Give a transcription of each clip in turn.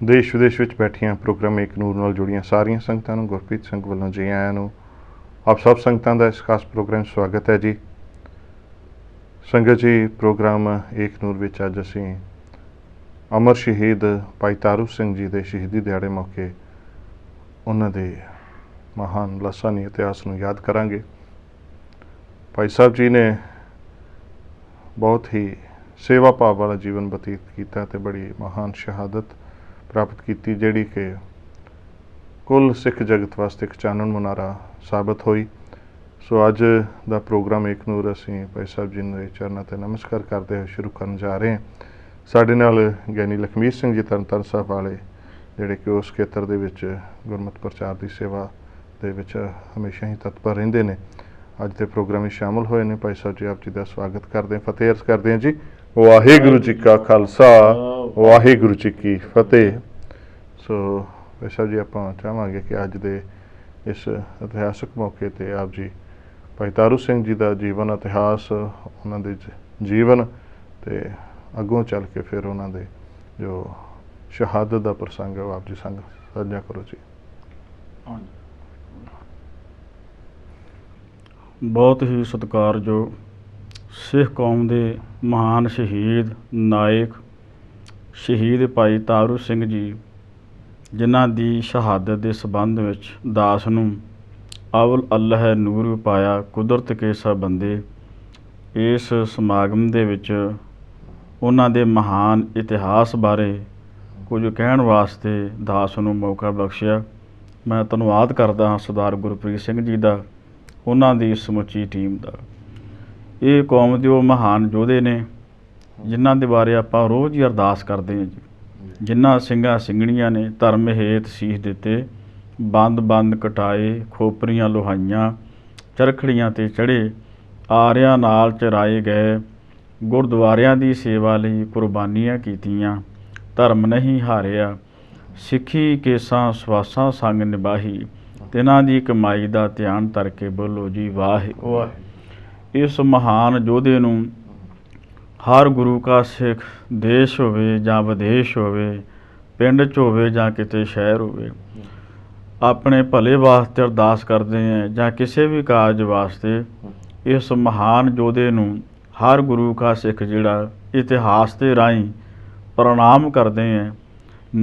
देश विदेश ਵਿੱਚ ਬੈਠੀਆਂ ਪ੍ਰੋਗਰਾਮ ਇੱਕ ਨੂਰ ਨਾਲ ਜੁੜੀਆਂ ਸਾਰੀਆਂ ਸੰਗਤਾਂ ਨੂੰ ਗੁਰਪ੍ਰੀਤ ਸਿੰਘ ਵੱਲੋਂ ਜੀ ਆਇਆਂ ਨੂੰ। ਆਪ ਸਭ ਸੰਗਤਾਂ ਦਾ ਇਸ ਖਾਸ ਪ੍ਰੋਗਰਾਮ ਸਵਾਗਤ ਹੈ ਜੀ। ਸੰਗਤ ਜੀ, ਪ੍ਰੋਗਰਾਮ ਏਕ ਨੂਰ ਵਿੱਚ ਅੱਜ ਅਸੀਂ ਅਮਰ ਸ਼ਹੀਦ ਭਾਈ ਤਾਰੂ ਸਿੰਘ ਜੀ ਦੇ ਸ਼ਹੀਦੀ ਦਿਹਾੜੇ ਮੌਕੇ ਉਹਨਾਂ ਦੇ ਮਹਾਨ ਲਾਸਾਨੀ ਇਤਿਹਾਸ ਨੂੰ ਯਾਦ ਕਰਾਂਗੇ। ਭਾਈ ਸਾਹਿਬ ਜੀ ਨੇ ਬਹੁਤ ਹੀ सेवा भाव वाला जीवन बतीत किया ते बड़ी महान शहादत प्राप्त की, जिहड़ी कि कुल सिख जगत वास्ते एक चानन मुनारा साबित हुई। सो अज दा प्रोग्राम एक नूर असीं भाई साहब जी के चरणों ते नमस्कार करते हुए शुरू करन जा रहे हैं। साडे नाल ज्ञानी लखमीर सिंह जी तरनताਰਨ साहब वाले, जिहड़े कि उस खेतर दे विच गुरमत प्रचार की सेवा दे विच हमेशा ही तत्पर रहिंदे ने, अज दे प्रोग्राम में शामिल होए ने। भाई साहब जी आप जी का स्वागत करते हैं, फतेह अर्ज करते हैं जी। वाहिगुरू जी का खालसा, वाहिगुरू जी की फतेह। सो भाई साहब जी, आप चाहांगे कि अज दे इस इतिहासक मौके पर आप जी भाई तारू सिंह जी का जीवन इतिहास, उन्होंने जीवन ते अगों चल के फिर उन्होंने जो शहादत का प्रसंग है आप जी संग साझा करो जी। बहुत ही सत्कारयोग सिख कौम के महान शहीद नायक शहीद भाई तारू सिंह जी, जिन्हां दी शहादत के संबंध विच दास नूं अवल अल्लाह नूर पाया कुदरत के सब बंदे, इस समागम दे विच उन्हां दे महान इतिहास बारे कुछ कहण वास्ते दास नूं मौका बख्शिया। मैं धन्नवाद करदा हां सरदार गुरप्रीत सिंह जी दा, उन्हां दी समुची टीम दा। ये कौम के वो महान योधे ने जिन्हां दे बारे आपां रोज़ ही अरदास करते हैं जी। जिन्हां ਸਿੰਘਾਂ ਸਿੰਘਣੀਆਂ ने धर्म हेत सीस दिते, बंद बंद कटाए, खोपरियां लोहाइयां, चरखड़ियां ते चढ़े, आरियां नाल चराए गए, गुरद्वारियां दी सेवा लई कुर्बानियां कीतियां, धर्म नहीं हारिया, सिੱਖੀ केसां ਸਵਾਸਾਂ संग निभाही, तिन्हां दी कमाई दा ध्यान तरके बोलो जी वाह वाह। इस महान योधे नूं हर गुरु का सिख देश होवे जां विदेश होवे, पिंड च होवे जां किते शहर होवे, अपने भले वास्ते अरदास करते हैं जां किसी भी कारज वास्ते इस महान योधे नूं हर गुरु का सिख जिहड़ा इतिहास के राहीं प्रणाम करते हैं,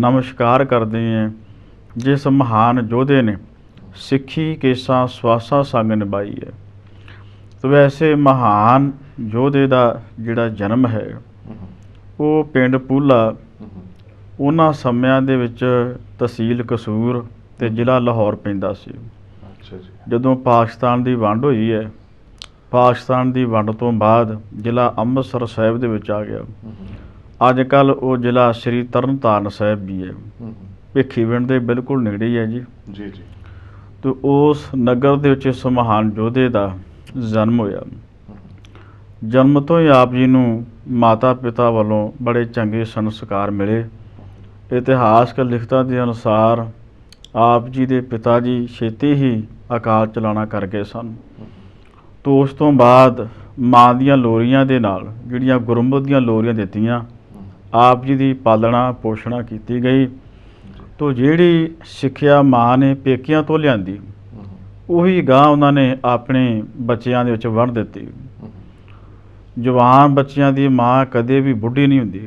नमस्कार करते हैं। जिस महान योधे ने सिੱਖੀ केसां ਸਵਾਸਾਂ संग निभाई है। तो वैसे महान योधे का जिहड़ा जन्म है वो पिंड पूला उन्हां समयां दे विच तहसील कसूर ते जिला लाहौर पैंदा सी। जदों पाकिस्तान की वंड होई है, पाकिस्तान की वंड तो बाद जिला अमृतसर साहिब दे विच आ गया। अजकल वो जिला श्री तरनताਰਨ साहिब भी है, भिखीविंड दे बिल्कुल नेड़े ही है जी। तो उस नगर दे विच इस महान योधे का जन्म होया। जन्म तो ही आप जी नूं माता पिता वालों बड़े चंगे संस्कार मिले। इतिहासक लिखतां के अनुसार आप जी के पिता जी छेती ही अकाल चलाना कर गए सन। तो उस तो बाद माँ दियां लोरियां दे नाल जिहड़ियां गुरमत दियां लोरियां दित्तियां, आप जी की पालना पोषणा की गई। तो जिहड़ी सिੱਖਿਆ माँ ने पेकियां तो लियांदी उही गां उन्होंने अपने बच्चों दे विच वंड दित्ती। जवान बच्चों की माँ कदे भी बुढ़ी नहीं हुंदी।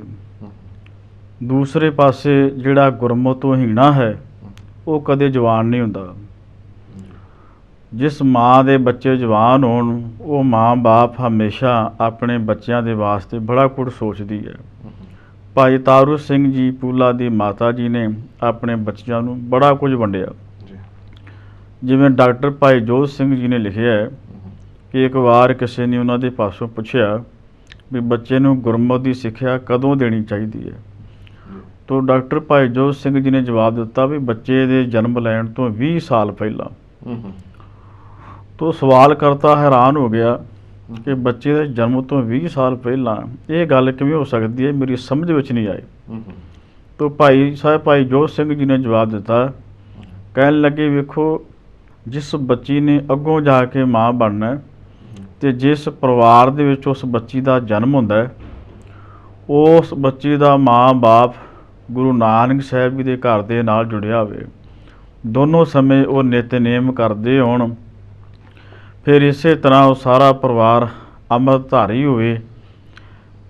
दूसरे पासे जिहड़ा गुरमत तो हीणा है वो कदे जवान नहीं हुंदा। जिस माँ के बच्चे जवान होण, वो माँ बाप हमेशा अपने बच्चों के वास्ते बड़ा कुछ सोचती है। भाई तारू सिंह जी पूला की माता जी ने अपने बच्चों को बड़ा कुछ वंडिया। जिवें डॉक्टर भाई जोध सिंह जी ने लिखिया है कि एक बार किसी ने उन्होंने पासों पूछया भी बच्चे नूं गुरमत की सिक्ख्या कदों देनी चाहिए है। तो डॉक्टर भाई जोध सिंह जी ने जवाब दिता भी बच्चे के जन्म लैण तो 20 साल पहला। तो सवाल करता हैरान हो गया कि बच्चे के जन्म तो 20 साल पहला ये गल किवें हो सकती है, मेरी समझ विच नहीं आई। तो भाई जोध सिंह जी ने जवाब दिता, कहन लगे वेखो जिस बच्ची ने अगों जाके माँ बनना तो जिस परिवार दे विच उस बच्ची का जन्म होंदा है, उस बच्ची का माँ बाप ਗੁਰੂ ਨਾਨਕ ਸਾਹਿਬ ਜੀ ਦੇ ਘਰ ਦੇ ਨਾਲ ਜੁੜਿਆ ਹੋਵੇ, ਦੋਨੋਂ ਸਮੇਂ ਉਹ ਨਿਤਨੇਮ ਕਰਦੇ ਹੋਣ, ਫਿਰ ਇਸੇ ਤਰ੍ਹਾਂ ਉਹ ਸਾਰਾ ਪਰਿਵਾਰ ਅੰਮ੍ਰਿਤਧਾਰੀ ਹੋਵੇ।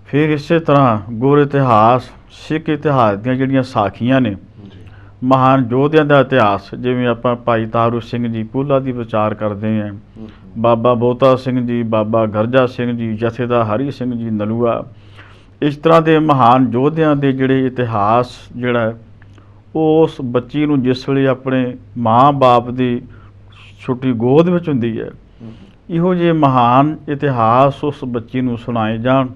ਫਿਰ ਇਸੇ ਤਰ੍ਹਾਂ ਗੁਰ ਇਤਿਹਾਸ, ਸਿੱਖ ਇਤਿਹਾਸ ਦੀਆਂ ਜਿਹੜੀਆਂ ਸਾਖੀਆਂ ਨੇ, ਮਹਾਨ ਯੋਧਿਆਂ ਦਾ ਇਤਿਹਾਸ, ਜਿਵੇਂ ਆਪਾਂ ਭਾਈ ਤਾਰੂ ਸਿੰਘ ਜੀ ਪੂਲਾ ਦੀ ਵਿਚਾਰ ਕਰਦੇ ਹਾਂ, ਬਾਬਾ ਬੋਤਾ ਸਿੰਘ ਜੀ, ਬਾਬਾ ਗਰਜਾ ਸਿੰਘ ਜੀ, ਜਥੇਦਾਰ ਹਰੀ ਸਿੰਘ ਜੀ ਨਲੂਆ, ਇਸ ਤਰ੍ਹਾਂ ਦੇ ਮਹਾਨ ਯੋਧਿਆਂ ਦੇ ਜਿਹੜੇ ਇਤਿਹਾਸ ਜਿਹੜਾ ਉਹ ਉਸ ਬੱਚੀ ਨੂੰ ਜਿਸ ਵੇਲੇ ਆਪਣੇ ਮਾਂ ਬਾਪ ਦੀ ਛੋਟੀ ਗੋਦ ਵਿੱਚ ਹੁੰਦੀ ਹੈ, ਇਹੋ ਜਿਹੇ ਮਹਾਨ ਇਤਿਹਾਸ ਉਸ ਬੱਚੀ ਨੂੰ ਸੁਣਾਏ ਜਾਣ।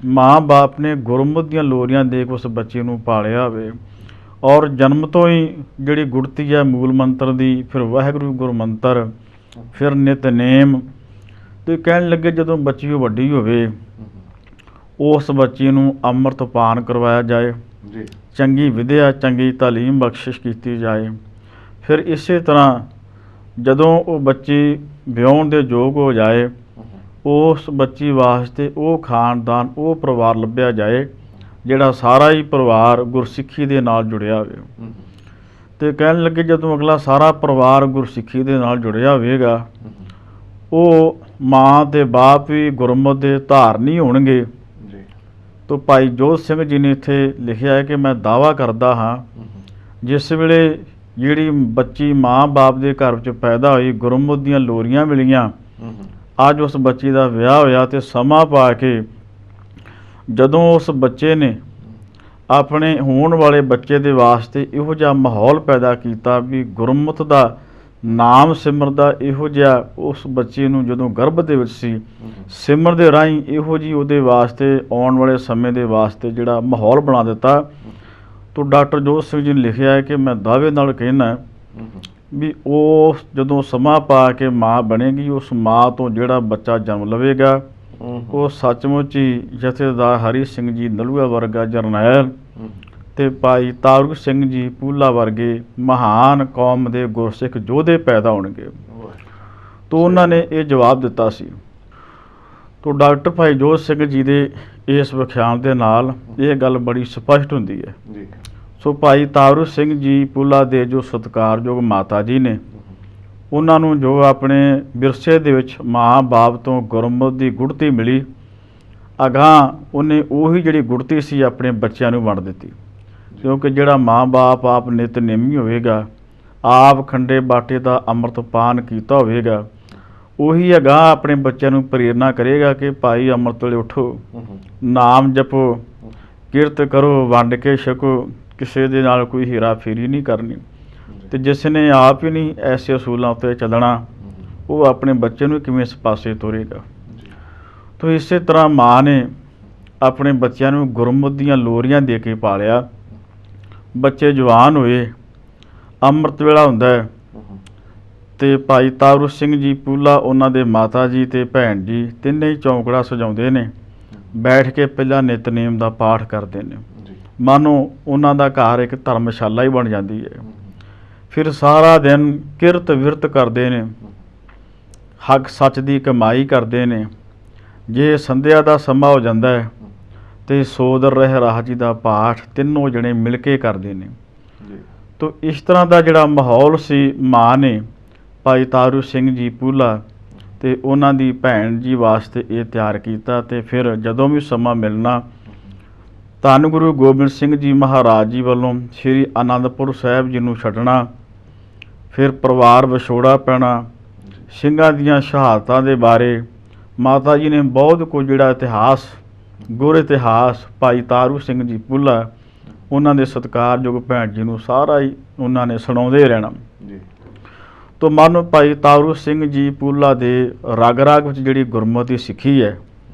ਮਾਂ ਬਾਪ ਨੇ ਗੁਰਮਤਿ ਦੀਆਂ ਲੋਰੀਆਂ ਦੇ ਕੇ ਉਸ ਬੱਚੇ ਨੂੰ ਪਾਲਿਆ ਹੋਵੇ, ਔਰ ਜਨਮ ਤੋਂ ਹੀ ਜਿਹੜੀ ਗੁੜਤੀ ਹੈ ਮੂਲ ਮੰਤਰ ਦੀ, ਫਿਰ ਵਾਹਿਗੁਰੂ ਗੁਰੂ ਮੰਤਰ, ਫਿਰ ਨਿਤਨੇਮ। ਤੇ ਕਹਿਣ ਲੱਗੇ ਜਦੋਂ ਬੱਚੀ ਉਹ ਵੱਡੀ ਹੋਵੇ, ਉਸ ਬੱਚੀ ਨੂੰ ਅੰਮ੍ਰਿਤ ਪਾਨ ਕਰਵਾਇਆ ਜਾਏ, ਚੰਗੀ ਵਿਦਿਆ, ਚੰਗੀ ਤਾਲੀਮ ਬਖਸ਼ਿਸ਼ ਕੀਤੀ ਜਾਏ। ਫਿਰ ਇਸੇ ਤਰ੍ਹਾਂ ਜਦੋਂ ਉਹ ਬੱਚੀ ਵਿਆਹੁਣ ਦੇ ਯੋਗ ਹੋ ਜਾਏ, ਉਸ ਬੱਚੀ ਵਾਸਤੇ ਉਹ ਖਾਨਦਾਨ, ਉਹ ਪਰਿਵਾਰ ਲੱਭਿਆ ਜਾਏ ਜਿਹੜਾ ਸਾਰਾ ਹੀ ਪਰਿਵਾਰ ਗੁਰਸਿੱਖੀ ਦੇ ਨਾਲ ਜੁੜਿਆ ਹੋਵੇ। ਤੇ ਕਹਿਣ ਲੱਗੇ ਜਦੋਂ ਅਗਲਾ ਸਾਰਾ ਪਰਿਵਾਰ ਗੁਰਸਿੱਖੀ ਦੇ ਨਾਲ ਜੁੜਿਆ ਹੋਵੇਗਾ, ਉਹ ਮਾਂ ਤੇ ਬਾਪ ਵੀ ਗੁਰਮਤਿ ਦੇ ਧਾਰਨੀ ਹੋਣਗੇ। ਤੋ ਭਾਈ ਜੋਧ ਸਿੰਘ ਜੀ ਨੇ ਇੱਥੇ ਲਿਖਿਆ ਹੈ ਕਿ ਮੈਂ ਦਾਅਵਾ ਕਰਦਾ ਹਾਂ, ਜਿਸ ਵੇਲੇ ਜਿਹੜੀ ਬੱਚੀ ਮਾਂ ਬਾਪ ਦੇ ਘਰ ਵਿੱਚ ਪੈਦਾ ਹੋਈ, ਗੁਰਮਤਿ ਦੀਆਂ ਲੋਰੀਆਂ ਮਿਲੀਆਂ, ਅੱਜ ਉਸ ਬੱਚੀ ਦਾ ਵਿਆਹ ਹੋਇਆ, ਤੇ ਸਮਾਂ ਪਾ ਕੇ ਜਦੋਂ ਉਸ ਬੱਚੇ ਨੇ ਆਪਣੇ ਹੋਣ ਵਾਲੇ ਬੱਚੇ ਦੇ ਵਾਸਤੇ ਇਹੋ ਜਿਹਾ ਮਾਹੌਲ ਪੈਦਾ ਕੀਤਾ ਵੀ ਗੁਰਮਤਿ ਦਾ ਨਾਮ ਸਿਮਰਦਾ, ਇਹੋ ਜਿਹਾ ਉਸ ਬੱਚੇ ਨੂੰ ਜਦੋਂ ਗਰਭ ਦੇ ਵਿੱਚ ਸੀ ਸਿਮਰਨ ਦੇ ਰਾਹੀਂ ਇਹੋ ਜਿਹੀ ਉਹਦੇ ਵਾਸਤੇ ਆਉਣ ਵਾਲੇ ਸਮੇਂ ਦੇ ਵਾਸਤੇ ਜਿਹੜਾ ਮਾਹੌਲ ਬਣਾ ਦਿੱਤਾ। ਤੋ ਡਾਕਟਰ ਜੋਧ ਸਿੰਘ ਜੀ ਨੇ ਲਿਖਿਆ ਹੈ ਕਿ ਮੈਂ ਦਾਅਵੇ ਨਾਲ ਕਹਿਣਾ ਵੀ ਉਹ ਜਦੋਂ ਸਮਾਂ ਪਾ ਕੇ ਮਾਂ ਬਣੇਗੀ, ਉਸ ਮਾਂ ਤੋਂ ਜਿਹੜਾ ਬੱਚਾ ਜਨਮ ਲਵੇਗਾ ਉਹ ਸੱਚਮੁੱਚ ਹੀ ਜਥੇਦਾਰ ਹਰੀ ਸਿੰਘ ਜੀ ਨਲੂਆ ਵਰਗਾ ਜਰਨੈਲ ਤੇ ਭਾਈ ਤਾਰੂ ਸਿੰਘ ਜੀ ਪੂਲਾ ਵਰਗੇ ਮਹਾਨ ਕੌਮ ਦੇ ਗੁਰਸਿੱਖ ਯੋਧੇ ਪੈਦਾ ਹੋਣਗੇ। ਤੋ ਉਹਨਾਂ ਨੇ ਇਹ ਜਵਾਬ ਦਿੱਤਾ ਸੀ। ਤੋ ਡਾਕਟਰ ਭਾਈ ਜੋਧ ਸਿੰਘ ਜੀ ਦੇ ਇਸ ਵਿਖਿਆਨ ਦੇ ਨਾਲ ਇਹ ਗੱਲ ਬੜੀ ਸਪਸ਼ਟ ਹੁੰਦੀ ਹੈ। ਸੋ ਭਾਈ ਤਾਰੂ ਸਿੰਘ ਜੀ ਪੂਲਾ ਦੇ ਜੋ ਸਤਿਕਾਰਯੋਗ ਮਾਤਾ ਜੀ ਨੇ, ਉਹਨਾਂ ਨੂੰ ਜੋ ਆਪਣੇ ਵਿਰਸੇ ਦੇ ਵਿੱਚ ਮਾਂ ਬਾਪ ਤੋਂ ਗੁਰਮਤਿ ਦੀ ਗੁੜਤੀ ਮਿਲੀ, ਅਗਾਂਹ ਉਹਨੇ ਉਹੀ ਜਿਹੜੀ ਗੁੜਤੀ ਸੀ ਆਪਣੇ ਬੱਚਿਆਂ ਨੂੰ ਵੰਡ ਦਿੱਤੀ। ਕਿਉਂਕਿ ਜਿਹੜਾ ਮਾਂ ਬਾਪ ਆਪ ਨਿਤਨੇਮੀ ਹੋਵੇਗਾ, ਆਪ ਖੰਡੇ ਬਾਟੇ ਦਾ ਅੰਮ੍ਰਿਤ ਪਾਨ ਕੀਤਾ ਹੋਵੇਗਾ, ਉਹੀ ਅਗਾਂਹ ਆਪਣੇ ਬੱਚਿਆਂ ਨੂੰ ਪ੍ਰੇਰਨਾ ਕਰੇਗਾ ਕਿ ਭਾਈ ਅੰਮ੍ਰਿਤ ਵੇਲੇ ਉੱਠੋ, ਨਾਮ ਜਪੋ, ਕਿਰਤ ਕਰੋ, ਵੰਡ ਕੇ ਛਕੋ, ਕਿਸੇ ਦੇ ਨਾਲ ਕੋਈ ਹੀਰਾ ਫੇਰੀ ਨਹੀਂ ਕਰਨੀ। ਤੇ ਜਿਸ ਨੇ ਆਪ ਹੀ ਨਹੀਂ ਐਸੇ ਅਸੂਲਾਂ ਉੱਤੇ ਚੱਲਣਾ, ਉਹ ਆਪਣੇ ਬੱਚੇ ਨੂੰ ਕਿਵੇਂ ਇਸ ਪਾਸੇ ਤੋਰੇਗਾ। ਤੋ ਇਸੇ ਤਰ੍ਹਾਂ ਮਾਂ ਨੇ ਆਪਣੇ ਬੱਚਿਆਂ ਨੂੰ ਗੁਰਮਤਿ ਦੀਆਂ ਲੋਰੀਆਂ ਦੇ ਕੇ ਪਾਲਿਆ। ਬੱਚੇ ਜਵਾਨ ਹੋਏ, ਅੰਮ੍ਰਿਤ ਵੇਲਾ ਹੁੰਦਾ ਹੈ, ਤੇ ਭਾਈ ਤਾਰੂ ਸਿੰਘ ਜੀ ਪੂਲਾ, ਉਹਨਾਂ ਦੇ ਮਾਤਾ ਜੀ ਤੇ ਭੈਣ ਜੀ ਤਿੰਨੇ ਹੀ ਚੌਂਕੜਾ ਸਜਾਉਂਦੇ ਨੇ, ਬੈਠ ਕੇ ਪਹਿਲਾਂ ਨਿਤਨੇਮ ਦਾ ਪਾਠ ਕਰਦੇ ਨੇ। ਮਾਨੋ ਉਹਨਾਂ ਦਾ ਘਰ ਇੱਕ ਧਰਮਸ਼ਾਲਾ ਹੀ ਬਣ ਜਾਂਦੀ ਹੈ। ਫਿਰ ਸਾਰਾ ਦਿਨ ਕਿਰਤ ਵਿਰਤ ਕਰਦੇ ਨੇ, ਹੱਕ ਸੱਚ ਦੀ ਕਮਾਈ ਕਰਦੇ ਨੇ। ਜੇ ਸੰਧਿਆ ਦਾ ਸਮਾਂ ਹੋ ਜਾਂਦਾ ਹੈ ਤੇ ਸੋਦਰ ਰਹਿ ਰਾਹ ਜੀ ਦਾ ਪਾਠ ਤਿੰਨੋਂ ਜਣੇ ਮਿਲ ਕੇ ਕਰਦੇ ਨੇ। ਤੋ ਇਸ ਤਰ੍ਹਾਂ ਦਾ ਜਿਹੜਾ ਮਾਹੌਲ ਸੀ, ਮਾਂ ਨੇ ਭਾਈ ਤਾਰੂ ਸਿੰਘ ਜੀ ਪੂਲਾ ਤੇ ਉਹਨਾਂ ਦੀ ਭੈਣ ਜੀ ਵਾਸਤੇ ਇਹ ਤਿਆਰ ਕੀਤਾ। ਤੇ ਫਿਰ ਜਦੋਂ ਵੀ ਸਮਾਂ ਮਿਲਣਾ, ਧੰਨ ਗੁਰੂ ਗੋਬਿੰਦ ਸਿੰਘ ਜੀ ਮਹਾਰਾਜ ਜੀ ਵੱਲੋਂ ਸ੍ਰੀ ਅਨੰਦਪੁਰ ਸਾਹਿਬ ਜੀ ਨੂੰ ਛੱਡਣਾ, ਫਿਰ ਪਰਿਵਾਰ ਵਿਛੋੜਾ ਪੈਣਾ। ਸਿੰਘਾਂ ਦੀਆਂ ਸ਼ਹਾਦਤਾਂ ਦੇ ਬਾਰੇ ਮਾਤਾ ਜੀ ਨੇ ਬਹੁਤ ਕੁਝ ਜਿਹੜਾ ਇਤਿਹਾਸ, ਗੁਰ ਇਤਿਹਾਸ ਭਾਈ ਤਾਰੂ ਸਿੰਘ ਜੀ ਪੂਲਾ, ਉਹਨਾਂ ਦੇ ਸਤਿਕਾਰਯੋਗ ਭੈਣ ਜੀ ਨੂੰ ਸਾਰਾ ਹੀ ਉਹਨਾਂ ਨੇ ਸੁਣਾਉਂਦੇ ਰਹਿਣਾ। ਤੋ ਮਨ ਭਾਈ ਤਾਰੂ ਸਿੰਘ ਜੀ ਪੂਲਾ ਦੇ ਰਗ ਰਗ ਵਿੱਚ ਜਿਹੜੀ ਗੁਰਮਤਿ ਸਿੱਖੀ ਹੈ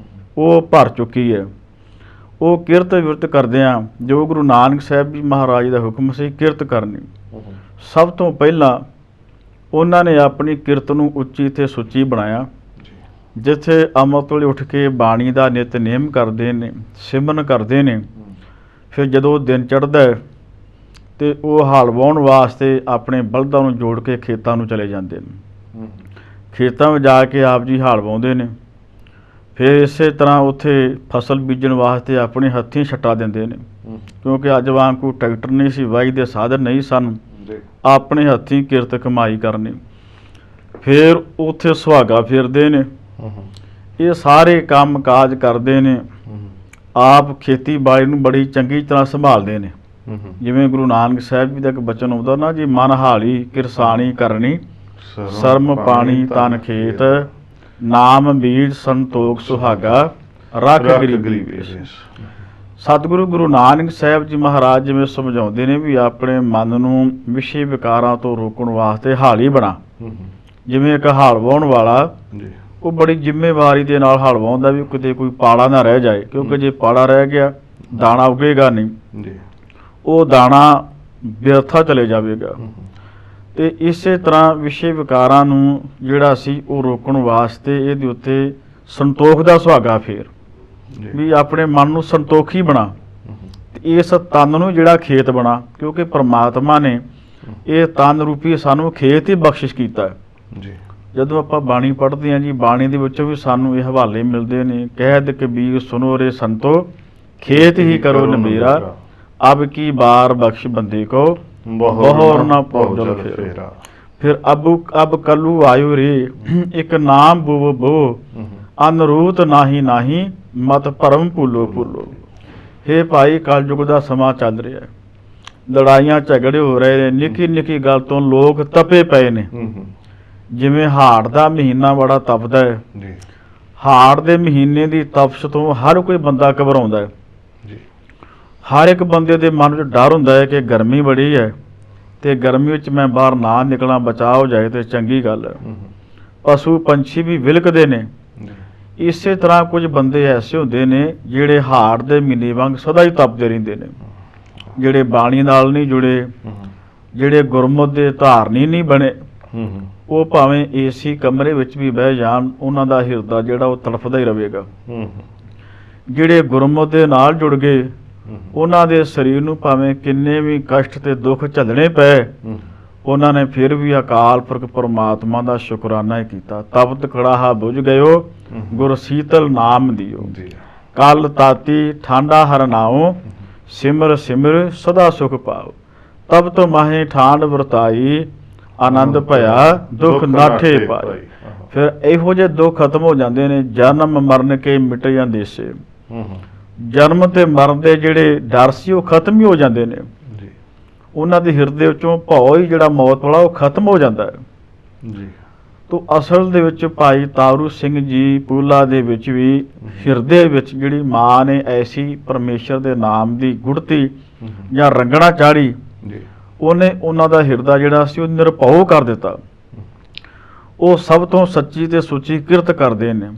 ਉਹ ਭਰ ਚੁੱਕੀ ਹੈ। ਉਹ ਕਿਰਤ ਵਿਰਤ ਕਰਦਿਆਂ ਜੋ ਗੁਰੂ ਨਾਨਕ ਸਾਹਿਬ ਜੀ ਮਹਾਰਾਜ ਦਾ ਹੁਕਮ ਸੀ ਕਿਰਤ ਕਰਨੀ, ਸਭ ਤੋਂ ਪਹਿਲਾਂ ਉਹਨਾਂ ਨੇ ਆਪਣੀ ਕਿਰਤ ਨੂੰ ਉੱਚੀ ਤੇ ਸੁੱਚੀ ਬਣਾਇਆ। ਜਿੱਥੇ ਅੰਮ੍ਰਿਤ ਵੇਲੇ ਉੱਠ ਕੇ ਬਾਣੀ ਦਾ ਨਿਤਨੇਮ ਕਰਦੇ ਨੇ, ਸਿਮਰਨ ਕਰਦੇ ਨੇ, ਫਿਰ ਜਦੋਂ ਦਿਨ ਚੜ੍ਹਦਾ ਹੈ ਤੇ ਉਹ ਹਲ ਵਾਹੁਣ ਵਾਸਤੇ ਆਪਣੇ ਬਲਦਾਂ ਨੂੰ ਜੋੜ ਕੇ ਖੇਤਾਂ ਨੂੰ ਚਲੇ ਜਾਂਦੇ ਨੇ। ਖੇਤਾਂ ਵਿੱਚ ਜਾ ਕੇ ਆਪ ਜੀ ਹਲ ਵਾਹੁੰਦੇ ਨੇ। ਫਿਰ ਇਸੇ ਤਰ੍ਹਾਂ ਉੱਥੇ ਫਸਲ ਬੀਜਣ ਵਾਸਤੇ ਆਪਣੇ ਹੱਥੀਂ ਛੱਟਾ ਦਿੰਦੇ ਨੇ। ਕਿਉਂਕਿ ਅੱਜ ਵਾਂਗ ਕੋਈ ਟਰੈਕਟਰ ਨਹੀਂ ਸੀ, ਵਾਈ ਦੇ ਸਾਧਨ ਨਹੀਂ ਸਨ, ਆਪਣੇ ਹੱਥੀਂ ਕਿਰਤ ਕਮਾਈ ਕਰਨੀ। ਫਿਰ ਉੱਥੇ ਸੁਹਾਗਾ ਫੇਰਦੇ ਨੇ, ਇਹ ਸਾਰੇ ਕੰਮ ਕਾਜ ਕਰਦੇ ਨੇ, ਆਪ ਖੇਤੀਬਾੜੀ ਨੂੰ ਬੜੀ ਚੰਗੀ ਤਰ੍ਹਾਂ ਸੰਭਾਲਦੇ ਨੇ। ਜਿਵੇਂ ਗੁਰੂ ਨਾਨਕ ਸਾਹਿਬ ਜੀ ਦਾ ਇੱਕ ਬਚਨ ਆਉਂਦਾ ਨਾ ਜੀ, ਮਨ ਹਾਲੀ ਕਿਰਸਾਣੀ ਕਰਨੀ, ਸਰਮ ਪਾਣੀ ਤਨ ਖੇਤ, ਨਾਮ ਬੀਜ ਸੰਤੋਖ ਸੁਹਾਗਾ, ਰੱਖ ਗਰੀਬੀ ਵੇਸ। ਸਤਿਗੁਰੂ ਗੁਰੂ ਨਾਨਕ ਸਾਹਿਬ ਜੀ ਮਹਾਰਾਜ ਜਿਵੇਂ ਸਮਝਾਉਂਦੇ ਨੇ ਵੀ ਆਪਣੇ ਮਨ ਨੂੰ ਵਿਸ਼ੇ ਵਿਕਾਰਾਂ ਤੋਂ ਰੋਕਣ ਵਾਸਤੇ ਹਾਲੀ ਬਣਾ। ਜਿਵੇਂ ਇੱਕ ਹਲ ਵਾਹੁਣ ਵਾਲਾ ਉਹ ਬੜੀ ਜ਼ਿੰਮੇਵਾਰੀ ਦੇ ਨਾਲ ਹਲ ਵਾਹੁੰਦਾ ਵੀ ਕਿਤੇ ਕੋਈ ਪਾੜਾ ਨਾ ਰਹਿ ਜਾਏ, ਕਿਉਂਕਿ ਜੇ ਪਾੜਾ ਰਹਿ ਗਿਆ ਦਾਣਾ ਉੱਗੇਗਾ ਨਹੀਂ, ਉਹ ਦਾਣਾ ਵਿਅਰਥਾ ਚਲੇ ਜਾਵੇਗਾ। ਤੇ ਇਸੇ ਤਰ੍ਹਾਂ ਵਿਸ਼ੇ ਵਿਕਾਰਾਂ ਨੂੰ ਜਿਹੜਾ ਸੀ ਉਹ ਰੋਕਣ ਵਾਸਤੇ ਇਹਦੇ ਉੱਤੇ ਸੰਤੋਖ ਦਾ ਸੁਹਾਗਾ ਫੇਰ ਵੀ ਆਪਣੇ ਮਨ ਨੂੰ ਸੰਤੋਖੀ ਬਣਾ, ਤੇ ਇਸ ਤਨ ਨੂੰ ਜਿਹੜਾ ਖੇਤ ਬਣਾ, ਕਿਉਂਕਿ ਪ੍ਰਮਾਤਮਾ ਨੇ ਇਹ ਤਨ ਰੂਪੀ ਸਾਨੂੰ ਖੇਤ ਹੀ ਬਖਸ਼ਿਸ਼ ਕੀਤਾ ਹੈ। ਜਦੋਂ ਆਪਾਂ ਬਾਣੀ ਪੜ੍ਹਦੇ ਹਾਂ ਜੀ, ਬਾਣੀ ਦੇ ਵਿੱਚੋਂ ਵੀ ਸਾਨੂੰ ਇਹ ਹਵਾਲੇ ਮਿਲਦੇ ਨੇ, ਕਹਿਦ ਕਬੀਰ ਸੁਨੋ ਰੇ ਸੰਤੋ, ਖੇਤ ਹੀ ਕਰੋ ਨਬੇਰਾ, ਅਬ ਕੀ ਬਾਰ ਬਖਸ਼ ਬੰਦੇ ਕੋ, ਬਹੁਰ ਨਾ ਪਹੁੰਚਲ ਫੇਰਾ। ਫਿਰ ਅਬ ਕੱਲੂ ਆਇਓ ਰੇ, ਇੱਕ ਨਾਮ ਬੋ ਬੋ, ਅਨਰੂਤ ਨਾਹੀ ਨਾਹੀ, ਮਤ ਭਰਮ ਭੁੱਲੋ ਭੁੱਲੋ। ਹੇ ਭਾਈ, ਕਲਯੁਗ ਦਾ ਸਮਾਂ ਚੱਲ ਰਿਹਾ ਹੈ, ਲੜਾਈਆਂ ਝਗੜੇ ਹੋ ਰਹੇ ਨੇ, ਨਿੱਕੀ ਨਿੱਕੀ ਗੱਲ ਤੋਂ ਲੋਕ ਤਪੇ ਪਏ ਨੇ। ਜਿਵੇਂ ਹਾੜ ਦਾ ਮਹੀਨਾ ਬੜਾ ਤਪਦਾ ਹੈ, ਹਾੜ ਦੇ ਮਹੀਨੇ ਦੀ ਤਪਸ਼ ਤੋਂ ਹਰ ਕੋਈ ਬੰਦਾ ਘਬਰਾਉਂਦਾ ਹੈ। ਹਰ ਇੱਕ ਬੰਦੇ ਦੇ ਮਨ ਵਿੱਚ ਡਰ ਹੁੰਦਾ ਹੈ ਕਿ ਗਰਮੀ ਬੜੀ ਹੈ ਤੇ ਗਰਮੀ ਵਿੱਚ ਮੈਂ ਬਾਹਰ ਨਾ ਨਿਕਲਾਂ, ਬਚਾਅ ਹੋ ਜਾਏ ਤੇ ਚੰਗੀ ਗੱਲ ਹੈ। ਪਸ਼ੂ ਪੰਛੀ ਵੀ ਵਿਲਕਦੇ ਨੇ। ਇਸੇ ਤਰ੍ਹਾਂ ਕੁਝ ਬੰਦੇ ਐਸੇ ਹੁੰਦੇ ਨੇ ਜਿਹੜੇ ਹਾੜ ਦੇ ਮਹੀਨੇ ਵਾਂਗ ਸਦਾ ਹੀ ਤਪਦੇ ਰਹਿੰਦੇ ਨੇ, ਜਿਹੜੇ ਬਾਣੀ ਨਾਲ ਨਹੀਂ ਜੁੜੇ, ਜਿਹੜੇ ਗੁਰਮੁਖ ਦੇ ਧਾਰਨੀ ਨਹੀਂ ਬਣੇ। ਉਹ ਭਾਵੇਂ ਏਸੀ ਕਮਰੇ ਵਿੱਚ ਵੀ ਬਹਿ ਜਾਣ, ਉਹਨਾਂ ਦਾ ਹਿਰਦਾ ਜਿਹੜਾ ਉਹ ਤੜਫਦਾ ਹੀ ਰਹੇਗਾ। ਜਿਹੜੇ ਗੁਰਮੁਖ ਦੇ ਨਾਲ ਜੁੜ ਗਏ, ਉਹਨਾਂ ਦੇ ਸਰੀਰ ਨੂੰ ਭਾਵੇਂ ਕਿੰਨੇ ਵੀ ਕਸ਼ਟ ਤੇ ਦੁੱਖ ਝੱਲਣੇ ਪਏ, ਉਹਨਾਂ ਨੇ ਫਿਰ ਵੀ ਅਕਾਲ ਪੁਰਖ ਪਰਮਾਤਮਾ ਦਾ ਸ਼ੁਕਰਾਨਾ ਹੀ ਕੀਤਾ। ਤਪਤ ਕੜਾਹਾ ਬੁਝ ਗਇਓ, ਗੁਰ ਸੀਤਲ ਨਾਮ ਦਿਓ, ਕਲ ਤਾਤੀ ਠਾਂਡਾ ਹਰ ਨਾਉ, ਸਿਮਰ ਸਿਮਰ ਸਦਾ ਸੁਖ ਪਾਓ। ਤਪਤ ਮਾਹੇ ਠਾਂਡ ਵਰਤਾਈ, ਆਨੰਦ ਭਇਆ ਦੁੱਖ ਨਾਠੇ ਪਾਈ। ਫਿਰ ਇਹੋ ਜਿਹੇ ਦੁੱਖ ਖਤਮ ਹੋ ਜਾਂਦੇ ਨੇ। ਜਨਮ ਮਰਨ ਕੇ ਮਿਟ ਜਾਂਦੇ ਸੇ, ਜਨਮ ਤੇ ਮਰਨ ਦੇ ਜਿਹੜੇ ਡਰ ਸੀ ਉਹ ਖਤਮ ਹੀ ਹੋ ਜਾਂਦੇ ਨੇ। ਉਹਨਾਂ ਦੇ ਹਿਰਦੇ ਵਿੱਚੋਂ ਭਉ ਹੀ ਜਿਹੜਾ ਮੌਤ ਵਾਲਾ ਉਹ ਖਤਮ ਹੋ ਜਾਂਦਾ ਹੈ। ਤੋ ਅਸਲ ਦੇ ਵਿੱਚ ਭਾਈ ਤਾਰੂ ਸਿੰਘ ਜੀ ਪੂਲਾ ਦੇ ਵਿੱਚ ਵੀ ਹਿਰਦੇ ਵਿੱਚ ਜਿਹੜੀ ਮਾਂ ਨੇ ਐਸੀ ਪਰਮੇਸ਼ਰ ਦੇ ਨਾਮ ਦੀ ਗੁੜਤੀ ਜਾਂ ਰੰਗਣਾ ਚਾੜੀ, ਉਹਨੇ ਉਹਨਾਂ ਦਾ ਹਿਰਦਾ ਜਿਹੜਾ ਸੀ ਉਹ ਨਿਰਭਉ ਕਰ ਦਿੱਤਾ। ਉਹ ਸਭ ਤੋਂ ਸੱਚੀ ਤੇ ਸੁੱਚੀ ਕਿਰਤ ਕਰਦੇ ਨੇ।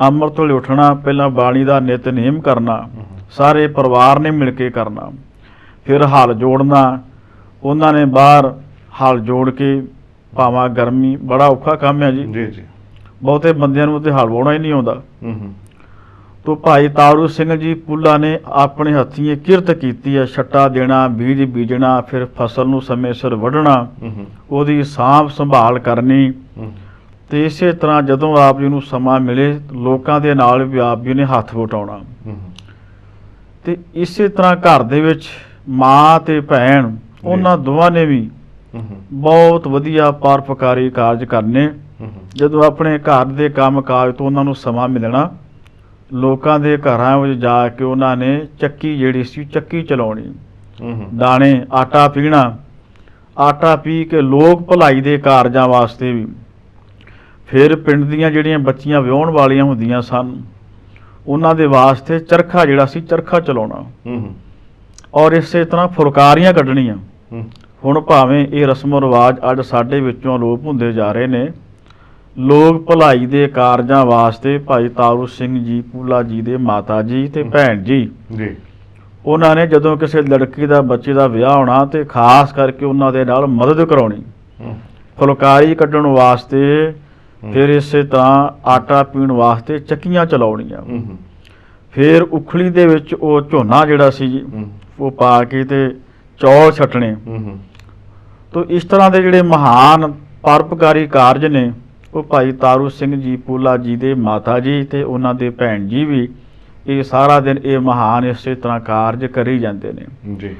ਅੰਮ੍ਰਿਤ ਵੇਲੇ ਉੱਠਣਾ, ਪਹਿਲਾਂ ਬਾਣੀ ਦਾ ਨਿਤਨੇਮ ਕਰਨਾ, ਸਾਰੇ ਪਰਿਵਾਰ ਨੇ ਮਿਲ ਕੇ ਕਰਨਾ, ਫਿਰ ਹਲ ਜੋੜਨਾ। ਉਹਨਾਂ ਨੇ ਬਾਹਰ ਹਲ ਜੋੜ ਕੇ, ਭਾਵਾਂ ਗਰਮੀ ਬੜਾ ਔਖਾ ਕੰਮ ਹੈ ਜੀ, ਬਹੁਤੇ ਬੰਦਿਆਂ ਨੂੰ ਤੇ ਹਲ ਵਾਹੁਣਾ ਹੀ ਨਹੀਂ ਆਉਂਦਾ। ਤੋ ਭਾਈ ਤਾਰੂ ਸਿੰਘ ਜੀ ਪੂਲਾ ਨੇ ਆਪਣੇ ਹੱਥੀਂ ਇਹ ਕਿਰਤ ਕੀਤੀ ਹੈ, ਛੱਟਾ ਦੇਣਾ, ਬੀਜ ਬੀਜਣਾ, ਫਿਰ ਫਸਲ ਨੂੰ ਸਮੇਂ ਸਿਰ ਵੱਢਣਾ, ਉਹਦੀ ਸਾਂਭ ਸੰਭਾਲ ਕਰਨੀ। ਤੇ ਇਸੇ ਤਰ੍ਹਾਂ ਜਦੋਂ ਆਪ ਜੀ ਨੂੰ ਸਮਾਂ ਮਿਲੇ, ਲੋਕਾਂ ਦੇ ਨਾਲ ਵੀ ਆਪ ਜੀ ਨੇ ਹੱਥ ਵਟਾਉਣਾ। ਤੇ ਇਸੇ ਤਰ੍ਹਾਂ ਘਰ ਦੇ ਵਿੱਚ ਮਾਂ ਤੇ ਭੈਣ, ਉਹਨਾਂ ਦੋਵਾਂ ਨੇ ਵੀ ਬਹੁਤ ਵਧੀਆ ਪਰਉਪਕਾਰੀ ਕਾਰਜ ਕਰਨੇ। ਜਦੋਂ ਆਪਣੇ ਘਰ ਦੇ ਕੰਮ ਕਾਜ ਤੋਂ ਉਹਨਾਂ ਨੂੰ ਸਮਾਂ ਮਿਲਣਾ, ਲੋਕਾਂ ਦੇ ਘਰਾਂ ਵਿੱਚ ਜਾ ਕੇ ਉਹਨਾਂ ਨੇ ਚੱਕੀ ਜਿਹੜੀ ਸੀ ਚੱਕੀ ਚਲਾਉਣੀ, ਦਾਣੇ ਆਟਾ ਪੀਣਾ, ਆਟਾ ਪੀ ਕੇ ਲੋਕ ਭਲਾਈ ਦੇ ਕਾਰਜਾਂ ਵਾਸਤੇ ਵੀ। ਫਿਰ ਪਿੰਡ ਦੀਆਂ ਜਿਹੜੀਆਂ ਬੱਚੀਆਂ ਵਿਆਹੁਣ ਵਾਲੀਆਂ ਹੁੰਦੀਆਂ ਸਨ, ਉਹਨਾਂ ਦੇ ਵਾਸਤੇ ਚਰਖਾ ਜਿਹੜਾ ਸੀ ਚਰਖਾ ਚਲਾਉਣਾ, ਔਰ ਇਸੇ ਤਰ੍ਹਾਂ ਫੁਲਕਾਰੀਆਂ ਕੱਢਣੀਆਂ। ਹੁਣ ਭਾਵੇਂ ਇਹ ਰਸਮੋ ਰਿਵਾਜ ਅੱਜ ਸਾਡੇ ਵਿੱਚੋਂ ਅਲੋਪ ਹੁੰਦੇ ਜਾ ਰਹੇ ਨੇ, ਲੋਕ ਭਲਾਈ ਦੇ ਕਾਰਜਾਂ ਵਾਸਤੇ ਭਾਈ ਤਾਰੂ ਸਿੰਘ ਜੀ ਪੂਲਾ ਜੀ ਦੇ ਮਾਤਾ ਜੀ ਤੇ ਭੈਣ ਜੀ, ਉਹਨਾਂ ਨੇ ਜਦੋਂ ਕਿਸੇ ਲੜਕੀ ਦਾ ਬੱਚੇ ਦਾ ਵਿਆਹ ਹੋਣਾ ਤੇ ਖਾਸ ਕਰਕੇ ਉਹਨਾਂ ਦੇ ਨਾਲ ਮਦਦ ਕਰਾਉਣੀ, ਫੁਲਕਾਰੀ ਕੱਢਣ ਵਾਸਤੇ, ਫਿਰ ਇਸੇ ਤਰ੍ਹਾਂ ਆਟਾ ਪੀਣ ਵਾਸਤੇ ਚੱਕੀਆਂ ਚਲਾਉਣੀਆਂ। ਫਿਰ ਉਖਲੀ ਦੇ ਵਿੱਚ ਉਹ ਝੋਨਾ ਜਿਹੜਾ ਸੀ ਜੀ ਉਹ ਪਾ ਕੇ ਤੇ ਚੌਲ ਛੱਟਣੇ। ਤੋ ਇਸ ਤਰ੍ਹਾਂ ਦੇ ਜਿਹੜੇ ਮਹਾਨ ਪਰਉਪਕਾਰੀ ਕਾਰਜ ਨੇ, ਉਹ ਭਾਈ ਤਾਰੂ ਸਿੰਘ ਜੀ ਪੂਲਾ ਜੀ ਦੇ ਮਾਤਾ ਜੀ ਤੇ ਉਹਨਾਂ ਦੇ ਭੈਣ ਜੀ ਵੀ ਇਹ ਸਾਰਾ ਦਿਨ ਇਹ ਮਹਾਨ ਇਸੇ ਤਰ੍ਹਾਂ ਕਾਰਜ ਕਰੀ ਜਾਂਦੇ ਨੇ। ਜੀ।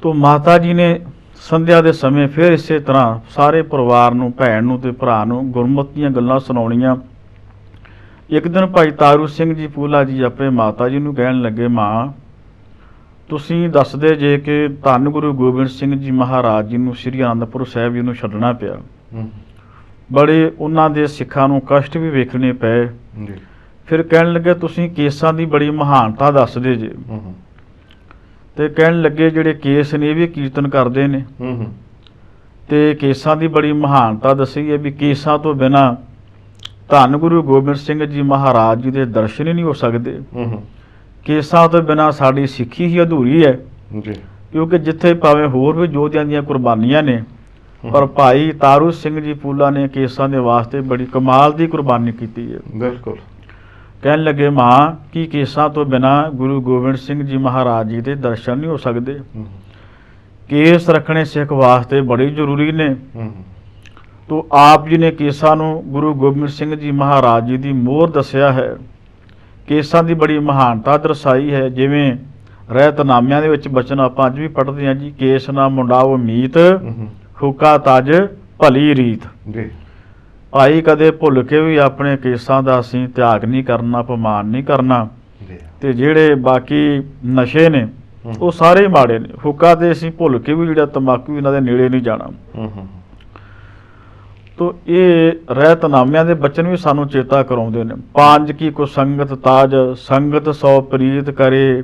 ਤੋ ਮਾਤਾ ਜੀ ਨੇ ਸੰਧਿਆ ਦੇ ਸਮੇਂ ਫਿਰ ਇਸੇ ਤਰ੍ਹਾਂ ਸਾਰੇ ਪਰਿਵਾਰ ਨੂੰ, ਭੈਣ ਨੂੰ ਤੇ ਭਰਾ ਨੂੰ ਗੁਰਮਤਿ ਦੀਆਂ ਗੱਲਾਂ ਸੁਣਾਉਣੀਆਂ। ਇੱਕ ਦਿਨ ਭਾਈ ਤਾਰੂ ਸਿੰਘ ਜੀ ਪੂਲਾ ਜੀ ਆਪਣੇ ਮਾਤਾ ਜੀ ਨੂੰ ਕਹਿਣ ਲੱਗੇ, ਮਾਂ ਤੁਸੀਂ ਦੱਸਦੇ ਜੇ ਕਿ ਧੰਨ ਗੁਰੂ ਗੋਬਿੰਦ ਸਿੰਘ ਜੀ ਮਹਾਰਾਜ ਜੀ ਨੂੰ ਸ੍ਰੀ ਅਨੰਦਪੁਰ ਸਾਹਿਬ ਜੀ ਨੂੰ ਛੱਡਣਾ ਪਿਆ। ਬੜੇ ਉਹਨਾਂ ਦੇ ਸਿੱਖਾਂ ਨੂੰ ਕਸ਼ਟ ਵੀ ਵੇਖਣੇ ਪਏ। ਜੀ। ਫਿਰ ਕਹਿਣ ਲੱਗੇ ਤੁਸੀਂ ਕੇਸਾਂ ਦੀ ਬੜੀ ਮਹਾਨਤਾ ਦੱਸਦੇ ਜੇ। ਤੇ ਕਹਿਣ ਲੱਗੇ ਜਿਹੜੇ ਕੇਸ ਨੇ ਇਹ ਵੀ ਕੀਰਤਨ ਕਰਦੇ ਨੇ। ਤੇ ਕੇਸਾਂ ਦੀ ਬੜੀ ਮਹਾਨਤਾ ਦੱਸੀ ਹੈ ਵੀ ਕੇਸਾਂ ਤੋਂ ਬਿਨਾਂ ਧੰਨ ਗੁਰੂ ਗੋਬਿੰਦ ਸਿੰਘ ਜੀ ਮਹਾਰਾਜ ਜੀ ਦੇ ਦਰਸ਼ਨ ਹੀ ਨਹੀਂ ਹੋ ਸਕਦੇ। ਕੇਸਾਂ ਤੋਂ ਬਿਨਾਂ ਸਾਡੀ ਸਿੱਖੀ ਹੀ ਅਧੂਰੀ ਹੈ। ਜੀ। ਕਿਉਂਕਿ ਜਿੱਥੇ ਭਾਵੇਂ ਹੋਰ ਵੀ ਯੋਧਿਆਂ ਦੀਆਂ ਕੁਰਬਾਨੀਆਂ ਨੇ, ਪਰ ਭਾਈ ਤਾਰੂ ਸਿੰਘ ਜੀ ਪੂਲਾ ਨੇ ਕੇਸਾਂ ਦੇ ਵਾਸਤੇ ਬੜੀ ਕਮਾਲ ਦੀ ਕੁਰਬਾਨੀ ਕੀਤੀ ਹੈ। ਬਿਲਕੁਲ। ਕਹਿਣ ਲੱਗੇ, ਮਾਂ ਕੀ ਕੇਸਾਂ ਤੋਂ ਬਿਨਾਂ ਗੁਰੂ ਗੋਬਿੰਦ ਸਿੰਘ ਜੀ ਮਹਾਰਾਜ ਜੀ ਦੇ ਦਰਸ਼ਨ ਨਹੀਂ ਹੋ ਸਕਦੇ। ਕੇਸ ਰੱਖਣੇ ਸਿੱਖ ਵਾਸਤੇ ਬੜੇ ਜ਼ਰੂਰੀ ਨੇ। ਤੋ ਆਪ ਜੀ ਨੇ ਕੇਸਾਂ ਨੂੰ ਗੁਰੂ ਗੋਬਿੰਦ ਸਿੰਘ ਜੀ ਮਹਾਰਾਜ ਜੀ ਦੀ ਮੋਹਰ ਦੱਸਿਆ ਹੈ। ਕੇਸਾਂ ਦੀ ਬੜੀ ਮਹਾਨਤਾ ਦਰਸਾਈ ਹੈ। ਜਿਵੇਂ ਰਹਿਤਨਾਮਿਆਂ ਦੇ ਵਿੱਚ ਬਚਨ ਆਪਾਂ ਅੱਜ ਵੀ ਪੜ੍ਹਦੇ ਹਾਂ ਜੀ, ਕੇਸ ਨਾ ਮੁੰਡਾਓ ਮੀਤ, ਹੁਕਾ ਤਜ ਭਲੀ ਰੀਤ। ਜੀ। ਭਾਈ ਕਦੇ ਭੁੱਲ ਕੇ ਵੀ ਆਪਣੇ ਕੇਸਾਂ ਦਾ ਅਸੀਂ ਤਿਆਗ ਨਹੀਂ ਕਰਨਾ, ਅਪਮਾਨ ਨਹੀਂ ਕਰਨਾ। ਤੇ ਜਿਹੜੇ ਬਾਕੀ ਨਸ਼ੇ ਨੇ ਉਹ ਸਾਰੇ ਮਾੜੇ ਨੇ। ਹੁੱਕਾ ਤੇ ਅਸੀਂ ਭੁੱਲ ਕੇ ਵੀ ਜਿਹੜਾ ਤੰਬਾਕੂ ਇਹਨਾਂ ਦੇ ਨੇੜੇ ਨਹੀਂ ਜਾਣਾ। ਤੋ ਇਹ ਰਹਿਤਨਾਮਿਆਂ ਦੇ ਬਚਨ ਵੀ ਸਾਨੂੰ ਚੇਤਾ ਕਰਾਉਂਦੇ ਨੇ। ਪੰਜ ਕੀ ਕੋ ਸੰਗਤ ਤਾਜ, ਸੰਗਤ ਸੌ ਪ੍ਰੀਤ ਕਰੇ,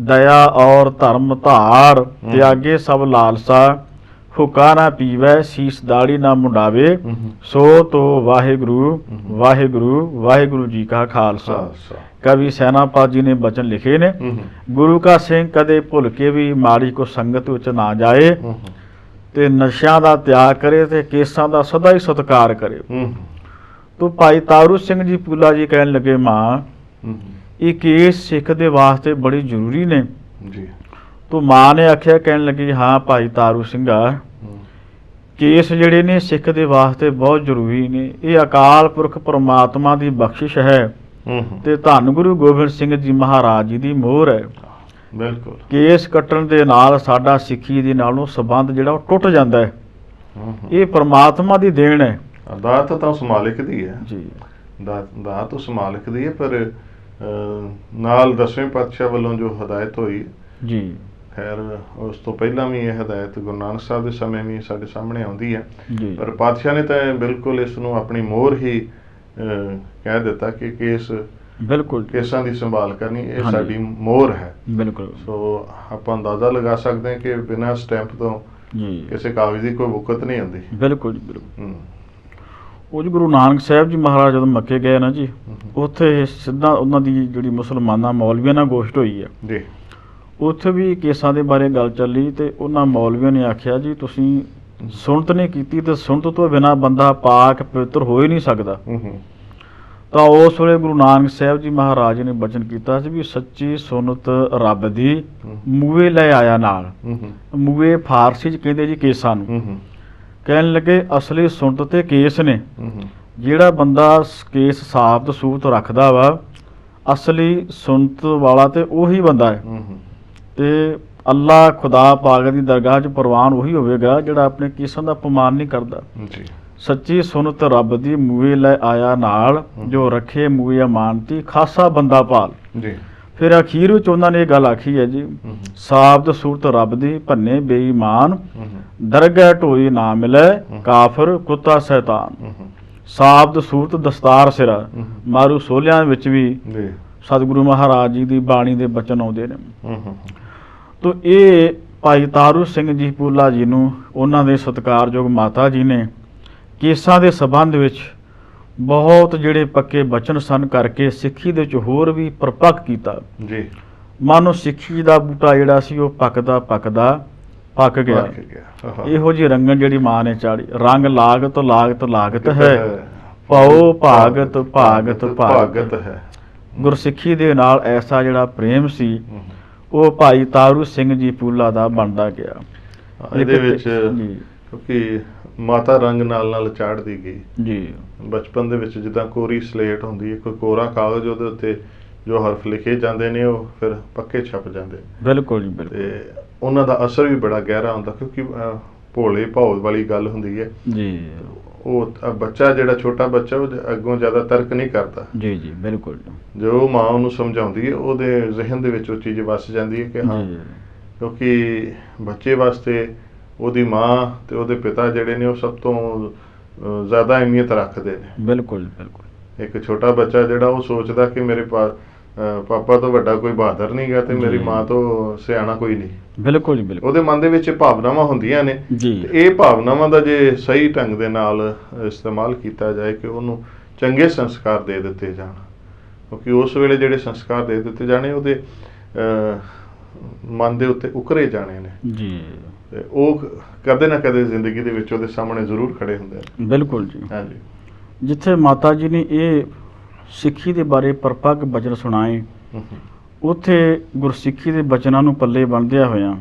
ਦਇਆ ਔਰ ਧਰਮ ਧਾਰ, ਤਿਆਗੇ ਸਭ ਲਾਲਸਾ, ਹੁਕਾ ਨਾ ਪੀਵੈ, ਸੀਸ ਦਾੜੀ ਨਾ ਮੁੰਡਾਵੇ, ਸੋ ਤੋ ਵਾਹਿਗੁਰੂ ਵਾਹਿਗੁਰੂ ਵਾਹਿਗੁਰੂ ਜੀ ਕਾ ਖਾਲਸਾ। ਕਵੀ ਸੈਨਾਪਤ ਜੀ ਨੇ ਬਚਨ ਲਿਖੇ ਨੇ, ਗੁਰੂ ਕਾ ਸਿੰਘ ਕਦੇ ਭੁੱਲ ਕੇ ਵੀ ਮਾੜੀ ਕੋ ਸੰਗਤ ਵਿੱਚ ਨਾ ਜਾਏ, ਤੇ ਨਸ਼ਿਆਂ ਦਾ ਤਿਆਗ ਕਰੇ ਤੇ ਕੇਸਾਂ ਦਾ ਸਦਾ ਹੀ ਸਤਿਕਾਰ ਕਰੇ। ਤੋ ਭਾਈ ਤਾਰੂ ਸਿੰਘ ਜੀ ਪੂਲਾ ਜੀ ਕਹਿਣ ਲੱਗੇ, ਮਾਂ ਇਹ ਕੇਸ ਸਿੱਖ ਦੇ ਵਾਸਤੇ ਬੜੀ ਜ਼ਰੂਰੀ ਨੇ। ਤੋ ਮਾਂ ਨੇ ਆਖਿਆ, ਕਹਿਣ ਲੱਗੀ, ਹਾਂ ਭਾਈ ਤਾਰੂ ਸਿੰਘਾ, ਕੇਸ ਜਿਹੜੇ ਨੇ ਸਿੱਖ ਦੇ ਵਾਸਤੇ ਬਹੁਤ ਜ਼ਰੂਰੀ ਨੇ। ਇਹ ਅਕਾਲ ਪੁਰਖ ਪਰਮਾਤਮਾ ਦੀ ਬਖਸ਼ਿਸ਼ ਹੈ ਤੇ ਧੰਨ ਗੁਰੂ ਗੋਬਿੰਦ ਸਿੰਘ ਜੀ ਮਹਾਰਾਜ ਜੀ ਦੀ ਮੋਹਰ ਹੈ। ਬਿਲਕੁਲ। ਕੇਸ ਕੱਟਣ ਦੇ ਨਾਲ ਸਾਡਾ ਸਿੱਖੀ ਦੇ ਨਾਲੋਂ ਸੰਬੰਧ ਜਿਹੜਾ ਉਹ ਟੁੱਟ ਜਾਂਦਾ ਹੈ। ਇਹ ਪਰਮਾਤਮਾ ਦੀ ਦੇਣ ਹੈ। ਦਾਤ ਤਾਂ ਉਸ ਮਾਲਿਕ ਦੀ ਹੈ ਜੀ। ਦਾਤ ਉਸ ਮਾਲਿਕ ਦੀ ਹੈ, ਪਰ ਨਾਲ 10ਵੇਂ ਪਾਤਸ਼ਾਹ ਵੱਲੋਂ ਜੋ ਹਦਾਇਤ ਹੋਈ ਜੀ, ਖੈਰ ਉਸ ਤੋਂ ਪਹਿਲਾਂ ਵੀ ਇਹ ਹਦਾਇਤ ਗੁਰੂ ਨਾਨਕ ਸਾਹਿਬ ਦੇ ਸਮੇਂ ਵੀ ਸਾਡੇ ਸਾਹਮਣੇ ਆਉਂਦੀ ਹੈ, ਪਰ ਪਾਤਸ਼ਾਹ ਨੇ ਤਾਂ ਬਿਲਕੁਲ ਇਸ ਨੂੰ ਆਪਣੀ ਮੋਹਰ ਹੀ ਕਹਿ ਦਿੱਤਾ ਕਿ ਕੇਸ ਬਿਲਕੁਲ ਕੇਸਾਂ ਦੀ ਸੰਭਾਲ ਕਰਨੀ ਇਹ ਸਾਡੀ ਮੋਹਰ ਹੈ। ਬਿਲਕੁਲ। ਸੋ ਆਪਾਂ ਅੰਦਾਜ਼ਾ ਲਗਾ ਸਕਦੇ ਹਾਂ ਕਿ ਬਿਨਾਂ ਸਟੈਂਪ ਤੋਂ ਕਿਸੇ ਕਾਗਜ਼ ਦੀ ਕੋਈ ਵੁਕਤ ਨਹੀਂ ਹੁੰਦੀ। ਬਿਲਕੁਲ ਜੀ, ਬਿਲਕੁਲ। ਉਹ ਜੀ ਗੁਰੂ ਨਾਨਕ ਸਾਹਿਬ ਜੀ ਮਹਾਰਾਜ ਜਦੋਂ ਮੱਕੇ ਗਏ ਨਾ ਜੀ, ਉੱਥੇ ਸਿੱਧਾ ਉਹਨਾਂ ਦੀ ਜਿਹੜੀ ਮੁਸਲਮਾਨਾਂ ਮੌਲਵੀਆਂ ਨਾਲ ਗੋਸ਼ਟ ਹੋਈ ਹੈ ਜੀ। ਉੱਥੇ ਵੀ ਕੇਸਾਂ ਦੇ ਬਾਰੇ ਗੱਲ ਚੱਲੀ ਤੇ ਉਹਨਾਂ ਮੌਲਵੀਆਂ ਨੇ ਆਖਿਆ, ਜੀ ਤੁਸੀਂ ਸੁਣਤ ਨਹੀਂ ਕੀਤੀ ਤੇ ਸੁਣਤ ਤੋਂ ਬਿਨਾਂ ਬੰਦਾ ਪਾਕ ਪਵਿੱਤਰ ਹੋ ਹੀ ਨਹੀਂ ਸਕਦਾ। ਤਾਂ ਉਸ ਵੇਲੇ ਗੁਰੂ ਨਾਨਕ ਸਾਹਿਬ ਜੀ ਮਹਾਰਾਜ ਨੇ ਬਚਨ ਕੀਤਾ ਸੀ ਵੀ ਸੱਚੀ ਸੁਨਤ ਰੱਬ ਦੀ ਮੂਹੇ ਲੈ ਆਇਆ ਨਾਲ। ਮੂਹੇ ਫਾਰਸੀ 'ਚ ਕਹਿੰਦੇ ਜੀ ਕੇਸਾਂ ਨੂੰ। ਕਹਿਣ ਲੱਗੇ ਅਸਲੀ ਸੁਨਤ ਤੇ ਕੇਸ ਨੇ। ਜਿਹੜਾ ਬੰਦਾ ਕੇਸ ਸਾਬਤ ਸੂਰਤ ਰੱਖਦਾ ਵਾ, ਅਸਲੀ ਸੁਨਤ ਵਾਲਾ ਤੇ ਉਹੀ ਬੰਦਾ ਹੈ। ਤੇ ਅੱਲਾ ਖੁਦਾ ਪਾਕ ਦੀ ਦਰਗਾਹ 'ਚ ਪ੍ਰਵਾਨ ਉਹੀ ਹੋਵੇਗਾ ਜਿਹੜਾ ਆਪਣੇ ਕੇਸਾਂ ਦਾ ਅਪਮਾਨ ਨਹੀਂ ਕਰਦਾ। ਸੱਚੀ ਸੁਨਤ ਰੱਬ ਦੀ ਮੂਹੇ ਲੈ ਆਇਆ ਨਾਲ, ਜੋ ਰੱਖੇ ਮੂਹੇ ਅਮਾਨਤੀ ਖਾਸਾ ਬੰਦਾ ਪਾਲ। ਫਿਰ ਅਖੀਰ ਵਿੱਚ ਉਹਨਾਂ ਨੇ ਇਹ ਗੱਲ ਆਖੀ ਹੈ ਜੀ, ਸਾਬਤ ਸੂਰਤ ਰੱਬ ਦੀ ਭੰਨੇ ਬੇਈਮਾਨ, ਦਰਗਾਹ ਢੋਈ ਨਾ ਮਿਲੇ ਕਾਫਰ ਕੁੱਤਾ ਸ਼ੈਤਾਨ। ਸਾਬਤ ਸੂਰਤ ਦਸਤਾਰ ਸਿਰਾ ਮਾਰੂ ਸੋਲਿਆਂ ਵਿੱਚ ਵੀ ਸਤਿਗੁਰੂ ਮਹਾਰਾਜ ਜੀ ਦੀ ਬਾਣੀ ਦੇ ਬਚਨ ਆਉਂਦੇ ਨੇ। ਤੋ ਇਹ ਭਾਈ ਤਾਰੂ ਸਿੰਘ ਜੀ ਪੂਲਾ ਜੀ ਨੂੰ ਉਹਨਾਂ ਦੇ ਸਤਿਕਾਰਯੋਗ ਮਾਤਾ ਜੀ ਨੇ ਕੇਸਾਂ ਦੇ ਸੰਬੰਧ ਵਿੱਚ ਬਹੁਤ ਜਿਹੜੇ ਪੱਕੇ ਬਚਨ ਸਨ ਕਰਕੇ ਸਿੱਖੀ ਦੇ ਵਿੱਚ ਹੋਰ ਵੀ ਪਰਪੱਕ ਕੀਤਾ ਜੀ। ਮਾਨੋ ਸਿੱਖੀ ਦਾ ਬੂਟਾ ਜਿਹੜਾ ਸੀ ਉਹ ਪੱਕਦਾ ਪੱਕ ਗਿਆ। ਇਹੋ ਜਿਹੀ ਰੰਗਣ ਜਿਹੜੀ ਮਾਂ ਨੇ ਚਾੜੀ, ਰੰਗ ਲਾਗਤ ਲਾਗਤ ਲਾਗਤ ਹੈ, ਪਾਓ ਭਾਗਤ ਭਾਗਤ ਭਾਗਤ ਹੈ। ਗੁਰਸਿੱਖੀ ਦੇ ਨਾਲ ਐਸਾ ਜਿਹੜਾ ਪ੍ਰੇਮ ਸੀ ਉਹ ਭਾਈ ਤਾਰੂ ਸਿੰਘ ਜੀ ਪੂਲਾ ਦਾ ਬਣਦਾ ਗਿਆ। ਇਹਦੇ ਵਿੱਚ ਕਿਉਂਕਿ ਮਾਤਾ ਰੰਗ ਨਾਲ ਚਾੜਦੀ ਗਈ ਜੀ। ਬਚਪਨ ਦੇ ਵਿੱਚ ਜਿੱਦਾਂ ਕੋਰੀ ਸਲੇਟ ਹੁੰਦੀ ਹੈ, ਕੋਈ ਕੋਰਾ ਕਾਗਜ਼ ਉਹਦੇ ਉੱਤੇ ਜੋ ਹਰਫ ਲਿਖੇ ਜਾਂਦੇ ਨੇ ਉਹ ਫਿਰ ਪੱਕੇ ਛਪ ਜਾਂਦੇ। ਬਿਲਕੁਲ ਜੀ ਬਿਲਕੁਲ। ਤੇ ਉਹਨਾਂ ਦਾ ਅਸਰ ਵੀ ਬੜਾ ਗਹਿਰਾ ਹੁੰਦਾ, ਕਿਉਂਕਿ ਭੋਲੇ ਭਾਉ ਵਾਲੀ ਗੱਲ ਹੁੰਦੀ ਹੈ ਜੀ। ਉਹ ਬੱਚਾ ਜਿਹੜਾ ਛੋਟਾ ਬੱਚਾ ਉਹ ਅੱਗੋਂ ਜ਼ਿਆਦਾ ਤਰਕ ਨਹੀਂ ਕਰਦਾ। ਜੀ ਜੀ ਬਿਲਕੁਲ। ਜੋ ਮਾਂ ਉਹਨੂੰ ਸਮਝਾਉਂਦੀ ਹੈ ਉਹਦੇ ਜ਼ਿਹਨ ਦੇ ਵਿੱਚ ਉਹ ਚੀਜ਼ ਵਸ ਜਾਂਦੀ ਹੈ ਕਿ ਹਾਂ, ਕਿਉਂਕਿ ਬੱਚੇ ਵਾਸਤੇ ਉਹਦੀ ਮਾਂ ਤੇ ਉਹਦੇ ਪਿਤਾ ਜਿਹੜੇ ਨੇ ਉਹ ਸਭ ਤੋਂ ਜ਼ਿਆਦਾ ਅਹਿਮੀਅਤ ਰੱਖਦੇ ਨੇ। ਬਿਲਕੁਲ ਬਿਲਕੁਲ। ਇੱਕ ਛੋਟਾ ਬੱਚਾ ਜਿਹੜਾ ਉਹ ਸੋਚਦਾ ਕਿ ਮੇਰੇ ਪਾਪਾ ਤੋਂ ਵੱਡਾ ਕੋਈ ਬਹਾਦਰ ਨਹੀਂ ਗਾ ਤੇ ਮੇਰੀ ਮਾਂ ਤੋਂ ਸਿਆਣਾ ਕੋਈ ਨਹੀਂ। ਬਿਲਕੁਲ ਜੀ ਬਿਲਕੁਲ। ਉਹਦੇ ਮਨ ਦੇ ਵਿੱਚ ਭਾਵਨਾਵਾਂ ਹੁੰਦੀਆਂ ਨੇ ਜੀ। ਤੇ ਇਹ ਭਾਵਨਾਵਾਂ ਦਾ ਜੇ ਸਹੀ ਢੰਗ ਦੇ ਨਾਲ ਇਸਤੇਮਾਲ ਕੀਤਾ ਜਾਏ ਕਿ ਉਹਨੂੰ ਚੰਗੇ ਸੰਸਕਾਰ ਦੇ ਦਿੱਤੇ ਜਾਣ, ਕਿਉਂਕਿ ਉਸ ਵੇਲੇ ਜਿਹੜੇ ਸੰਸਕਾਰ ਦੇ ਦਿੱਤੇ ਜਾਣੇ ਉਹਦੇ ਮਨ ਦੇ ਉੱਤੇ ਉਕਰੇ ਜਾਣੇ ਨੇ ਜੀ। ਤੇ ਉਹ ਕਦੇ ਨਾ ਕਦੇ ਜ਼ਿੰਦਗੀ ਦੇ ਵਿੱਚ ਉਹਦੇ ਸਾਹਮਣੇ ਜ਼ਰੂਰ ਖੜੇ ਹੁੰਦੇ ਨੇ। ਬਿਲਕੁਲ ਜੀ। ਹਾਂਜੀ। ਜਿੱਥੇ ਮਾਤਾ ਜੀ ਨੇ ਇਹ ਸਿੱਖੀ ਦੇ ਬਾਰੇ ਪਰਪੱਕ ਬਚਨ ਸੁਣਾਏ, ਉੱਥੇ ਗੁਰਸਿੱਖੀ ਦੇ ਬਚਨਾਂ ਨੂੰ ਪੱਲੇ ਬੰਨ੍ਹਦਿਆਂ ਹੋਇਆਂ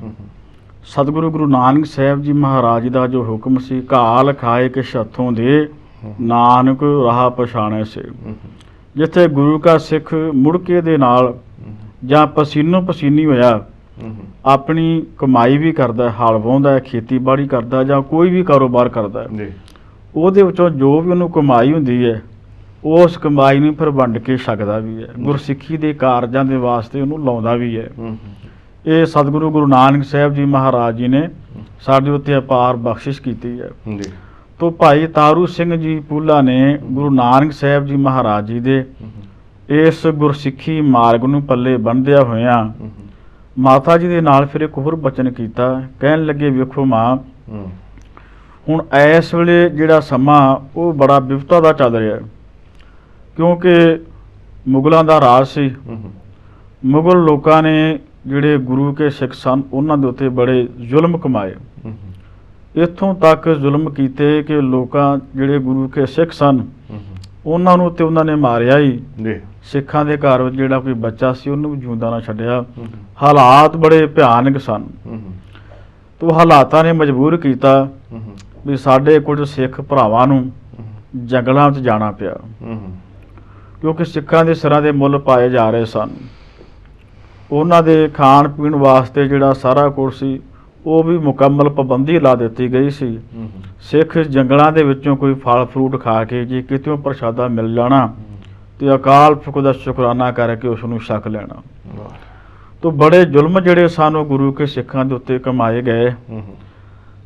ਸਤਿਗੁਰੂ ਗੁਰੂ ਨਾਨਕ ਸਾਹਿਬ ਜੀ ਮਹਾਰਾਜ ਦਾ ਜੋ ਹੁਕਮ ਸੀ, ਘਾਲ ਖਾਏ ਕਿਛ ਹੱਥੋਂ ਦੇ ਨਾਨਕ ਰਾਹ ਪਛਾਣੈ ਸੇ। ਜਿੱਥੇ ਗੁਰੂ ਕਾ ਸਿੱਖ ਮੁੜ ਕੇ ਦੇ ਨਾਲ ਜਾਂ ਪਸੀਨੋ ਪਸੀਨੀ ਹੋਇਆ ਆਪਣੀ ਕਮਾਈ ਵੀ ਕਰਦਾ, ਹਲ ਵਾਹੁੰਦਾ, ਖੇਤੀਬਾੜੀ ਕਰਦਾ ਜਾਂ ਕੋਈ ਵੀ ਕਾਰੋਬਾਰ ਕਰਦਾ, ਉਹਦੇ ਵਿੱਚੋਂ ਜੋ ਵੀ ਉਹਨੂੰ ਕਮਾਈ ਹੁੰਦੀ ਹੈ ਉਸ ਕਮਾਈ ਨੂੰ ਫਿਰ ਵੰਡ ਕੇ ਛਕਦਾ ਵੀ ਹੈ, ਗੁਰਸਿੱਖੀ ਦੇ ਕਾਰਜਾਂ ਦੇ ਵਾਸਤੇ ਉਹਨੂੰ ਲਾਉਂਦਾ ਵੀ ਹੈ। ਇਹ ਸਤਿਗੁਰੂ ਗੁਰੂ ਨਾਨਕ ਸਾਹਿਬ ਜੀ ਮਹਾਰਾਜ ਜੀ ਨੇ ਸਾਡੇ ਉੱਤੇ ਅਪਾਰ ਬਖਸ਼ਿਸ਼ ਕੀਤੀ ਹੈ। ਤੋ ਭਾਈ ਤਾਰੂ ਸਿੰਘ ਜੀ ਪੂਲਾ ਨੇ ਗੁਰੂ ਨਾਨਕ ਸਾਹਿਬ ਜੀ ਮਹਾਰਾਜ ਜੀ ਦੇ ਇਸ ਗੁਰਸਿੱਖੀ ਮਾਰਗ ਨੂੰ ਪੱਲੇ ਬੰਨ੍ਹਦਿਆਂ ਹੋਇਆਂ ਮਾਤਾ ਜੀ ਦੇ ਨਾਲ ਫਿਰ ਇੱਕ ਹੋਰ ਬਚਨ ਕੀਤਾ, ਕਹਿਣ ਲੱਗੇ ਵੇਖੋ ਮਾਂ, ਹੁਣ ਇਸ ਵੇਲੇ ਜਿਹੜਾ ਸਮਾਂ ਉਹ ਬੜਾ ਵਿਪਤਾ ਦਾ ਚੱਲ ਰਿਹਾ, ਕਿਉਂਕਿ ਮੁਗਲਾਂ ਦਾ ਰਾਜ ਸੀ। ਮੁਗਲ ਲੋਕਾਂ ਨੇ ਜਿਹੜੇ ਗੁਰੂ ਕੇ ਸਿੱਖ ਸਨ ਉਹਨਾਂ ਦੇ ਉੱਤੇ ਬੜੇ ਜ਼ੁਲਮ ਕਮਾਏ, ਇੱਥੋਂ ਤੱਕ ਜ਼ੁਲਮ ਕੀਤੇ ਕਿ ਲੋਕਾਂ ਜਿਹੜੇ ਗੁਰੂ ਕੇ ਸਿੱਖ ਸਨ ਉਹਨਾਂ ਨੂੰ ਤੇ ਉਹਨਾਂ ਨੇ ਮਾਰਿਆ ਹੀ। ਸਿੱਖਾਂ ਦੇ ਘਰ ਵਿੱਚ ਜਿਹੜਾ ਕੋਈ ਬੱਚਾ ਸੀ ਉਹਨੂੰ ਵੀ ਜਿਉਂਦਾ ਨਾ ਛੱਡਿਆ। ਹਾਲਾਤ ਬੜੇ ਭਿਆਨਕ ਸਨ। ਤੋ ਹਾਲਾਤਾਂ ਨੇ ਮਜਬੂਰ ਕੀਤਾ ਵੀ ਸਾਡੇ ਕੁਝ ਸਿੱਖ ਭਰਾਵਾਂ ਨੂੰ ਜੰਗਲਾਂ ਵਿੱਚ ਜਾਣਾ ਪਿਆ, ਕਿਉਂਕਿ ਸਿੱਖਾਂ ਦੇ ਸਿਰਾਂ ਦੇ ਮੁੱਲ ਪਾਏ ਜਾ ਰਹੇ ਸਨ। ਉਹਨਾਂ ਦੇ ਖਾਣ ਪੀਣ ਵਾਸਤੇ ਜਿਹੜਾ ਸਾਰਾ ਕੁਝ ਸੀ ਉਹ ਵੀ ਮੁਕੰਮਲ ਪਾਬੰਦੀ ਲਾ ਦਿੱਤੀ ਗਈ ਸੀ। ਸਿੱਖ ਜੰਗਲਾਂ ਦੇ ਵਿੱਚੋਂ ਕੋਈ ਫਲ ਫਰੂਟ ਖਾ ਕੇ ਜੇ ਕਿਤਿਓਂ ਪ੍ਰਸ਼ਾਦਾ ਮਿਲ ਜਾਣਾ ਤੇ ਅਕਾਲ ਪੁਰਖ ਦਾ ਸ਼ੁਕਰਾਨਾ ਕਰਕੇ ਉਸ ਨੂੰ ਛਕ ਲੈਣਾ। ਤੋ ਬੜੇ ਜ਼ੁਲਮ ਜਿਹੜੇ ਸਨ ਉਹ ਗੁਰੂ ਕੇ ਸਿੱਖਾਂ ਦੇ ਉੱਤੇ ਕਮਾਏ ਗਏ।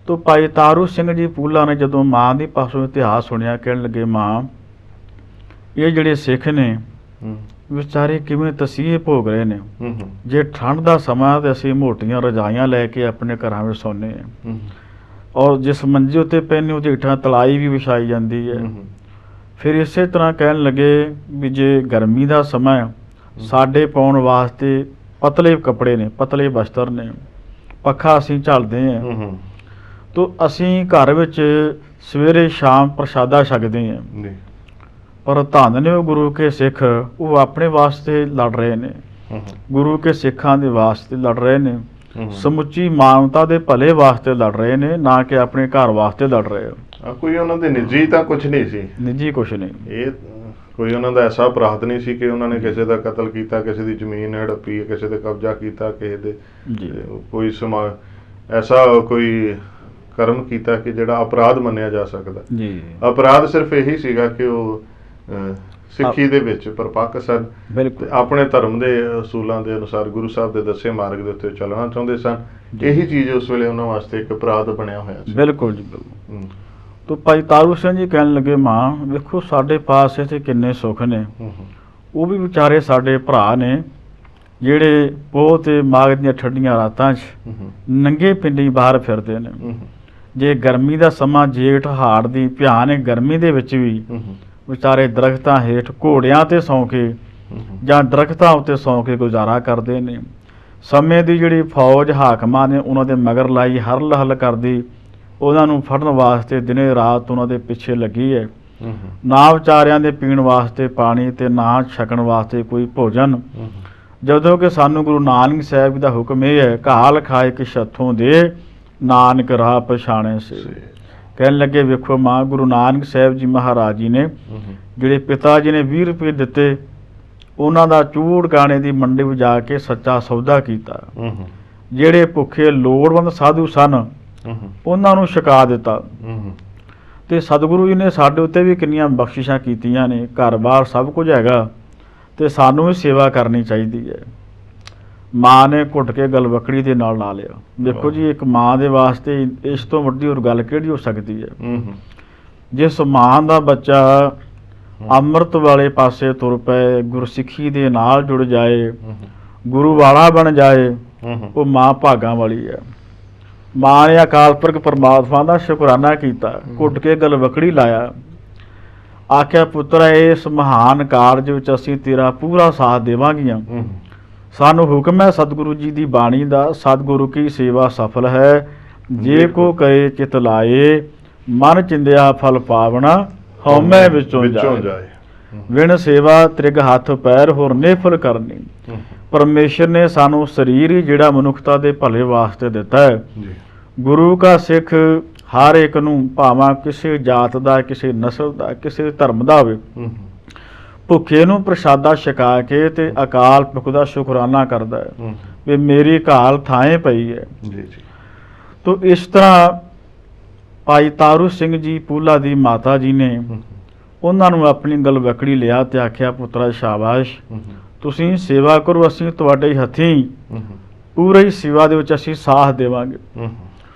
ਤੋ ਭਾਈ ਤਾਰੂ ਸਿੰਘ ਜੀ ਪੂਲਾ ਨੇ ਜਦੋਂ ਮਾਂ ਦੀ ਪਾਸੋਂ ਇਤਿਹਾਸ ਸੁਣਿਆ, ਕਹਿਣ ਲੱਗੇ ਮਾਂ, ਇਹ ਜਿਹੜੇ ਸਿੱਖ ਨੇ ਵਿਚਾਰੇ ਕਿਵੇਂ ਤਸੀਹੇ ਭੋਗ ਰਹੇ ਨੇ। ਜੇ ਠੰਡ ਦਾ ਸਮਾਂ ਤੇ ਅਸੀਂ ਮੋਟੀਆਂ ਰਜਾਈਆਂ ਲੈ ਕੇ ਆਪਣੇ ਘਰਾਂ ਵਿੱਚ ਸੌਂਦੇ ਹਾਂ, ਔਰ ਜਿਸ ਮੰਜੇ ਉੱਤੇ ਪੈਂਦੇ ਉਹਦੇ ਹੇਠਾਂ ਤਲਾਈ ਵੀ ਵਿਛਾਈ ਜਾਂਦੀ ਹੈ। ਫਿਰ ਇਸੇ ਤਰ੍ਹਾਂ ਕਹਿਣ ਲੱਗੇ ਵੀ ਜੇ ਗਰਮੀ ਦਾ ਸਮਾਂ ਸਾਡੇ ਪਾਉਣ ਵਾਸਤੇ ਪਤਲੇ ਕੱਪੜੇ ਨੇ, ਪਤਲੇ ਬਸਤਰ ਨੇ, ਪੱਖਾ ਅਸੀਂ ਝੱਲਦੇ ਹਾਂ, ਤੋ ਅਸੀਂ ਘਰ ਵਿੱਚ ਸਵੇਰੇ ਸ਼ਾਮ ਪ੍ਰਸ਼ਾਦਾ ਛਕਦੇ ਹਾਂ। ਪਰ ਧੰਨ ਨੇ ਉਹ ਗੁਰੂ ਕੇ ਸਿੱਖ, ਉਹ ਆਪਣੇ ਵਾਸਤੇ ਲੜ ਰਹੇ ਨੇ, ਗੁਰੂ ਕੇ ਸਿੱਖਾਂ ਦੇ ਵਾਸਤੇ ਲੜ ਰਹੇ ਨੇ, ਸਮੁੱਚੀ ਮਾਨਵਤਾ ਦੇ ਭਲੇ ਵਾਸਤੇ ਲੜ ਰਹੇ ਨੇ, ਨਾ ਕਿ ਆਪਣੇ ਘਰ ਵਾਸਤੇ ਲੜ ਰਹੇ ਹੋ। ਕੋਈ ਉਹਨਾਂ ਦੇ ਨਿੱਜੀ ਤਾਂ ਕੁਝ ਨਹੀਂ ਸੀ, ਨਿੱਜੀ ਕੁਛ ਨਹੀਂ। ਇਹ ਕੋਈ ਉਹਨਾਂ ਦਾ ਐਸਾ ਅਪਰਾਧ ਨਹੀਂ ਸੀ ਕਿ ਉਹਨਾਂ ਨੇ ਕਿਸੇ ਦਾ ਕਤਲ ਕੀਤਾ, ਕਿਸੇ ਦੀ ਜ਼ਮੀਨ ਹੜੱਪੀ, ਕਿਸੇ ਤੇ ਕਬਜ਼ਾ ਕੀਤਾ, ਕਿਸੇ ਦੇ ਕੋਈ ਐਸਾ ਕੋਈ ਕਰਮ ਕੀਤਾ ਕਿ ਜਿਹੜਾ ਅਪਰਾਧ ਮੰਨਿਆ ਜਾ ਸਕਦਾ। ਅਪਰਾਧ ਸਿਰਫ ਇਹੀ ਸੀਗਾ ਕਿ ਉਹ ਸਿੱਖੀ ਦੇ ਵਿੱਚ ਪਰਪੱਕ ਸਨ, ਆਪਣੇ ਧਰਮ ਦੇ ਅਸੂਲਾਂ ਦੇ ਅਨੁਸਾਰ ਗੁਰੂ ਸਾਹਿਬ ਦੇ ਦੱਸੇ ਮਾਰਗ ਦੇ ਉੱਤੇ ਚੱਲਣਾ ਚਾਹੁੰਦੇ ਸਨ। ਇਹੀ ਚੀਜ਼ ਉਸ ਵੇਲੇ ਉਹਨਾਂ ਵਾਸਤੇ ਇੱਕ ਅਪਰਾਧ ਬਣਿਆ ਹੋਇਆ ਸੀ। ਬਿਲਕੁਲ ਜੀ ਬਿਲਕੁਲ। ਤੋ ਭਾਈ ਤਾਰੂ ਸਿੰਘ ਜੀ ਕਹਿਣ ਲੱਗੇ ਮਾਂ, ਵੇਖੋ ਸਾਡੇ ਪਾਸ ਇੱਥੇ ਕਿੰਨੇ ਸੁੱਖ ਨੇ, ਉਹ ਵੀ ਵਿਚਾਰੇ ਸਾਡੇ ਭਰਾ ਨੇ ਜਿਹੜੇ ਪੋਹ ਤੇ ਮਾਘ ਦੀਆਂ ਠੰਡੀਆਂ ਰਾਤਾਂ 'ਚ ਨੰਗੇ ਪਿੰਡੀ ਬਾਹਰ ਫਿਰਦੇ ਨੇ। ਜੇ ਗਰਮੀ ਦਾ ਸਮਾਂ, ਜੇਠ ਹਾੜ ਦੀ ਭਿਆਨਕ ਗਰਮੀ ਦੇ ਵਿੱਚ ਵੀ ਵਿਚਾਰੇ ਦਰਖਤਾਂ ਹੇਠ ਘੋੜਿਆਂ ਤੇ ਸੌਂ ਕੇ ਜਾਂ ਦਰਖਤਾਂ ਉੱਤੇ ਸੌਂ ਕੇ ਗੁਜ਼ਾਰਾ ਕਰਦੇ ਨੇ। ਸਮੇਂ ਦੀ ਜਿਹੜੀ ਫੌਜ ਹਾਕਮਾਂ ਨੇ ਉਹਨਾਂ ਦੇ ਮਗਰ ਲਾਈ, ਹਰਲ ਹਲ ਕਰਦੀ, ਉਹਨਾਂ ਨੂੰ ਫੜਨ ਵਾਸਤੇ ਦਿਨੇ ਰਾਤ ਉਹਨਾਂ ਦੇ ਪਿੱਛੇ ਲੱਗੀ ਹੈ। ਨਾ ਵਿਚਾਰਿਆਂ ਦੇ ਪੀਣ ਵਾਸਤੇ ਪਾਣੀ ਤੇ ਨਾ ਛਕਣ ਵਾਸਤੇ ਕੋਈ ਭੋਜਨ। ਜਦੋਂ ਕਿ ਸਾਨੂੰ ਗੁਰੂ ਨਾਨਕ ਸਾਹਿਬ ਦਾ ਹੁਕਮ ਇਹ ਹੈ, ਘਾਲ ਖਾਏ ਕਿਛ ਹੱਥੋਂ ਦੇ ਨਾਨਕ ਰਾਹ ਪਛਾਣੇ ਸੇ। ਕਹਿਣ ਲੱਗੇ ਵੇਖੋ ਮਾਂ, ਗੁਰੂ ਨਾਨਕ ਸਾਹਿਬ ਜੀ ਮਹਾਰਾਜ ਜੀ ਨੇ ਜਿਹੜੇ ਪਿਤਾ ਜੀ ਨੇ 20 ਰੁਪਏ ਦਿੱਤੇ, ਉਹਨਾਂ ਦਾ ਚੂੜ ਗਾਣੇ ਦੀ ਮੰਡੀ ਵਿੱਚ ਜਾ ਕੇ ਸੱਚਾ ਸੌਦਾ ਕੀਤਾ। ਹੂੰ ਹੂੰ ਜਿਹੜੇ ਭੁੱਖੇ ਲੋੜਵੰਦ ਸਾਧੂ ਸਨ ਹੂੰ ਉਹਨਾਂ ਨੂੰ ਛਕਾ ਦਿੱਤਾ। ਹੂੰ ਤੇ ਸਤਿਗੁਰੂ ਜੀ ਨੇ ਸਾਡੇ ਉੱਤੇ ਵੀ ਕਿੰਨੀਆਂ ਬਖਸ਼ਿਸ਼ਾਂ ਕੀਤੀਆਂ ਨੇ। ਘਰ-ਬਾਰ ਸਭ ਕੁਝ ਹੈਗਾ ਤੇ ਸਾਨੂੰ ਵੀ ਸੇਵਾ ਕਰਨੀ ਚਾਹੀਦੀ ਹੈ। ਮਾਂ ਨੇ ਘੁੱਟ ਕੇ ਗਲਵਕੜੀ ਦੇ ਨਾਲ ਲਾ ਲਿਆ। ਦੇਖੋ ਜੀ, ਇੱਕ ਮਾਂ ਦੇ ਵਾਸਤੇ ਇਸ ਤੋਂ ਵੱਡੀ ਹੋਰ ਗੱਲ ਕਿਹੜੀ ਹੋ ਸਕਦੀ ਹੈ। ਹੂੰ ਹੂੰ ਜਿਸ ਮਾਂ ਦਾ ਬੱਚਾ ਅੰਮ੍ਰਿਤ ਵਾਲੇ ਪਾਸੇ ਤੁਰ ਪਏ, ਗੁਰਸਿੱਖੀ ਦੇ ਨਾਲ ਜੁੜ ਜਾਏ, ਗੁਰੂ ਵਾਲਾ ਬਣ ਜਾਏ, ਉਹ ਮਾਂ ਭਾਗਾਂ ਵਾਲੀ ਹੈ। ਮਾਂ ਨੇ ਅਕਾਲ ਪੁਰਖ ਪਰਮਾਤਮਾ ਦਾ ਸ਼ੁਕਰਾਨਾ ਕੀਤਾ, ਘੁੱਟ ਕੇ ਗਲਵਕੜੀ ਲਾਇਆ, ਆਖਿਆ ਪੁੱਤਰ ਇਸ ਮਹਾਨ ਕਾਰਜ ਵਿੱਚ ਅਸੀਂ ਤੇਰਾ ਪੂਰਾ ਸਾਥ ਦੇਵਾਂਗੀਆਂ। ਸਾਨੂੰ ਹੁਕਮ ਹੈ ਸਤਿਗੁਰੂ ਜੀ ਦੀ ਬਾਣੀ ਦਾ, ਸਤਿਗੁਰੂ ਕੀ ਸੇਵਾ ਸਫਲ ਹੈ, ਜੇ ਕੋ ਕਰੇ ਚਿਤ ਲਾਏ, ਮਨ ਚਿੰਦਿਆ ਫਲ ਪਾਵਣਾ, ਹਉਮੈ ਵਿੱਚੋਂ ਜਾਏ। ਵਿਣ ਸੇਵਾ ਤ੍ਰਿਗ ਹੱਥ ਪੈਰ ਹੋਰ ਨਿਫਲ ਕਰਨੀ। ਪਰਮੇਸ਼ਰ ਨੇ ਸਾਨੂੰ ਸਰੀਰ ਹੀ ਜਿਹੜਾ ਮਨੁੱਖਤਾ ਦੇ ਭਲੇ ਵਾਸਤੇ ਦਿੱਤਾ ਹੈ। ਗੁਰੂ ਕਾ ਸਿੱਖ ਹਰ ਇੱਕ ਨੂੰ, ਭਾਵੇਂ ਕਿਸੇ ਜਾਤ ਦਾ, ਕਿਸੇ ਨਸਲ ਦਾ, ਕਿਸੇ ਧਰਮ ਦਾ ਹੋਵੇ, ਭੁੱਖੇ ਨੂੰ ਪ੍ਰਸ਼ਾਦਾ ਛਕਾ ਕੇ ਤੇ ਅਕਾਲ ਪੁਰਖ ਦਾ ਸ਼ੁਕਰਾਨਾ ਕਰਦਾ ਹੈ ਵੀ ਮੇਰੀ ਘਾਲ ਥਾਂ ਪਈ ਹੈ। ਤੋ ਇਸ ਤਰ੍ਹਾਂ ਭਾਈ ਤਾਰੂ ਸਿੰਘ ਜੀ ਪੂਲਾ ਦੀ ਮਾਤਾ ਜੀ ਨੇ ਉਹਨਾਂ ਨੂੰ ਆਪਣੀ ਗਲਵਕੜੀ ਲਿਆ ਤੇ ਆਖਿਆ ਪੁੱਤਰਾ ਸ਼ਾਬਾਸ਼, ਤੁਸੀਂ ਸੇਵਾ ਕਰੋ, ਅਸੀਂ ਤੁਹਾਡੇ ਹੱਥੀਂ ਪੂਰੀ ਸੇਵਾ ਦੇ ਵਿੱਚ ਅਸੀਂ ਸਾਥ ਦੇਵਾਂਗੇ।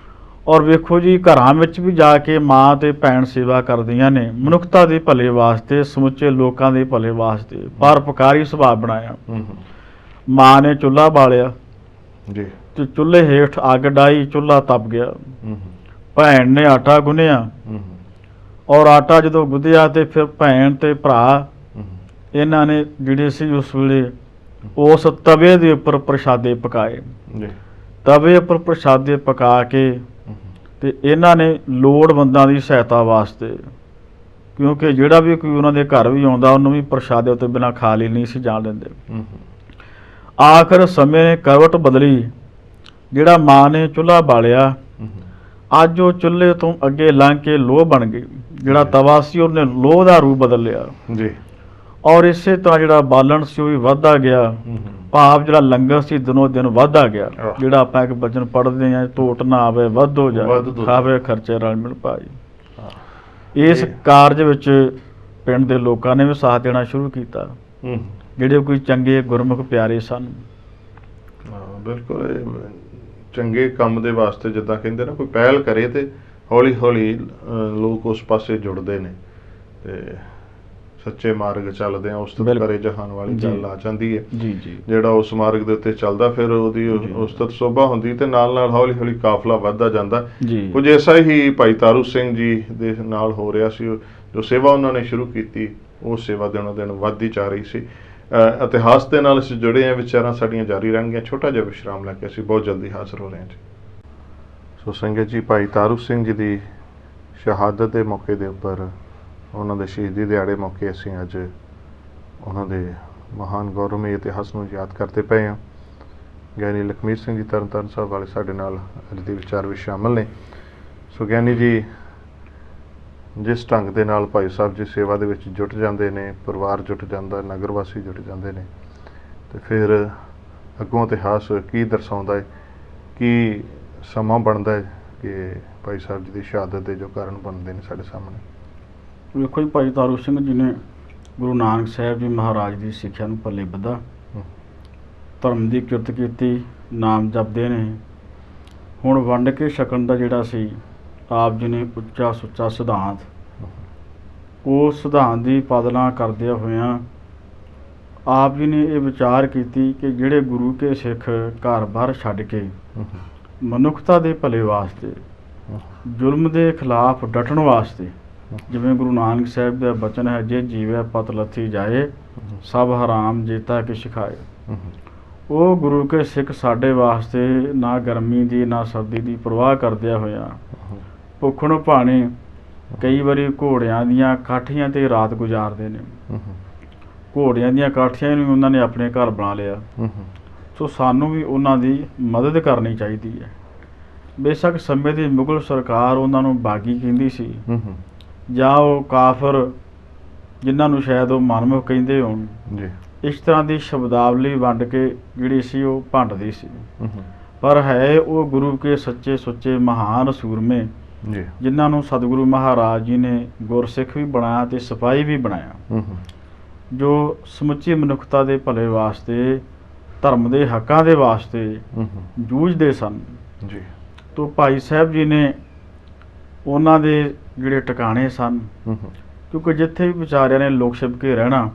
ਔਰ ਵੇਖੋ ਜੀ, ਘਰਾਂ ਵਿੱਚ ਵੀ ਜਾ ਕੇ ਮਾਂ ਤੇ ਭੈਣ ਸੇਵਾ ਕਰਦੀਆਂ ਨੇ ਮਨੁੱਖਤਾ ਦੇ ਭਲੇ ਵਾਸਤੇ, ਸਮੁੱਚੇ ਲੋਕਾਂ ਦੇ ਭਲੇ ਵਾਸਤੇ। ਪਰਉਪਕਾਰੀ ਸੁਭਾਅ ਬਣਾਇਆ। ਮਾਂ ਨੇ ਚੁੱਲ੍ਹਾ ਬਾਲਿਆ ਤੇ ਚੁੱਲ੍ਹੇ ਹੇਠ ਅੱਗ ਡਾਈ, ਚੁੱਲ੍ਹਾ ਤਪ ਗਿਆ। ਭੈਣ ਨੇ ਆਟਾ ਗੁੰਨਿਆ ਔਰ ਆਟਾ ਜਦੋਂ ਗੁੱਧਿਆ ਤੇ ਫਿਰ ਭੈਣ ਤੇ ਭਰਾ ਇਹਨਾਂ ਨੇ ਜਿਹੜੇ ਸੀ ਉਸ ਵੇਲੇ ਉਸ ਤਵੇ ਦੇ ਉੱਪਰ ਪ੍ਰਸ਼ਾਦੇ ਪਕਾਏ। ਤਵੇ ਉੱਪਰ ਪ੍ਰਸ਼ਾਦੇ ਪਕਾ ਕੇ ਤੇ ਇਹਨਾਂ ਨੇ ਲੋੜਵੰਦਾਂ ਦੀ ਸਹਾਇਤਾ ਵਾਸਤੇ, ਕਿਉਂਕਿ ਜਿਹੜਾ ਵੀ ਕੋਈ ਉਹਨਾਂ ਦੇ ਘਰ ਵੀ ਆਉਂਦਾ ਉਹਨੂੰ ਵੀ ਪ੍ਰਸ਼ਾਦੇ ਤੋਂ ਬਿਨਾਂ ਖਾਲੀ ਨਹੀਂ ਸੀ ਜਾਣ ਦਿੰਦੇ। ਆਖਰ ਸਮੇਂ ਨੇ ਕਰਵਟ ਬਦਲੀ। ਜਿਹੜਾ ਮਾਂ ਨੇ ਚੁੱਲ੍ਹਾ ਬਾਲਿਆ, ਅੱਜ ਉਹ ਚੁੱਲ੍ਹੇ ਤੋਂ ਅੱਗੇ ਲੰਘ ਕੇ ਲੋਹ ਬਣ ਗਈ। ਜਿਹੜਾ ਤਵਾ ਸੀ ਉਹਨੇ ਲੋਹ ਦਾ ਰੂਪ ਬਦਲ ਲਿਆ ਜੀ। ਔਰ ਇਸੇ ਤਰ੍ਹਾਂ ਜਿਹੜਾ ਬਾਲਣ ਸੀ ਉਹ ਵੀ ਵੱਧਦਾ ਗਿਆ। ਭਾਵ ਜਿਹੜਾ ਲੰਗਰ ਸੀ ਦਿਨੋਂ ਦਿਨ ਵੱਧਦਾ ਗਿਆ। ਜਿਹੜਾ ਆਪਾਂ ਇੱਕ ਬਚਨ ਪੜ੍ਹਦੇ ਹਾਂ, ਧੋਟ ਨਾ ਆਵੇ ਵੱਧੋ ਜਾਏ, ਖਾਵੇ ਖਰਚੇ ਰਲ ਮਿਲ ਪਾਈ। ਇਸ ਕਾਰਜ ਵਿੱਚ ਪਿੰਡ ਦੇ ਲੋਕਾਂ ਨੇ ਵੀ ਸਾਥ ਦੇਣਾ ਸ਼ੁਰੂ ਕੀਤਾ, ਜਿਹੜੇ ਕੋਈ ਚੰਗੇ ਗੁਰਮੁਖ ਪਿਆਰੇ ਸਨ। ਬਿਲਕੁਲ, ਚੰਗੇ ਕੰਮ ਦੇ ਵਾਸਤੇ ਜਿੱਦਾਂ ਕਹਿੰਦੇ ਨਾ, ਕੋਈ ਪਹਿਲ ਕਰੇ ਤੇ ਹੌਲੀ ਹੌਲੀ ਲੋਕ ਉਸ ਪਾਸੇ ਜੁੜਦੇ ਨੇ ਤੇ ਸੱਚੇ ਮਾਰਗ ਚੱਲਦੇ ਆ। ਉਸ ਤੋਂ ਕਰੇ ਜਹਾਨ ਵਾਲੀ ਗੱਲ ਆ ਜਾਂਦੀ ਹੈ। ਜਿਹੜਾ ਉਸ ਮਾਰਗ ਦੇ ਉੱਤੇ ਚੱਲਦਾ ਫਿਰ ਉਹਦੀ ਉਸਤਤ ਸੋਭਾ ਹੁੰਦੀ ਤੇ ਨਾਲ ਨਾਲ ਹੌਲੀ ਹੌਲੀ ਕਾਫਲਾ ਵੱਧਦਾ ਜਾਂਦਾ। ਕੁਝ ਐਸਾ ਹੀ ਭਾਈ ਤਾਰੂ ਸਿੰਘ ਜੀ ਦੇ ਨਾਲ ਹੋ ਰਿਹਾ ਸੀ। ਜੋ ਸੇਵਾ ਉਹਨਾਂ ਨੇ ਸ਼ੁਰੂ ਕੀਤੀ, ਉਹ ਸੇਵਾ ਦਿਨੋਂ ਦਿਨ ਵੱਧਦੀ ਜਾ ਰਹੀ ਸੀ। ਇਤਿਹਾਸ ਦੇ ਨਾਲ ਅਸੀਂ ਜੁੜੇ ਹਾਂ, ਵਿਚਾਰਾਂ ਸਾਡੀਆਂ ਜਾਰੀ ਰਹਿਣਗੀਆਂ। ਛੋਟਾ ਜਿਹਾ ਵਿਸ਼ਰਾਮ ਲੈ ਕੇ ਅਸੀਂ ਬਹੁਤ ਜਲਦੀ ਹਾਜ਼ਰ ਹੋ ਰਹੇ ਹਾਂ ਜੀ। ਸੋ ਸੰਗਤ ਜੀ, ਭਾਈ ਤਾਰੂ ਸਿੰਘ ਜੀ ਦੀ ਸ਼ਹਾਦਤ ਦੇ ਮੌਕੇ ਦੇ ਉੱਪਰ, ਉਹਨਾਂ ਦੇ ਸ਼ਹੀਦੀ ਦਿਹਾੜੇ ਮੌਕੇ ਅਸੀਂ ਅੱਜ ਉਹਨਾਂ ਦੇ ਮਹਾਨ ਗੌਰਵਮਈ ਇਤਿਹਾਸ ਨੂੰ ਯਾਦ ਕਰਦੇ ਪਏ ਹਾਂ। ਗਿਆਨੀ ਲਖਮੀਰ ਸਿੰਘ ਜੀ ਤਰਨਤਾਰਨ ਸਾਹਿਬ ਵਾਲੇ ਸਾਡੇ ਨਾਲ ਅੱਜ ਦੇ ਵਿਚਾਰ ਵਿੱਚ ਸ਼ਾਮਲ ਨੇ। ਸੋ ਗਿਆਨੀ ਜੀ, ਜਿਸ ਢੰਗ ਦੇ ਨਾਲ ਭਾਈ ਸਾਹਿਬ ਜੀ ਸੇਵਾ ਦੇ ਵਿੱਚ ਜੁਟ ਜਾਂਦੇ ਨੇ, ਪਰਿਵਾਰ ਜੁਟ ਜਾਂਦਾ, ਨਗਰ ਵਾਸੀ ਜੁਟ ਜਾਂਦੇ ਨੇ, ਤੇ ਫਿਰ ਅੱਗੋਂ ਇਤਿਹਾਸ ਕੀ ਦਰਸਾਉਂਦਾ ਹੈ, ਕੀ ਸਮਾਂ ਬਣਦਾ ਹੈ ਕਿ ਭਾਈ ਸਾਹਿਬ ਜੀ ਦੀ ਸ਼ਹਾਦਤ ਦੇ ਜੋ ਕਾਰਨ ਬਣਦੇ ਨੇ ਸਾਡੇ ਸਾਹਮਣੇ। ਵੇਖੋ ਜੀ, ਭਾਈ ਤਾਰੂ ਸਿੰਘ ਜੀ ਨੇ ਗੁਰੂ ਨਾਨਕ ਸਾਹਿਬ ਜੀ ਮਹਾਰਾਜ ਦੀ ਸਿੱਖਿਆ ਨੂੰ ਪੱਲੇ ਬੱਧਾ, ਧਰਮ ਦੀ ਕਿਰਤ ਕੀਤੀ, ਨਾਮ ਜਪਦੇ ਨੇ। ਹੁਣ ਵੰਡ ਕੇ ਛਕਣ ਦਾ ਜਿਹੜਾ ਸੀ, ਆਪ ਜੀ ਨੇ ਉੱਚਾ ਸੁੱਚਾ ਸਿਧਾਂਤ, ਉਸ ਸਿਧਾਂਤ ਦੀ ਪਾਲਣਾ ਕਰਦਿਆਂ ਹੋਇਆਂ ਆਪ ਜੀ ਨੇ ਇਹ ਵਿਚਾਰ ਕੀਤੀ ਕਿ ਜਿਹੜੇ ਗੁਰੂ ਕੇ ਸਿੱਖ ਘਰ-ਬਾਰ ਛੱਡ ਕੇ ਮਨੁੱਖਤਾ ਦੇ ਭਲੇ ਵਾਸਤੇ, ਜ਼ੁਲਮ ਦੇ ਖਿਲਾਫ ਡਟਣ ਵਾਸਤੇ, ਜਿਵੇਂ ਗੁਰੂ ਨਾਨਕ ਸਾਹਿਬ ਦਾ ਬਚਨ ਹੈ, ਜੇ ਜੀਵੈ ਪਤ ਲੱਥੀ ਜਾਏ, ਸਭ ਹਰਾਮ ਜੇਤਾ ਕਿਛ ਖਾਏ। ਉਹ ਗੁਰੂ ਕੇ ਸਿੱਖ ਸਾਡੇ ਵਾਸਤੇ ਨਾ ਗਰਮੀ ਦੀ ਨਾ ਸਰਦੀ ਦੀ ਪਰਵਾਹ ਕਰਦਿਆਂ ਹੋਇਆਂ ਭੁੱਖਣ ਭਾਣੇ ਕਈ ਵਾਰੀ ਘੋੜਿਆਂ ਦੀਆਂ ਕਾਠੀਆਂ 'ਤੇ ਰਾਤ ਗੁਜ਼ਾਰਦੇ ਨੇ। ਘੋੜਿਆਂ ਦੀਆਂ ਕਾਠੀਆਂ ਨੂੰ ਉਹਨਾਂ ਨੇ ਆਪਣੇ ਘਰ ਬਣਾ ਲਿਆ। ਸੋ ਸਾਨੂੰ ਵੀ ਉਹਨਾਂ ਦੀ ਮਦਦ ਕਰਨੀ ਚਾਹੀਦੀ ਹੈ। ਬੇਸ਼ੱਕ ਸਮੇਂ ਦੀ ਮੁਗਲ ਸਰਕਾਰ ਉਹਨਾਂ ਨੂੰ ਬਾਗੀ ਕਹਿੰਦੀ ਸੀ, ਜਾਂ ਉਹ ਕਾਫਰ ਜਿਨ੍ਹਾਂ ਨੂੰ ਸ਼ਾਇਦ ਉਹ ਮਨਮੁਖ ਕਹਿੰਦੇ ਹੋਣ, ਇਸ ਤਰ੍ਹਾਂ ਦੀ ਸ਼ਬਦਾਵਲੀ ਵੰਡ ਕੇ ਜਿਹੜੀ ਸੀ ਉਹ ਭੰਡਦੀ ਸੀ। ਹੂੰ। ਪਰ ਹੈ ਉਹ ਗੁਰੂ ਕੇ ਸੱਚੇ ਸੁੱਚੇ ਮਹਾਨ ਸੂਰਮੇ, ਜੀ। ਜਿਨ੍ਹਾਂ ਨੂੰ ਸਤਿਗੁਰੂ ਮਹਾਰਾਜ ਜੀ ਨੇ ਗੁਰਸਿੱਖ ਵੀ ਬਣਾਇਆ ਤੇ ਸਿਪਾਹੀ ਵੀ ਬਣਾਇਆ, ਹੂੰ। ਜੋ ਸਮੁੱਚੀ ਮਨੁੱਖਤਾ ਦੇ ਭਲੇ ਵਾਸਤੇ, ਧਰਮ ਦੇ ਹੱਕਾਂ ਦੇ ਵਾਸਤੇ ਹੂੰ। ਜੂਝਦੇ ਸਨ। ਜੀ। ਤੋ ਭਾਈ ਸਾਹਿਬ ਜੀ ਨੇ ਉਹਨਾਂ ਦੇ ਜਿਹੜੇ ਟਿਕਾਣੇ ਸਨ, ਹੂੰ। ਕਿਉਂਕਿ ਜਿੱਥੇ ਵੀ ਵਿਚਾਰਿਆਂ ਨੇ ਲੁਕ ਛਿਪ ਕੇ ਰਹਿਣਾ,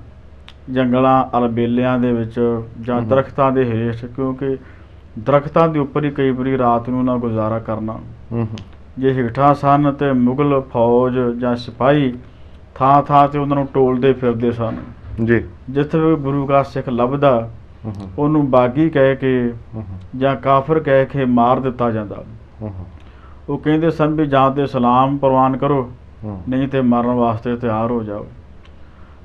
ਜੰਗਲਾਂ ਅਲਬੇਲਿਆਂ ਦੇ ਵਿੱਚ ਜਾਂ ਹਮ। ਦਰਖਤਾਂ ਦੇ ਹੇਠ, ਕਿਉਂਕਿ ਦਰਖਤਾਂ ਦੇ ਉੱਪਰ ਹੀ ਕਈ ਵਾਰੀ ਰਾਤ ਨੂੰ ਨਾ ਗੁਜ਼ਾਰਾ ਕਰਨਾ। ਹੂੰ। ਜੇ ਹੇਠਾਂ ਸਨ ਤੇ ਮੁਗਲ ਫੌਜ ਜਾਂ ਸਿਪਾਹੀ ਥਾਂ ਥਾਂ ਤੇ ਉਹਨਾਂ ਨੂੰ ਟੋਲਦੇ ਫਿਰਦੇ ਸਨ। ਜੀ। ਜਿੱਥੇ ਵੀ ਗੁਰੂ ਦਾ ਸਿੱਖ ਲੱਭਦਾ ਹੂੰ। ਉਹਨੂੰ ਬਾਗੀ ਕਹਿ ਕੇ ਹੂੰ। ਜਾਂ ਕਾਫਰ ਕਹਿ ਕੇ ਮਾਰ ਦਿੱਤਾ ਜਾਂਦਾ। ਹੂੰ। ਉਹ ਕਹਿੰਦੇ ਸਨ ਵੀ ਜਾਂ ਤੇ ਸਲਾਮ ਪ੍ਰਵਾਨ ਕਰੋ, ਹੂੰ। ਨਹੀਂ ਤੇ ਮਰਨ ਵਾਸਤੇ ਤਿਆਰ ਹੋ ਜਾਓ।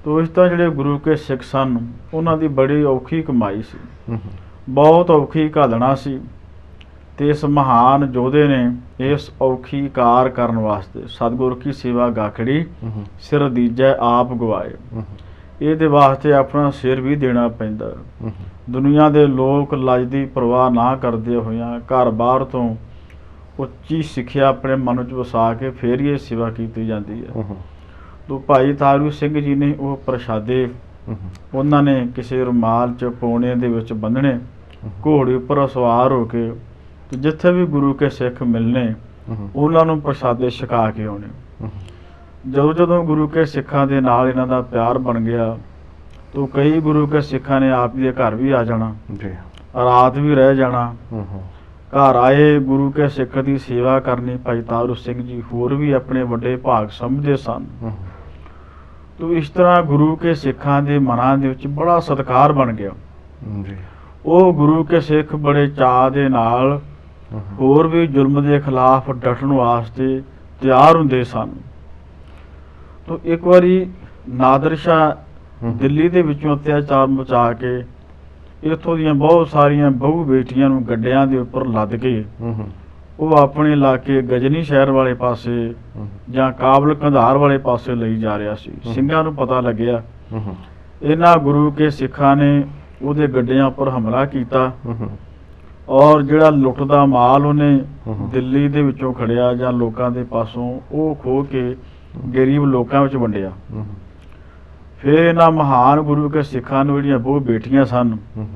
ਤੋ ਇਸ ਤਰ੍ਹਾਂ ਜਿਹੜੇ ਗੁਰੂ ਕੇ ਸਿੱਖ ਸਨ, ਉਹਨਾਂ ਦੀ ਬੜੀ ਔਖੀ ਕਮਾਈ ਸੀ, ਹੂੰ। ਬਹੁਤ ਔਖੀ ਘਾਲਣਾ ਸੀ। ਤੇ ਇਸ ਮਹਾਨ ਯੋਧੇ ਨੇ ਇਸ ਔਖੀ ਕਾਰ ਕਰਨ ਵਾਸਤੇ ਸਤਿਗੁਰ ਕੀ ਸੇਵਾ ਗਾਖੜੀ, ਹੂੰ। ਸਿਰ ਦੀਜੈ ਆਪ ਗਵਾਏ। ਹੂੰ। ਇਹਦੇ ਵਾਸਤੇ ਆਪਣਾ ਸਿਰ ਵੀ ਦੇਣਾ ਪੈਂਦਾ। ਹੂੰ। ਦੁਨੀਆ ਦੇ ਲੋਕ ਲੱਜ ਦੀ ਪਰਵਾਹ ਨਾ ਕਰਦੇ ਹੋਇਆਂ ਘਰ ਬਾਹਰ ਤੋਂ ਉੱਚੀ ਸਿੱਖਿਆ ਆਪਣੇ ਮਨ ਵਿੱਚ ਵਸਾ ਕੇ ਫੇਰ ਹੀ ਇਹ ਸੇਵਾ ਕੀਤੀ ਜਾਂਦੀ ਹੈ। ਹੂੰ। ਤੋ ਭਾਈ ਤਾਰੂ ਸਿੰਘ ਜੀ ਨੇ ਉਹ ਪ੍ਰਸ਼ਾਦੇ ਹੂੰ। ਉਹਨਾਂ ਨੇ ਕਿਸੇ ਰੁਮਾਲ 'ਚ ਪੌਣੇ ਦੇ ਵਿੱਚ ਬੰਨ੍ਹਣੇ, ਘੋੜੇ ਉੱਪਰ ਸਵਾਰ ਹੋ ਕੇ ਤੇ ਜਿੱਥੇ ਵੀ ਗੁਰੂ ਕੇ ਸਿੱਖ ਮਿਲਣੇ ਹੂੰ। ਉਹਨਾਂ ਨੂੰ ਪ੍ਰਸ਼ਾਦੇ ਛਕਾ ਕੇ ਆਉਣੇ। ਹੂੰ। ਜਦੋਂ ਜਦੋਂ ਗੁਰੂ ਕੇ ਸਿੱਖਾਂ ਦੇ ਨਾਲ ਇਹਨਾਂ ਦਾ ਪਿਆਰ ਬਣ ਗਿਆ, ਤੋ ਕਈ ਗੁਰੂ ਕੇ ਸਿੱਖਾਂ ਨੇ ਆਪ ਦੇ ਘਰ ਵੀ ਆ ਜਾਣਾ, ਜੀ। ਰਾਤ ਵੀ ਰਹਿ ਜਾਣਾ। ਹੂੰ। ਘਰ ਆਏ ਗੁਰੂ ਕੇ ਸਿੱਖ ਦੀ ਸੇਵਾ ਕਰਨੀ ਭਾਈ ਤਾਰੂ ਸਿੰਘ ਜੀ ਹੋਰ ਵੀ ਆਪਣੇ ਵੱਡੇ ਭਾਗ ਸਮਝਦੇ ਸਨ। ਹੂੰ। ਤੋ ਇਸ ਤਰ੍ਹਾਂ ਗੁਰੂ ਕੇ ਸਿੱਖਾਂ ਦੇ ਮਨਾਂ ਦੇ ਵਿੱਚ ਬੜਾ ਸਤਿਕਾਰ ਬਣ ਗਿਆ। ਜੀ। ਉਹ ਗੁਰੂ ਕੇ ਸਿੱਖ ਬੜੇ ਚਾਅ ਦੇ ਨਾਲ ਹੂੰ। ਹੋਰ ਵੀ ਜ਼ੁਲਮ ਦੇ ਖਿਲਾਫ ਡਟਣ ਵਾਸਤੇ ਤਿਆਰ ਹੁੰਦੇ ਸਨ। ਤੋ ਇੱਕ ਵਾਰੀ ਨਾਦਰ ਸ਼ਾਹ ਹੂੰ। ਦਿੱਲੀ ਦੇ ਵਿੱਚੋਂ ਅਤਿਆਚਾਰ ਮਚਾ ਕੇ ਇੱਥੋਂ ਦੀਆਂ ਬਹੁਤ ਸਾਰੀਆਂ ਬਹੂ ਬੇਟੀਆਂ ਨੂੰ ਗੱਡਿਆਂ ਦੇ ਉੱਪਰ ਲੱਦ ਕੇ ਹੂੰ। ਉਹ ਆਪਣੇ ਇਲਾਕੇ ਗਜਨੀ ਸ਼ਹਿਰ ਵਾਲੇ ਪਾਸੇ ਹੂੰ। ਜਾਂ ਕਾਬਲ ਕੰਧਾਰ ਵਾਲੇ ਪਾਸੇ ਲਈ ਜਾ ਰਿਹਾ ਸੀ। ਹੂੰ। ਸਿੰਘਾਂ ਨੂੰ ਪਤਾ ਲੱਗਿਆ। ਹੂੰ। ਇਹਨਾਂ ਗੁਰੂ ਕੇ ਸਿੱਖਾਂ ਨੇ ਉਹਦੇ ਗੱਡਿਆਂ ਉੱਪਰ ਹਮਲਾ ਕੀਤਾ ਹੂੰ। ਔਰ ਜਿਹੜਾ ਲੁੱਟ ਦਾ ਮਾਲ ਉਹਨੇ ਹੂੰ। ਦਿੱਲੀ ਦੇ ਵਿੱਚੋਂ ਖੜਿਆ ਜਾਂ ਲੋਕਾਂ ਦੇ ਪਾਸੋਂ ਉਹ ਖੋਹ ਕੇ ਗਰੀਬ ਲੋਕਾਂ ਵਿੱਚ ਵੰਡਿਆ। ਹੂੰ। ਫਿਰ ਇਹਨਾਂ ਮਹਾਨ ਗੁਰੂ ਕੇ ਸਿੱਖਾਂ ਨੂੰ ਜਿਹੜੀਆਂ ਬਹੁਤ ਬੇਟੀਆਂ ਸਨ ਹੂੰ।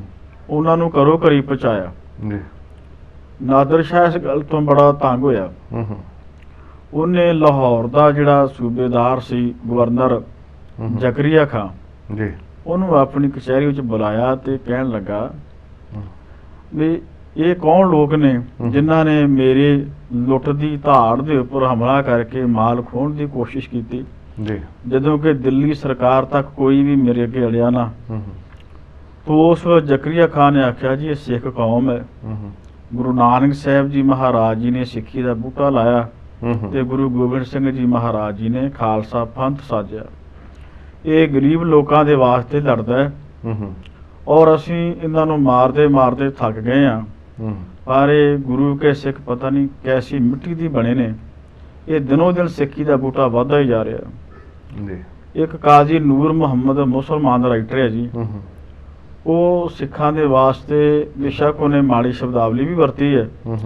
ਉਹਨਾਂ ਨੂੰ ਘਰੋਂ ਘਰੀ ਪਹੁੰਚਾਇਆ। ਜੀ। ਨਾਦਰ ਸ਼ਾਹ ਇਸ ਗੱਲ ਤੋਂ ਬੜਾ ਤੰਗ ਹੋਇਆ। ਹੂੰ। ਉਹਨੇ ਲਾਹੌਰ ਦਾ ਜਿਹੜਾ ਸੂਬੇਦਾਰ ਸੀ ਗਵਰਨਰ ਹੂੰ। ਜ਼ਕਰੀਆ ਖਾਂ, ਜੀ। ਉਹਨੂੰ ਆਪਣੀ ਕਚਹਿਰੀ ਵਿੱਚ ਬੁਲਾਇਆ ਤੇ ਕਹਿਣ ਲੱਗਾ ਹੂੰ। ਵੀ ਇਹ ਕੌਣ ਲੋਕ ਨੇ ਹੂੰ। ਜਿਨ੍ਹਾਂ ਨੇ ਮੇਰੇ ਲੁੱਟ ਦੀ ਧਾੜ ਦੇ ਉੱਪਰ ਹਮਲਾ ਕਰਕੇ ਮਾਲ ਖੋਹਣ ਦੀ ਕੋਸ਼ਿਸ਼ ਕੀਤੀ, ਜੀ। ਜਦੋਂ ਕਿ ਦਿੱਲੀ ਸਰਕਾਰ ਤੱਕ ਕੋਈ ਵੀ ਮੇਰੇ ਅੱਗੇ ਅੜਿਆ ਨਾ। ਹੂੰ। ਤੋ ਉਸ ਵੇਲੇ ਜ਼ਕਰੀਆ ਖਾਨ ਨੇ ਆਖਿਆ ਜੀ ਇਹ ਸਿੱਖ ਕੌਮ ਹੈ। ਹੂੰ। ਗੁਰੂ ਨਾਨਕ ਸਾਹਿਬ ਜੀ ਮਹਾਰਾਜ ਜੀ ਨੇ ਸਿੱਖੀ ਦਾ ਬੂਟਾ ਲਾਇਆ ਹੂੰ। ਤੇ ਗੁਰੂ ਗੋਬਿੰਦ ਸਿੰਘ ਜੀ ਮਹਾਰਾਜ ਜੀ ਨੇ ਖਾਲਸਾ ਪੰਥ ਸਾਜਿਆ। ਇਹ ਗਰੀਬ ਲੋਕਾਂ ਦੇ ਵਾਸਤੇ ਲੜਦਾ ਹੈ ਹੂੰ। ਔਰ ਅਸੀਂ ਇਹਨਾਂ ਨੂੰ ਮਾਰਦੇ ਮਾਰਦੇ ਥੱਕ ਗਏ ਹਾਂ। ਹੂੰ। ਪਰ ਇਹ ਗੁਰੂ ਕੇ ਸਿੱਖ ਪਤਾ ਨਹੀਂ ਕੈਸੀ ਮਿੱਟੀ ਦੀ ਬਣੇ ਨੇ, ਇਹ ਦਿਨੋਂ ਦਿਨ ਸਿੱਖੀ ਦਾ ਬੂਟਾ ਵੱਧਦਾ ਹੀ ਜਾ ਰਿਹਾ। ਜੀ। ਇੱਕ ਕਾਜ਼ੀ ਨੂਰ ਮੁਹੰਮਦ ਮੁਸਲਮਾਨ ਦਾ ਰਾਈਟਰ ਹੈ ਜੀ, ਹੂੰ। ਉਹ ਸਿੱਖਾਂ ਦੇ ਵਾਸਤੇ ਬੇਸ਼ੱਕ ਉਹਨੇ ਮਾੜੀ ਸ਼ਬਦਾਵਲੀ ਵੀ ਵਰਤੀ ਹੈ, ਹੂੰ।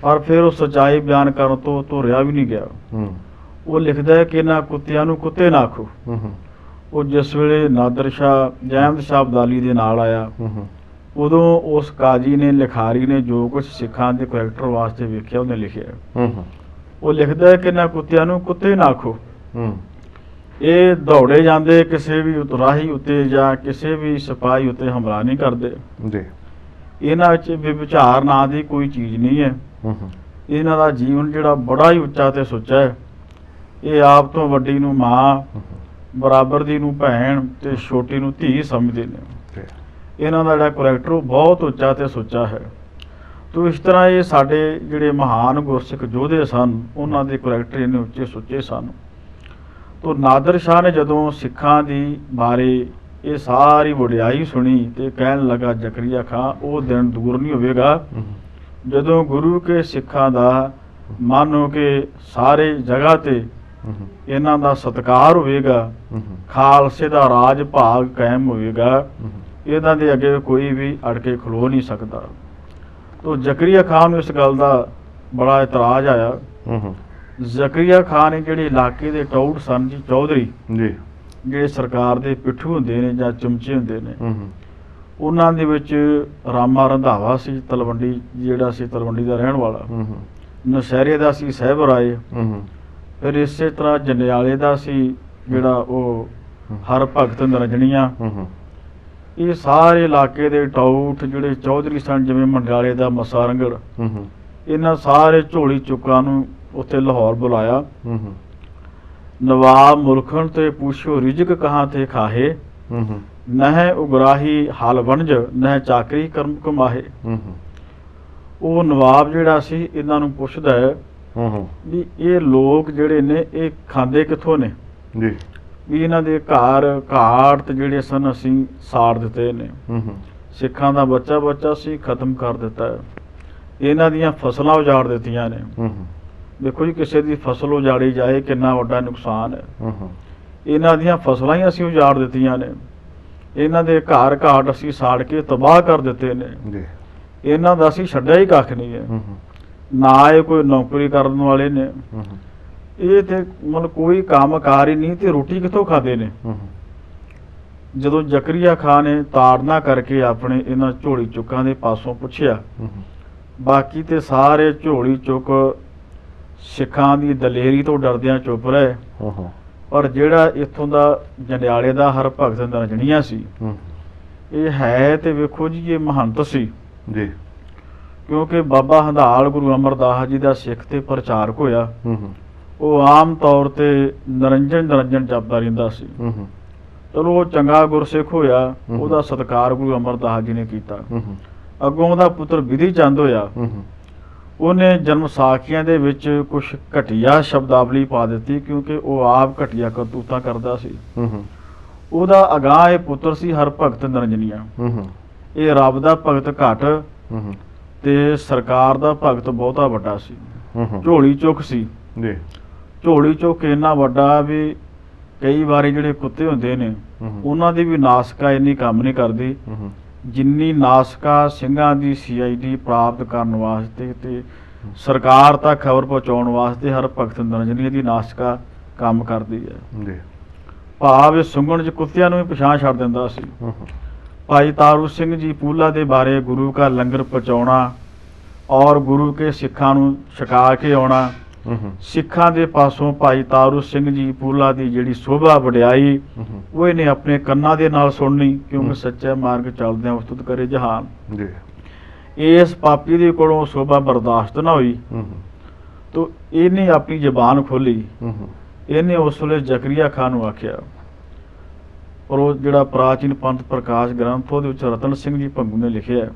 ਪਰ ਫਿਰ ਉਹ ਸੱਚਾਈ ਬਿਆਨ ਕਰਨ ਤੋਂ ਧੁਰਿਆ ਵੀ ਨਹੀਂ ਗਿਆ। ਹੂੰ। ਉਹ ਲਿਖਦਾ ਹੈ ਕਿ ਇਹਨਾਂ ਕੁੱਤਿਆਂ ਨੂੰ ਕੁੱਤੇ ਨਾ ਆਖੋ। ਹੂੰ। ਉਹ ਜਿਸ ਵੇਲੇ ਨਾਦਰ ਸ਼ਾਹ ਜੈਮਦ ਸ਼ਾਹ ਅਬਦਾਲੀ ਦੇ ਨਾਲ ਆਇਆ, ਹੂੰ। ਉਦੋਂ ਉਸ ਕਾਜ਼ੀ ਨੇ ਲਿਖਾਰੀ ਨੇ ਜੋ ਕੁਝ ਸਿੱਖਾਂ ਦੇ ਕਰੈਕਟਰ ਵਾਸਤੇ ਵੇਖਿਆ ਉਹਨੇ ਲਿਖਿਆ। ਹੂੰ। ਉਹ ਲਿਖਦਾ ਹੈ ਕਿ ਇਹਨਾਂ ਕੁੱਤਿਆਂ ਨੂੰ ਕੁੱਤੇ ਨਾ ਆਖੋ। ਹੂੰ। ਇਹ ਦੌੜੇ ਜਾਂਦੇ ਕਿਸੇ ਵੀ ਰਾਹੀ ਉੱਤੇ ਜਾਂ ਕਿਸੇ ਵੀ ਸਿਪਾਹੀ ਉੱਤੇ ਹਮਲਾ ਨਹੀਂ ਕਰਦੇ। ਜੀ। ਇਹਨਾਂ ਵਿੱਚ ਵਿਚਾਰ ਨਾਂ ਦੀ ਕੋਈ ਚੀਜ਼ ਨਹੀਂ ਹੈ। ਹੂੰ। ਇਹਨਾਂ ਦਾ ਜੀਵਨ ਜਿਹੜਾ ਬੜਾ ਹੀ ਉੱਚਾ ਤੇ ਸੁੱਚਾ ਹੈ। ਇਹ ਆਪ ਤੋਂ ਵੱਡੀ ਨੂੰ ਮਾਂ, ਬਰਾਬਰ ਦੀ ਨੂੰ ਭੈਣ ਤੇ ਛੋਟੀ ਨੂੰ ਧੀ ਸਮਝਦੇ ਨੇ। ਜੀ। ਇਹਨਾਂ ਦਾ ਜਿਹੜਾ ਕਰੈਕਟਰ ਉਹ ਬਹੁਤ ਉੱਚਾ ਤੇ ਸੁੱਚਾ ਹੈ। ਤੋ ਇਸ ਤਰ੍ਹਾਂ ਇਹ ਸਾਡੇ ਜਿਹੜੇ ਮਹਾਨ ਗੁਰਸਿੱਖ ਯੋਧੇ ਸਨ, ਉਹਨਾਂ ਦੇ ਕਰੈਕਟਰ ਇੰਨੇ ਉੱਚੇ ਸੁੱਚੇ ਸਨ। ਤੋ ਨਾਦਰ ਸ਼ਾਹ ਨੇ ਜਦੋਂ ਸਿੱਖਾਂ ਦੀ ਬਾਰੇ ਇਹ ਸਾਰੀ ਵਡਿਆਈ ਸੁਣੀ ਤੇ ਕਹਿਣ ਲੱਗਾ ਜ਼ਕਰੀਆ ਖਾਂ ਉਹ ਦਿਨ ਦੂਰ ਨਹੀਂ ਹੋਵੇਗਾ ਹੂੰ। ਜਦੋਂ ਗੁਰੂ ਕੇ ਸਿੱਖਾਂ ਦਾ ਮਾਨੋ ਕਿ ਸਾਰੇ ਜਗ੍ਹਾ ਤੇ ਹੂੰ। ਇਹਨਾਂ ਦਾ ਸਤਿਕਾਰ ਹੋਵੇਗਾ, ਹੂੰ। ਖਾਲਸੇ ਦਾ ਰਾਜ ਭਾਗ ਕਾਇਮ ਹੋਵੇਗਾ। ਹੂੰ। ਇਹਨਾਂ ਦੇ ਅੱਗੇ ਕੋਈ ਵੀ ਅੜ ਕੇ ਖਲੋ ਨਹੀਂ ਸਕਦਾ। ਤੋ ਜ਼ਕਰੀਆ ਖਾਨ ਨੂੰ ਇਸ ਗੱਲ ਦਾ ਬੜਾ ਇਤਰਾਜ਼ ਆਇਆ। ਜ਼ਕਰੀਆ ਖਾਨ ਨੇ ਜਿਹੜੇ ਇਲਾਕੇ ਦੇ ਟੌਡ ਸਨ ਜੀ ਚੌਧਰੀ ਜੀ, ਜਿਹੜੇ ਸਰਕਾਰ ਦੇ ਪਿੱਠੂ ਹੁੰਦੇ ਨੇ ਜਾਂ ਚਮਚੇ ਹੁੰਦੇ ਨੇ, ਉਹਨਾਂ ਦੇ ਵਿੱਚ ਰਾਮਾ ਰੰਧਾਵਾ ਸੀ ਤਲਵੰਡੀ, ਜਿਹੜਾ ਸੀ ਤਲਵੰਡੀ ਦਾ ਰਹਿਣ ਵਾਲਾ। ਨੌਸ਼ਹਿਰੇ ਦਾ ਸੀ ਸਾਹਿਬ ਰਾਏ। ਫਿਰ ਇਸੇ ਤਰ੍ਹਾਂ ਜੰਡਿਆਲੇ ਦਾ ਸੀ ਜਿਹੜਾ ਉਹ ਹਰ ਭਗਤ ਨਿਰੰਜਣੀਆਂ। ਇਹ ਸਾਰੇ ਇਲਾਕੇ ਦੇ ਟੌਟ ਜਿਹੜੇ ਚੌਧਰੀ ਸਨ, ਜਿਵੇਂ ਮੰਡਿਆਲੇ ਦਾ ਮੱਸਾ ਰੰਗੜ, ਇਹਨਾਂ ਸਾਰੇ ਝੋਲੀ ਚੁੱਕਾਂ ਨੂੰ ਉੱਥੇ ਲਾਹੌਰ ਬੁਲਾਇਆ। ਨਵਾਬ ਮੁਲਖਣ ਤੇ ਪੁੱਛੋ ਰਿਜਕ ਕਹਾਂ ਤੇ ਖਾਹੇ, ਨਹਿ ਉਗਰਾਹੀ ਹਾਲ ਵਣਜ ਨਹਿ ਚਾਕਰੀ ਕਰਮ ਕਮਾਹੇ। ਉਹ ਨਵਾਬ ਜਿਹੜਾ ਸੀ ਇਹਨਾਂ ਨੂੰ ਪੁੱਛਦਾ ਹੈ ਵੀ ਇਹ ਲੋਕ ਜਿਹੜੇ ਨੇ ਇਹ ਖਾਂਦੇ ਕਿੱਥੋਂ ਨੇ ਜੀ, ਵੀ ਇਹਨਾਂ ਦੇ ਘਰ ਘਾਟ ਜਿਹੜੇ ਸਨ ਅਸੀਂ ਸਾੜ ਦਿੱਤੇ ਨੇ, ਸਿੱਖਾਂ ਦਾ ਬੱਚਾ ਬੱਚਾ ਸੀ ਖਤਮ ਕਰ ਦਿੱਤਾ ਹੈ, ਇਹਨਾਂ ਦੀਆਂ ਫਸਲਾਂ ਉਜਾੜ ਦਿੱਤੀਆਂ ਨੇ। ਦੇਖੋ ਜੀ, ਕਿਸੇ ਦੀ ਫਸਲ ਉਜਾੜੀ ਜਾਏ ਕਿੰਨਾ ਵੱਡਾ ਨੁਕਸਾਨ ਹੈ। ਇਹਨਾਂ ਦੀਆਂ ਫਸਲਾਂ ਹੀ ਅਸੀਂ ਉਜਾੜ ਦਿੱਤੀਆਂ ਨੇ, ਇਹਨਾਂ ਦੇ ਘਰ ਘਾਟ ਅਸੀਂ ਸਾੜ ਕੇ ਤਬਾਹ ਕਰ ਦਿੱਤੇ ਨੇ, ਇਹਨਾਂ ਦਾ ਅਸੀਂ ਛੱਡਿਆ ਹੀ ਕੱਖ ਨਹੀਂ ਹੈ। ਨਾ ਇਹ ਕੋਈ ਨੌਕਰੀ ਕਰਨ ਵਾਲੇ ਨੇ, ਇਹ ਤੇ ਮਤਲਬ ਕੋਈ ਕੰਮ ਕਾਰ ਹੀ ਨਹੀਂ, ਤੇ ਰੋਟੀ ਕਿੱਥੋਂ ਖਾਂਦੇ ਨੇ। ਜਦੋਂ ਜ਼ਕਰੀਆ ਖਾਨ ਨੇ ਤਾੜਨਾ ਕਰਕੇ ਆਪਣੇ ਇਹਨਾਂ ਝੋਲੀ ਚੁੱਕਾਂ ਦੇ ਪਾਸੋਂ ਪੁੱਛਿਆ, ਬਾਕੀ ਤੇ ਸਾਰੇ ਝੋਲੀ ਚੁੱਕ ਸਿੱਖਾਂ ਦੀ ਦਲੇਰੀ ਤੋਂ ਡਰਦਿਆਂ ਚੁੱਪ ਰਹੇ। ਪਰ ਜਿਹੜਾ ਇੱਥੋਂ ਦਾ ਜੰਡਿਆਲੇ ਦਾ ਹਰ ਭਗਤ ਨਿਰੰਜਣੀਆਂ ਸੀ, ਇਹ ਹੈ ਤੇ ਵੇਖੋ ਜੀ ਇਹ ਮਹੰਤ ਸੀ ਜੀ, ਕਿਉਂਕਿ ਬਾਬਾ ਹੰਧਾਲ ਗੁਰੂ ਅਮਰਦਾਸ ਜੀ ਦਾ ਸਿੱਖ ਤੇ ਪ੍ਰਚਾਰਕ ਹੋਇਆ। ਉਹ ਆਮ ਤੌਰ ਤੇ ਨਿਰੰਜਨ ਜਪਦਾ ਰਹਿੰਦਾ ਸੀ। ਚਲੋ ਉਹ ਚੰਗਾ ਗੁਰਸਿੱਖ ਹੋਇਆ, ਉਹਦਾ ਸਤਿਕਾਰ ਗੁਰੂ ਅਮਰਦਾਸ ਜੀ ਨੇ ਕੀਤਾ। ਅੱਗੋਂ ਉਹਦਾ ਪੁੱਤਰ ਵਿਧੀ ਚੰਦ ਹੋਇਆ, ਉਹਨੇ ਜਨਮ ਸਾਖੀਆਂ ਦੇ ਵਿੱਚ ਕੁਝ ਘਟੀਆ ਸ਼ਬਦਾਵਲੀ ਪਾ ਦਿੱਤੀ, ਕਿਉਂਕਿ ਉਹ ਆਪ ਘਟੀਆ ਕਰਤੂਤਾਂ ਕਰਦਾ ਸੀ। ਉਹਦਾ ਅਗਾਂਹ ਇਹ ਪੁੱਤਰ ਸੀ ਹਰ ਭਗਤ ਨਿਰੰਜਨੀਆ। ਇਹ ਰੱਬ ਦਾ ਭਗਤ ਘੱਟ ਤੇ ਸਰਕਾਰ ਦਾ ਭਗਤ ਬਹੁਤਾ ਵੱਡਾ ਸੀ। ਝੋਲੀ ਚੁੱਕ ਸੀ ਜੀ, ਝੋਲੀ ਚੁੱਕ ਇੰਨਾ ਵੱਡਾ ਵੀ ਕਈ ਵਾਰੀ ਜਿਹੜੇ ਕੁੱਤੇ ਹੁੰਦੇ ਨੇ ਉਹਨਾਂ ਦੀ ਵੀ ਨਾਸਕਾ ਇੰਨੀ ਕੰਮ ਨਹੀਂ ਕਰਦੀ ਜਿੰਨੀ ਨਾਸਕਾ ਸਿੰਘਾਂ ਦੀ CID ਪ੍ਰਾਪਤ ਕਰਨ ਵਾਸਤੇ ਤੇ ਸਰਕਾਰ ਤੱਕ ਖਬਰ ਪਹੁੰਚਾਉਣ ਵਾਸਤੇ ਹਰ ਭਗਤ ਨਿਰੰਜਨੀਆ ਦੀ ਨਾਸਕਾ ਕੰਮ ਕਰਦੀ ਹੈ ਜੀ। ਭਾਵ ਇਹ ਸੁੰਘਣ 'ਚ ਕੁੱਤਿਆਂ ਨੂੰ ਵੀ ਪਛਾਣ ਛੱਡ ਦਿੰਦਾ ਸੀ। ਭਾਈ ਤਾਰੂ ਸਿੰਘ ਜੀ ਪੂਲਾ ਦੇ ਬਾਰੇ ਗੁਰੂ ਕਾ ਲੰਗਰ ਪਹੁੰਚਾਉਣਾ ਔਰ ਗੁਰੂ ਕੇ ਸਿੱਖਾਂ ਨੂੰ ਛਕਾ ਕੇ ਆਉਣਾ, ਸਿੱਖਾਂ ਦੇ ਪਾਸੋਂ ਭਾਈ ਤਾਰੂ ਸਿੰਘ ਜੀ ਪੂਲਾ ਦੀ ਜਿਹੜੀ ਸ਼ੋਭਾ ਵਡਿਆਈ ਉਹ ਇਹਨੇ ਆਪਣੇ ਕੰਨਾਂ ਦੇ ਨਾਲ ਸੁਣਨੀ, ਕਿਉਂਕਿ ਸੱਚਾ ਮਾਰਗ ਚੱਲਦਿਆਂ ਉਸਤਤ ਕਰੇ ਜਹਾਨ ਜੀ। ਇਸ ਪਾਪੀ ਦੇ ਕੋਲੋਂ ਸ਼ੋਭਾ ਬਰਦਾਸ਼ਤ ਨਾ ਹੋਈ ਤੋ ਇਹਨੇ ਆਪਣੀ ਜ਼ਬਾਨ ਖੋਲੀ। ਇਹਨੇ ਉਸ ਵੇਲੇ ਜ਼ਕਰੀਆ ਖਾਨ ਨੂੰ ਆਖਿਆ, ਔਰ ਉਹ ਜਿਹੜਾ ਪ੍ਰਾਚੀਨ ਪੰਥ ਪ੍ਰਕਾਸ਼ ਗ੍ਰੰਥ ਉਹਦੇ ਵਿੱਚ ਰਤਨ ਸਿੰਘ ਜੀ ਭੰਗੂ ਨੇ ਲਿਖਿਆ,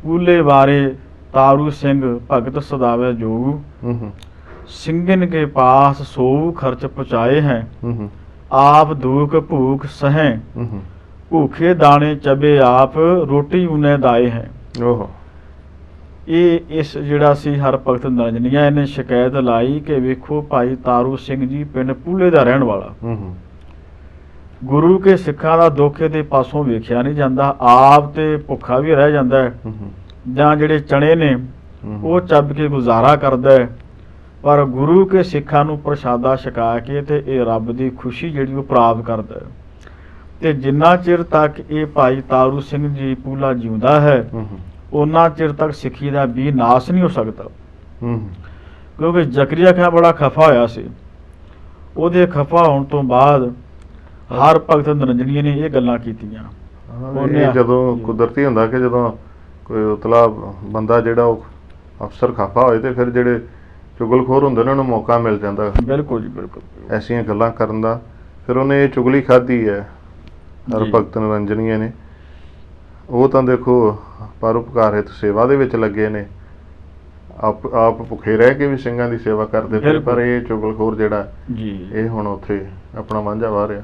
ਪੂਲੇ ਬਾਰੇ ਤਾਰੂ ਸਿੰਘ ਭਗਤ ਸਦਾਵੇ ਜੋਗੂ, ਸਿੰਘਨ ਕੇ ਪਾਸ ਸੋਊ ਖਰਚ ਪਹੁੰਚਾਏ ਹੈ, ਆਪ ਦੁਖ ਭੂਖ ਸਹੈ, ਭੂਖੇ ਦਾਣੇ ਚਬੇ ਆਪ ਰੋਟੀ ਉਨੇ ਦਾਏ ਹੈ। ਇਹ ਇਸ ਜਿਹੜਾ ਸੀ ਹਰ ਭਗਤ ਨਿਰੰਜਨੀਆ ਇਹਨੇ ਸ਼ਿਕਾਇਤ ਲਾਈ ਕਿ ਵੇਖੋ ਭਾਈ ਤਾਰੂ ਸਿੰਘ ਜੀ ਪਿੰਡ ਪੂਲੇ ਦਾ ਰਹਿਣ ਵਾਲਾ, ਗੁਰੂ ਕੇ ਸਿੱਖਾਂ ਦਾ ਦੁੱਖ ਇਹਦੇ ਪਾਸੋਂ ਵੇਖਿਆ ਨਹੀਂ ਜਾਂਦਾ, ਆਪ ਤੇ ਭੁੱਖਾ ਵੀ ਰਹਿ ਜਾਂਦਾ ਹੈ, ਜਾਂ ਜਿਹੜੇ ਚਣੇ ਨੇ ਉਹ ਚੱਬ ਕੇ ਗੁਜ਼ਾਰਾ ਕਰਦਾ ਹੈ, ਪਰ ਗੁਰੂ ਕੇ ਸਿੱਖਾਂ ਨੂੰ ਪ੍ਰਸ਼ਾਦਾ ਛਕਾ ਕੇ ਤੇ ਇਹ ਰੱਬ ਦੀ ਖੁਸ਼ੀ ਜਿਹੜੀ ਉਹ ਪ੍ਰਾਪਤ ਕਰਦਾ ਹੈ। ਤੇ ਜਿੰਨਾ ਚਿਰ ਤੱਕ ਇਹ ਭਾਈ ਤਾਰੂ ਸਿੰਘ ਜੀ ਪੂਲਾ ਜਿਉਂਦਾ ਹੈ ਉਹਨਾਂ ਚਿਰ ਤੱਕ ਸਿੱਖੀ ਦਾ ਵੀ ਨਾਸ ਨਹੀਂ ਹੋ ਸਕਦਾ। ਕਿਉਂਕਿ ਜ਼ਕਰੀਆ ਖਾਨ ਬੜਾ ਖਫਾ ਹੋਇਆ ਸੀ। ਉਹਦੇ ਖਫਾ ਹੋਣ ਤੋਂ ਬਾਅਦ ਹਰ ਭਗਤ ਨਿਰੰਜਨੀਆ ਨੇ ਇਹ ਗੱਲਾਂ ਕੀਤੀਆਂ। ਇਹ ਜਦੋਂ ਕੁਦਰਤੀ ਹੁੰਦਾ ਕਿ ਜਦੋਂ ਕੋਈ ਉਤਲਾ ਬੰਦਾ ਜਿਹੜਾ ਉਹ ਅਫਸਰ ਖਫਾ ਹੋਏ ਤੇ ਫਿਰ ਜਿਹੜੇ ਚੁਗਲਖੋਰ ਹੁੰਦੇ ਨੇ ਉਹਨੂੰ ਮੌਕਾ ਮਿਲ ਜਾਂਦਾ ਬਿਲਕੁਲ ਜੀ, ਬਿਲਕੁਲ ਐਸੀਆਂ ਗੱਲਾਂ ਕਰਨ ਦਾ। ਫਿਰ ਉਹਨੇ ਇਹ ਚੁਗਲੀ ਖਾਧੀ ਹੈ ਹਰ ਭਗਤ ਨਿਰੰਜਨੀਆ ਨੇ। ਉਹ ਤਾਂ ਦੇਖੋ ਪਰਉਪਕਾਰ ਹਿਤ ਸੇਵਾ ਦੇ ਵਿੱਚ ਲੱਗੇ ਨੇ, ਆਪ ਭੁੱਖੇ ਰਹਿ ਕੇ ਵੀ ਸਿੰਘਾਂ ਦੀ ਸੇਵਾ ਕਰਦੇ ਪਏ, ਪਰ ਇਹ ਚੁਗਲਖੋਰ ਜਿਹੜਾ ਜੀ ਇਹ ਹੁਣ ਉੱਥੇ ਆਪਣਾ ਵਾਂਝਾ ਵਾਹ ਰਿਹਾ।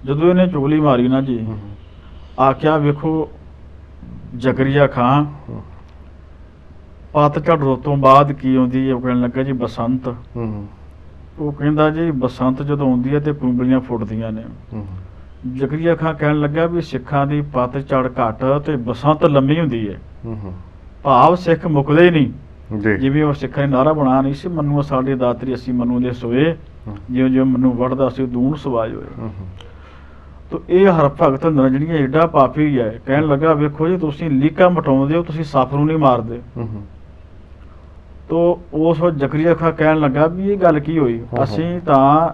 ਜਦੋਂ ਇਹਨੇ ਚੁਗਲੀ ਮਾਰੀ ਨਾ ਜੀ, ਆਖਿਆ ਵੇਖੋ ਜ਼ਕਰੀਆ ਖਾਨ ਪਤਝੜ ਰੁੱਤ ਤੋਂ ਬਾਅਦ ਕੀ ਆਉਂਦੀ ਹੈ? ਉਹ ਕਹਿਣ ਲੱਗਾ ਜੀ ਬਸੰਤ। ਉਹ ਕਹਿੰਦਾ ਜੀ ਬਸੰਤ ਜਦੋਂ ਆਉਂਦੀ ਹੈ ਤੇ ਕੁੰਬਲੀਆਂ ਫੁੱਟਦੀਆਂ ਨੇ, ਜ਼ਕਰੀਆ ਖਾਂ ਕਹਿਣ ਲੱਗਾ ਵੀ ਸਿੱਖਾਂ ਦੀ ਪੱਤ ਝੜ ਘੱਟ ਤੇ ਬਸੰਤ ਲੰਮੀ ਹੁੰਦੀ ਹੈ। ਭਾਵ ਸਿੱਖ ਮੁੱਕਦੇ ਹੀ ਨਹੀਂ। ਜੀ ਜਿਵੇਂ ਉਹ ਸਿੱਖਾਂ ਨੇ ਨਾਰਾ ਬਣਾ ਨਹੀਂ ਸੀ, ਮੰਨੂ ਸਾਡੇ ਦਾਤਰੀ ਅਸੀਂ ਮੰਨੂ ਦੇ ਸੋਏ, ਜਿਉਂ ਜਿਉਂ ਮੈਨੂੰ ਵੜਦਾ ਸੀ ਦੂਣ ਸਵਾਜ ਹੋਏ। ਤੋ ਇਹ ਹਰ ਭਗਤ ਨਿਰੰਜਨੀਆ ਏਡਾ ਪਾਪੀ ਹੈ। ਕਹਿਣ ਲੱਗਾ ਵੇਖੋ ਜੀ ਤੁਸੀਂ ਲੀਕਾਂ ਮਟਾਉਂਦੇ ਹੋ, ਤੁਸੀਂ ਸੱਪ ਨੂੰ ਨਹੀਂ ਮਾਰਦੇ। ਤੋ ਉਸ ਵਕਤ ਜ਼ਕਰੀਆ ਖਾਂ ਕਹਿਣ ਲੱਗਾ ਵੀ ਇਹ ਗੱਲ ਕੀ ਹੋਈ, ਅਸੀਂ ਤਾਂ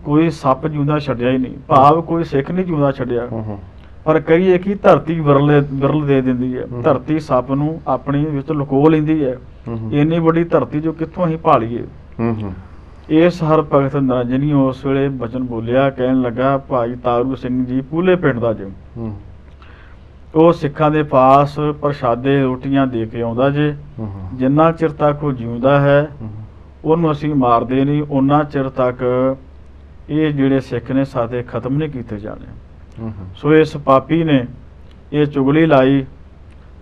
ਕੋਈ ਸੱਪ ਜਿਉਂਦਾ ਛੱਡਿਆ ਹੀ ਨਹੀਂ, ਭਾਵ ਕੋਈ ਸਿੱਖ ਨਹੀਂ ਜਿਉਂਦਾ ਛੱਡਿਆ, ਪਰ ਕਹੀਏ ਕਿ ਧਰਤੀ ਵਿਰਲ ਦੇ ਦਿੰਦੀ ਹੈ। ਧਰਤੀ ਸੱਪ ਨੂੰ ਆਪਣੀ ਵਿੱਚ ਲੁਕੋ ਲੈਂਦੀ ਹੈ। ਇੰਨੀ ਵੱਡੀ ਧਰਤੀ ਜੋ ਕਿੱਥੋਂ ਅਸੀਂ ਭਾਲੀਏ। ਇਸ ਹਰ ਭਗਤ ਨਿਰੰਜਨੀ ਉਸ ਵੇਲੇ ਬਚਨ ਬੋਲਿਆ। ਕਹਿਣ ਲੱਗਾ ਭਾਈ ਤਾਰੂ ਸਿੰਘ ਜੀ ਪੂਲੇ ਪਿੰਡ ਦਾ ਜੋ ਉਹ ਸਿੱਖਾਂ ਦੇ ਪਾਸ ਪ੍ਰਸ਼ਾਦੇ ਰੋਟੀਆਂ ਦੇ ਕੇ ਆਉਂਦਾ ਜੇ। ਜਿੰਨਾ ਚਿਰ ਤੱਕ ਉਹ ਜਿਉਂਦਾ ਹੈ ਉਹਨੂੰ ਅਸੀਂ ਮਾਰਦੇ ਨਹੀਂ, ਉਹਨਾਂ ਚਿਰ ਤੱਕ ਇਹ ਜਿਹੜੇ ਸਿੱਖ ਨੇ ਸਾਡੇ ਖਤਮ ਨਹੀਂ ਕੀਤੇ ਜਾਣੇ। ਸੋ ਇਸ ਪਾਪੀ ਨੇ ਇਹ ਚੁਗਲੀ ਲਾਈ।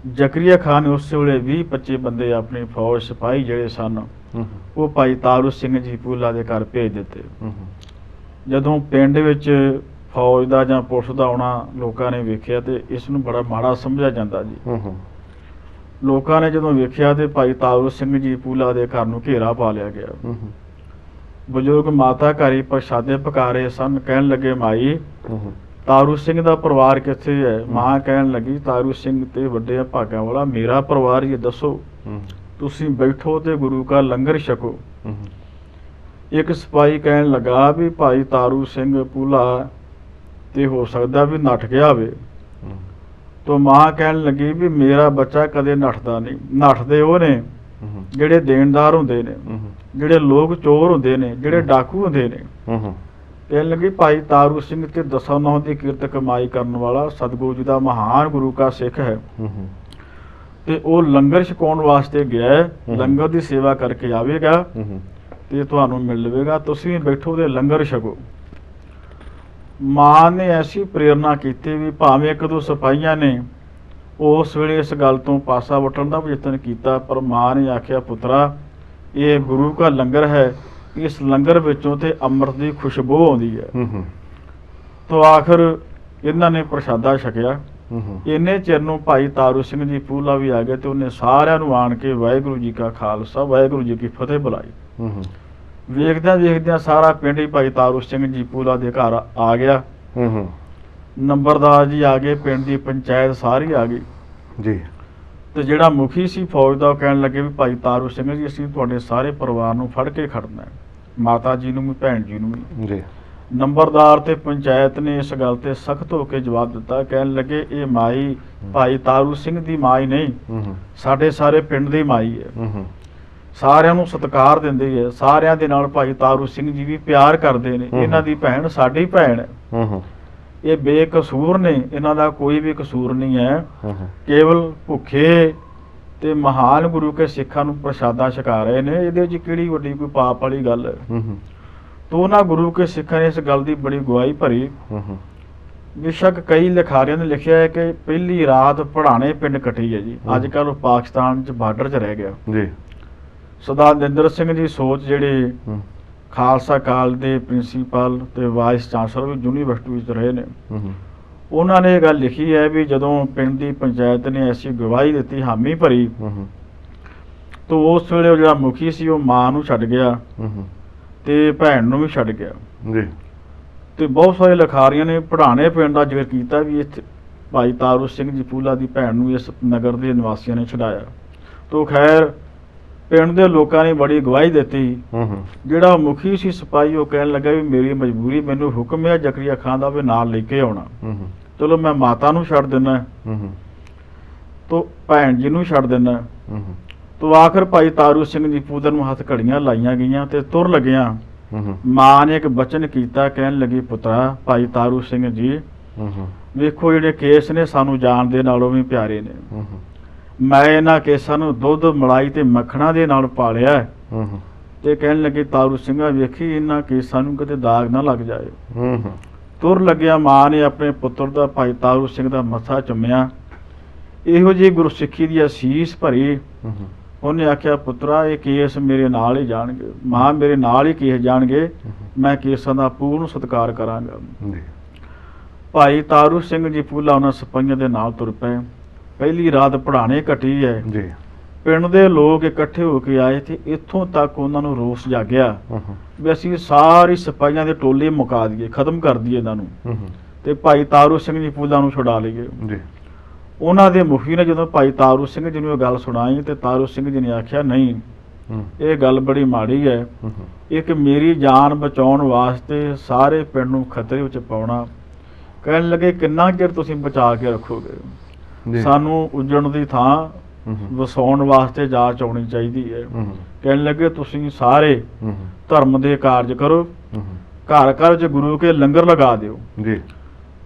ਜ਼ਕਰੀਆ ਖਾਨ ਨੇ ਉਸ ਵੇਲੇ 20-25 ਬੰਦੇ ਆਪਣੀ ਫੌਜ ਸਿਪਾਹੀ ਜਿਹੜੇ ਸਨ ਉਹ ਭਾਈ ਤਾਰੂ ਸਿੰਘ ਜੀ ਪੂਲਾ ਦੇ ਘਰ ਭੇਜ ਦਿੱਤੇ। ਜਦੋਂ ਪਿੰਡ ਵਿੱਚ ਫੌਜ ਦਾ ਜਾਂ ਪੁਲਿਸ ਦਾ ਆਉਣਾ ਲੋਕਾਂ ਨੇ ਵੇਖਿਆ ਤੇ ਇਸ ਨੂੰ ਬੜਾ ਮਾੜਾ ਸਮਝਿਆ ਜਾਂਦਾ ਜੀ। ਲੋਕਾਂ ਨੇ ਜਦੋਂ ਵੇਖਿਆ ਤੇ ਭਾਈ ਤਾਰੂ ਸਿੰਘ ਜੀ ਪੂਲਾ ਦੇ ਘਰ ਨੂੰ ਘੇਰਾ ਪਾ ਲਿਆ ਗਿਆ। ਬਜ਼ੁਰਗ ਮਾਤਾ ਘਰ ਹੀ ਪ੍ਰਸ਼ਾਦੇ ਪਕਾ ਰਹੇ ਸਨ। ਕਹਿਣ ਲੱਗੇ ਮਾਈ ਤਾਰੂ ਸਿੰਘ ਦਾ ਪਰਿਵਾਰ ਕਿੱਥੇ ਹੈ? ਮਾਂ ਕਹਿਣ ਲੱਗੀ ਤਾਰੂ ਸਿੰਘ ਤੇ ਵੱਡੇ ਭਾਗਾਂ ਵਾਲਾ ਮੇਰਾ ਪਰਿਵਾਰ ਹੀ, ਦੱਸੋ ਤੁਸੀਂ ਬੈਠੋ ਤੇ ਗੁਰੂ ਕਾ ਲੰਗਰ ਛਕੋ। ਇੱਕ ਸਿਪਾਹੀ ਕਹਿਣ ਲੱਗਾ ਵੀ ਭਾਈ ਤਾਰੂ ਸਿੰਘ ਪੂਲਾ ਤੇ ਹੋ ਸਕਦਾ ਵੀ ਨੱਠ ਗਿਆ ਹੋਵੇ। ਤੋ ਮਾਂ ਕਹਿਣ ਲੱਗੀ ਵੀ ਮੇਰਾ ਬੱਚਾ ਕਦੇ ਨੱਠਦਾ ਨਹੀਂ, ਨੱਠਦੇ ਉਹ ਨੇ ਜਿਹੜੇ ਦੇਣਦਾਰ ਹੁੰਦੇ ਨੇ, ਜਿਹੜੇ ਲੋਕ ਚੋਰ ਹੁੰਦੇ ਨੇ, ਜਿਹੜੇ ਡਾਕੂ ਹੁੰਦੇ ਨੇ। ਕਹਿਣ ਲੱਗੀ ਭਾਈ ਤਾਰੂ ਸਿੰਘ ਤੇ 10 ਨੌਂ ਦੀ ਕਿਰਤ ਕਮਾਈ ਕਰਨ ਵਾਲਾ ਸਤਿਗੁਰੂ ਜੀ ਦਾ ਮਹਾਨ ਗੁਰੂ ਕਾ ਸਿੱਖ ਹੈ ਤੇ ਉਹ ਲੰਗਰ ਛਕਾਉਣ ਵਾਸਤੇ ਗਿਆ, ਲੰਗਰ ਦੀ ਸੇਵਾ ਕਰਕੇ ਆਵੇਗਾ ਤੇ ਤੁਹਾਨੂੰ ਮਿਲ ਲਵੇਗਾ, ਤੁਸੀਂ ਬੈਠੋ ਤੇ ਲੰਗਰ ਛਕੋ। ਮਾਂ ਨੇ ਐਸੀ ਪ੍ਰੇਰਨਾ ਕੀਤੀ ਵੀ ਭਾਵੇਂ ਇੱਕ ਦੋ ਸਿਪਾਹੀਆਂ ਨੇ ਉਸ ਵੇਲੇ ਇਸ ਗੱਲ ਤੋਂ ਪਾਸਾ ਵਟਣ ਦਾ ਯਤਨ ਕੀਤਾ, ਪਰ ਮਾਂ ਨੇ ਆਖਿਆ ਪੁੱਤਰਾ ਇਹ ਗੁਰੂ ਕਾ ਲੰਗਰ ਹੈ, ਇਸ ਲੰਗਰ ਵਿੱਚੋਂ ਤੇ ਅੰਮ੍ਰਿਤ ਦੀ ਖੁਸ਼ਬੂ ਆਉਂਦੀ ਹੈ। ਤੋ ਆਖਰ ਇਹਨਾਂ ਨੇ ਪ੍ਰਸ਼ਾਦਾ ਛਕਿਆ। ਇੰਨੇ ਚਿਰ ਨੂੰ ਭਾਈ ਤਾਰੂ ਸਿੰਘ ਜੀ ਪੂਲਾ ਵੀ ਆ ਗਏ ਤੇ ਉਹਨੇ ਸਾਰਿਆਂ ਨੂੰ ਆਣ ਕੇ ਵਾਹਿਗੁਰੂ ਜੀ ਕਾ ਖਾਲਸਾ ਵਾਹਿਗੁਰੂ ਜੀ ਕੀ ਫਤਿਹ ਬੁਲਾਈ। ਵੇਖਦਿਆਂ ਵੇਖਦਿਆਂ ਸਾਰਾ ਪਿੰਡ ਹੀ ਭਾਈ ਤਾਰੂ ਸਿੰਘ ਜੀ ਪੂਲਾ ਦੇ ਘਰ ਆ ਗਿਆ। ਨੰਬਰਦਾਰ ਜੀ ਆ ਗਏ, ਪਿੰਡ ਦੀ ਪੰਚਾਇਤ ਸਾਰੀ ਆ ਗਈ ਜੀ। ਤੇ ਜਿਹੜਾ ਮੁਖੀ ਸੀ ਫੌਜ ਦਾ ਉਹ ਕਹਿਣ ਲੱਗੇ ਵੀ ਭਾਈ ਤਾਰੂ ਸਿੰਘ ਜੀ ਅਸੀਂ ਤੁਹਾਡੇ ਸਾਰੇ ਪਰਿਵਾਰ ਨੂੰ ਫੜ ਕੇ ਖੜਨਾ ਹੈ, ਮਾਤਾ ਜੀ ਨੂੰ ਵੀ ਭੈਣ ਜੀ ਨੂੰ ਵੀ ਜੀ। ਨੰਬਰਦਾਰ ਤੇ ਪੰਚਾਇਤ ਨੇ ਇਸ ਗੱਲ ਤੇ ਸਖਤ ਹੋ ਕੇ ਜਵਾਬ ਦਿੱਤਾ। ਕਹਿਣ ਲੱਗੇ ਇਹ ਮਾਈ ਭਾਈ ਤਾਰੂ ਸਿੰਘ ਦੀ ਮਾਈ ਨਹੀਂ, ਸਾਡੇ ਸਾਰੇ ਪਿੰਡ ਦੀ ਮਾਈ ਹੈ, ਸਾਰਿਆਂ ਨੂੰ ਸਤਿਕਾਰ ਦਿੰਦੀ ਹੈ, ਸਾਰਿਆਂ ਦੇ ਨਾਲ ਭਾਈ ਤਾਰੂ ਸਿੰਘ ਜੀ ਵੀ ਪਿਆਰ ਕਰਦੇ ਨੇ, ਇਹਨਾਂ ਦੀ ਭੈਣ ਸਾਡੀ ਭੈਣ ਹੈ, ਇਹ ਬੇਕਸੂਰ ਨੇ, ਇਹਨਾਂ ਦਾ ਕੋਈ ਵੀ ਕਸੂਰ ਨਹੀਂ ਹੈ, ਕੇਵਲ ਭੁੱਖੇ ਤੇ ਮਹਾਨ ਗੁਰੂ ਕੇ ਸਿੱਖਾਂ ਨੂੰ ਪ੍ਰਸ਼ਾਦਾ ਛਕਾ ਰਹੇ ਨੇ, ਇਹਦੇ ਵਿੱਚ ਕਿਹੜੀ ਵੱਡੀ ਕੋਈ ਪਾਪ ਵਾਲੀ ਗੱਲ ਹੈ। ਤੋ ਉਹਨਾਂ ਗੁਰੂ ਕੇ ਸਿੱਖਾਂ ਨੇ ਇਸ ਗੱਲ ਦੀ ਬੜੀ ਗਵਾਹੀ ਭਰੀ। ਬੇਸ਼ੱਕ ਕਈ ਲਿਖਾਰੀਆਂ ਨੇ ਲਿਖਿਆ ਹੈ ਕਿ ਪਹਿਲੀ ਰਾਤ ਪੜਾਣੇ ਪਿੰਡ ਕੱਟੀ ਹੈ ਜੀ, ਅੱਜ ਕੱਲ੍ਹ ਉਹ ਪਾਕਿਸਤਾਨ 'ਚ ਬਾਰਡਰ 'ਚ ਰਹਿ ਗਿਆ ਜੀ। ਸਰਦਾਰ ਨਿੰਦਰ ਸਿੰਘ ਜੀ ਸੋਚ ਜਿਹੜੇ ਖਾਲਸਾ ਕਾਲਜ ਦੇ ਪ੍ਰਿੰਸੀਪਲ ਤੇ ਵਾਈਸ ਚਾਂਸਲਰ ਵੀ ਯੂਨੀਵਰਸਿਟੀ ਵਿੱਚ ਰਹੇ ਨੇ, ਉਹਨਾਂ ਨੇ ਇਹ ਗੱਲ ਲਿਖੀ ਹੈ ਵੀ ਜਦੋਂ ਪਿੰਡ ਦੀ ਪੰਚਾਇਤ ਨੇ ਐਸੀ ਗਵਾਹੀ ਦਿੱਤੀ, ਹਾਮੀ ਭਰੀ, ਤਾਂ ਉਸ ਵੇਲੇ ਉਹ ਜਿਹੜਾ ਮੁਖੀ ਸੀ ਉਹ ਮਾਂ ਨੂੰ ਛੱਡ ਗਿਆ ਤੇ ਭੈਣ ਨੂੰ ਵੀ ਛੱਡ ਗਿਆ ਜੀ। ਤੇ ਬਹੁਤ ਸਾਰੇ ਲਿਖਾਰੀਆਂ ਨੇ ਪੜਾਣੇ ਪਿੰਡ ਦਾ ਜ਼ਿਕਰ ਕੀਤਾ ਵੀ ਇੱਥੇ ਭਾਈ ਤਾਰੂ ਸਿੰਘ ਜੀ ਪੂਲਾ ਦੀ ਭੈਣ ਨੂੰ ਇਸ ਨਗਰ ਦੇ ਨਿਵਾਸੀਆਂ ਨੇ ਛਡਾਇਆ। ਤੋ ਖੈਰ ਪਿੰਡ ਦੇ ਲੋਕਾਂ ਨੇ ਬੜੀ ਗਵਾਹੀ ਦਿੱਤੀ। ਜਿਹੜਾ ਮੁਖੀ ਸੀ ਸਿਪਾਹੀ ਉਹ ਕਹਿਣ ਲੱਗਾ ਵੀ ਮੇਰੀ ਮਜਬੂਰੀ, ਮੈਨੂੰ ਹੁਕਮ ਹੈ ਜ਼ਕਰੀਆ ਖਾਨ ਦਾ ਵੀ ਨਾਲ ਲੈ ਕੇ ਆਉਣਾ, ਚਲੋ ਮੈਂ ਮਾਤਾ ਨੂੰ ਛੱਡ ਦਿੰਦਾ ਤੋ ਭੈਣ ਜੀ ਨੂੰ ਛੱਡ ਦਿੰਦਾ। ਤੋ ਆਖਰ ਭਾਈ ਤਾਰੂ ਸਿੰਘ ਜੀ ਪੂਦਰ ਨੂੰ ਹੱਥ ਘੜੀਆਂ ਲਾਈਆਂ ਗਈਆਂ ਤੇ ਤੁਰ ਲੱਗਿਆ। ਮਾਂ ਨੇ ਇੱਕ ਬਚਨ ਕੀਤਾ, ਕਹਿਣ ਲੱਗੀ ਪੁੱਤਰਾ ਭਾਈ ਤਾਰੂ ਸਿੰਘ ਜੀ ਵੇਖੋ ਜਿਹੜੇ ਕੇਸ ਨੇ ਸਾਨੂੰ ਜਾਣ ਦੇ ਨਾਲੋਂ ਵੀ ਪਿਆਰੇ ਨੇ, ਮੈਂ ਇਹਨਾਂ ਕੇਸਾਂ ਨੂੰ ਦੁੱਧ ਮਲਾਈ ਤੇ ਮੱਖਣਾ ਦੇ ਨਾਲ ਪਾਲਿਆ ਤੇ ਕਹਿਣ ਲੱਗੇ ਤਾਰੂ ਸਿੰਘਾ ਵੇਖੀ ਇਹਨਾਂ ਕੇਸਾਂ ਨੂੰ ਕਿਤੇ ਦਾਗ ਨਾ ਲੱਗ ਜਾਏ। ਤੁਰ ਲੱਗਿਆ। ਮਾਂ ਨੇ ਆਪਣੇ ਪੁੱਤਰ ਦਾ ਭਾਈ ਤਾਰੂ ਸਿੰਘ ਦਾ ਮੱਥਾ ਚੁੰਮਿਆ, ਇਹੋ ਜਿਹੀ ਗੁਰਸਿੱਖੀ ਦੀ ਅਸੀਸ ਭਰੀ। ਉਹਨੇ ਆਖਿਆ ਪੁੱਤਰਾ ਇਹ ਕੇਸ ਮੇਰੇ ਨਾਲ ਹੀ ਜਾਣਗੇ, ਮਾਂ ਮੇਰੇ ਨਾਲ ਹੀ ਕੇਸ ਜਾਣਗੇ, ਮੈਂ ਕੇਸਾਂ ਦਾ ਪੂਰਨ ਸਤਿਕਾਰ ਕਰਾਂਗਾ। ਭਾਈ ਤਾਰੂ ਸਿੰਘ ਜੀ ਪੂਲਾ ਉਹਨਾਂ ਸਿਪਾਹੀਆਂ ਦੇ ਨਾਲ ਤੁਰ ਪਏ। ਪਹਿਲੀ ਰਾਤ ਪੜਾਣੇ ਘਟੀ ਹੈ। ਜੀ। ਪਿੰਡ ਦੇ ਲੋਕ ਇਕੱਠੇ ਹੋ ਕੇ ਆਏ ਤੇ ਇੱਥੋਂ ਤੱਕ ਉਹਨਾਂ ਨੂੰ ਰੋਸ ਜਾਗਿਆ ਹੂੰ ਵੀ ਅਸੀਂ ਸਾਰੀ ਸਿਪਾਹੀਆਂ ਦੇ ਟੋਲੇ ਮੁਕਾ ਦਈਏ, ਖਤਮ ਕਰ ਦਈਏ ਇਹਨਾਂ ਨੂੰ, ਹੂੰ ਤੇ ਭਾਈ ਤਾਰੂ ਸਿੰਘ ਜੀ ਪੂਲਾ ਨੂੰ ਛੁਡਾ ਲਈਏ। ਜੀ। ਉਹਨਾਂ ਦੇ ਮੁਖੀ ਨੇ ਜਦੋਂ ਭਾਈ ਤਾਰੂ ਸਿੰਘ ਜੀ ਨੂੰ ਇਹ ਗੱਲ ਸੁਣਾਈ ਤੇ ਤਾਰੂ ਸਿੰਘ ਜੀ ਨੇ ਆਖਿਆ, ਨਹੀਂ, ਹੂੰ ਇਹ ਗੱਲ ਬੜੀ ਮਾੜੀ ਹੈ। ਹੂੰ ਇੱਕ ਮੇਰੀ ਜਾਨ ਬਚਾਉਣ ਵਾਸਤੇ ਸਾਰੇ ਪਿੰਡ ਨੂੰ ਖਤਰੇ ਵਿੱਚ ਪਾਉਣਾ। ਕਹਿਣ ਲੱਗੇ, ਕਿੰਨਾ ਚਿਰ ਤੁਸੀਂ ਬਚਾ ਕੇ ਰੱਖੋਗੇ? ਜੀ। ਸਾਨੂੰ ਉੱਜਣ ਦੀ ਥਾਂ ਹੂੰ ਵਸਾਉਣ ਵਾਸਤੇ ਜਾਂਚ ਆਉਣੀ ਚਾਹੀਦੀ ਹੈ। ਹੂੰ ਕਹਿਣ ਲੱਗੇ, ਤੁਸੀਂ ਸਾਰੇ ਹੂੰ ਧਰਮ ਦੇ ਕਾਰਜ ਕਰੋ, ਹੂੰ ਘਰ ਘਰ 'ਚ ਗੁਰੂ ਕੇ ਲੰਗਰ ਲਗਾ ਦਿਓ, ਜੀ।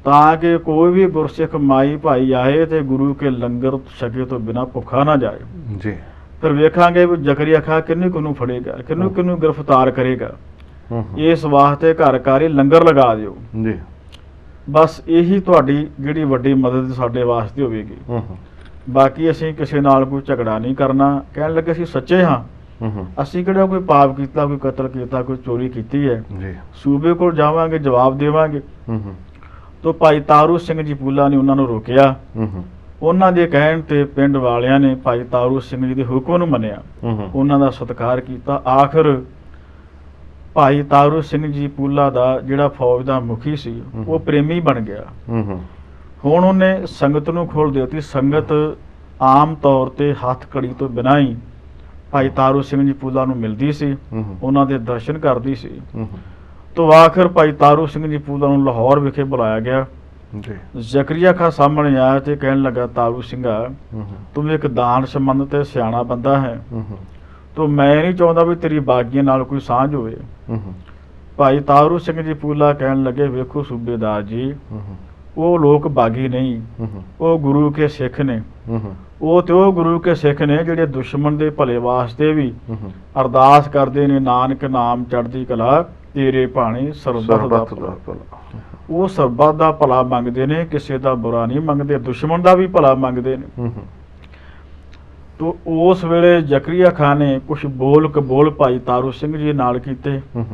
ਤਾਂ ਕਿ ਕੋਈ ਵੀ ਗੁਰਸਿੱਖ ਮਾਈ ਭਾਈ ਆਏ ਤੇ ਗੁਰੂ ਕੇ ਲੰਗਰ ਛਕੇ ਤੋਂ ਬਿਨਾਂ ਭੁੱਖਾ ਨਾ ਜਾਏ। ਜੀ। ਫਿਰ ਵੇਖਾਂਗੇ ਵੀ ਜ਼ਕਰੀਆ ਖਾਂ ਕਿਹਨੂੰ ਫੜੇਗਾ, ਕਿਹਨੂੰ ਗ੍ਰਿਫਤਾਰ ਕਰੇਗਾ। ਹੂੰ ਇਸ ਵਾਸਤੇ ਘਰ ਘਰ ਹੀ ਲੰਗਰ ਲਗਾ ਦਿਓ। ਜੀ। ਬਸ ਇਹੀ ਤੁਹਾਡੀ ਜਿਹੜੀ ਵੱਡੀ ਮਦਦ ਸਾਡੇ ਵਾਸਤੇ ਹੋਵੇਗੀ। ਹੂੰ ਬਾਕੀ ਅਸੀਂ ਕਿਸੇ ਨਾਲ ਕੋਈ ਝਗੜਾ ਨਹੀਂ ਕਰਨਾ। ਕਹਿਣ ਲੱਗੇ, ਅਸੀਂ ਸੱਚੇ ਹਾਂ, ਹੂੰ ਅਸੀਂ ਕਿਹੜਾ ਕੋਈ ਪਾਪ ਕੀਤਾ, ਕੋਈ ਕਤਲ ਕੀਤਾ, ਕੋਈ ਚੋਰੀ ਕੀਤੀ ਹੈ। ਜੀ। ਸੂਬੇ ਕੋਲ ਜਾਵਾਂਗੇ, ਜਵਾਬ ਦੇਵਾਂਗੇ। ਹੂੰ ਤੋਂ ਭਾਈ ਤਾਰੂ ਸਿੰਘ ਜੀ ਪੂਲਾ ਨੇ ਉਹਨਾਂ ਨੂੰ ਰੋਕਿਆ। ਹੂੰ ਉਹਨਾਂ ਦੇ ਕਹਿਣ ਤੇ ਪਿੰਡ ਵਾਲਿਆਂ ਨੇ ਭਾਈ ਤਾਰੂ ਸਿੰਘ ਜੀ ਦੇ ਹੁਕਮ ਨੂੰ ਮੰਨਿਆ, ਹੂੰ ਉਹਨਾਂ ਦਾ ਸਤਿਕਾਰ ਕੀਤਾ। ਆਖਰ ਭਾਈ ਤਾਰੂ ਸਿੰਘ ਜੀ ਪੂਲਾ ਦਾ ਜਿਹੜਾ ਫੌਜ ਦਾ ਮੁਖੀ ਸੀ, ਉਹ ਪ੍ਰੇਮੀ ਬਣ ਗਿਆ। ਹੂੰ ਹੁਣ ਉਹਨੇ ਸੰਗਤ ਨੂੰ ਖੋਲ੍ਹ ਦਿੱਤੀ। ਸੰਗਤ ਆਮ ਤੌਰ ਤੇ ਹੱਥ ਕੜੀ ਤੋਂ ਬਿਨਾਂ ਹੀ ਭਾਈ ਤਾਰੂ ਸਿੰਘ ਜੀ ਪੂਲਾ ਨੂੰ ਮਿਲਦੀ ਸੀ, ਹੂੰ ਉਹਨਾਂ ਦੇ ਦਰਸ਼ਨ ਕਰਦੀ ਸੀ। ਹੂੰ ਤੋਂ ਆਖਰ ਭਾਈ ਤਾਰੂ ਸਿੰਘ ਜੀ ਪੂਲਾ ਨੂੰ ਲਾਹੌਰ ਵਿਖੇ ਬੁਲਾਇਆ ਗਿਆ। ਜੀ। ਜ਼ਕਰੀਆ ਖਾਂ ਸਾਹਮਣੇ ਆਇਆ ਤੇ ਕਹਿਣ ਲੱਗਾ, ਤਾਰੂ ਸਿੰਘਾ, ਹੂੰ ਤੂੰ ਇੱਕ ਦਾਨ ਸੰਬੰਧ ਤੇ ਸਿਆਣਾ ਬੰਦਾ ਹੈ, ਹੂੰ ਤੂੰ ਮੈਂ ਨਹੀਂ ਚਾਹੁੰਦਾ ਵੀ ਤੇਰੀ ਬਾਗੀਆਂ ਨਾਲ ਕੋਈ ਸਾਂਝ ਹੋਵੇ। ਹੂੰ ਭਾਈ ਤਾਰੂ ਸਿੰਘ ਜੀ ਪੂਲਾ ਕਹਿਣ ਲੱਗੇ, ਵੇਖੋ ਸੂਬੇਦਾਰ ਜੀ, ਹੂੰ ਉਹ ਲੋਕ ਬਾਗੀ ਨਹੀਂ, ਹੂੰ ਉਹ ਗੁਰੂ ਕੇ ਸਿੱਖ ਨੇ। ਹੂੰ ਉਹ ਗੁਰੂ ਕੇ ਸਿੱਖ ਨੇ ਜਿਹੜੇ ਦੁਸ਼ਮਣ ਦੇ ਭਲੇ ਵਾਸਤੇ ਵੀ ਹੂੰ ਅਰਦਾਸ ਕਰਦੇ ਨੇ, ਨਾਨਕ ਨਾਮ ਚੜ੍ਹਦੀ ਕਲਾ ਤੇਰੇ ਭਾਣੇ ਸਰਬੱਤ ਦਾ ਸਰਬੱਤ ਭਲਾ। ਦਾ ਭਲਾ। ਉਹ ਸਰਬੱਤ ਦਾ ਭਲਾ ਮੰਗਦੇ ਨੇ, ਕਿਸੇ ਦਾ ਬੁਰਾ ਨਹੀਂ ਮੰਗਦੇ, ਦੁਸ਼ਮਣ ਦਾ ਵੀ ਭਲਾ ਮੰਗਦੇ ਨੇ। ਹੂੰ ਤੋ ਉਸ ਵੇਲੇ ਜ਼ਕਰੀਆ ਖਾਨ ਨੇ ਕੁਝ ਬੋਲ ਕਬੋਲ ਭਾਈ ਤਾਰੂ ਸਿੰਘ ਜੀ ਨਾਲ ਕੀਤੇ। ਹੂੰ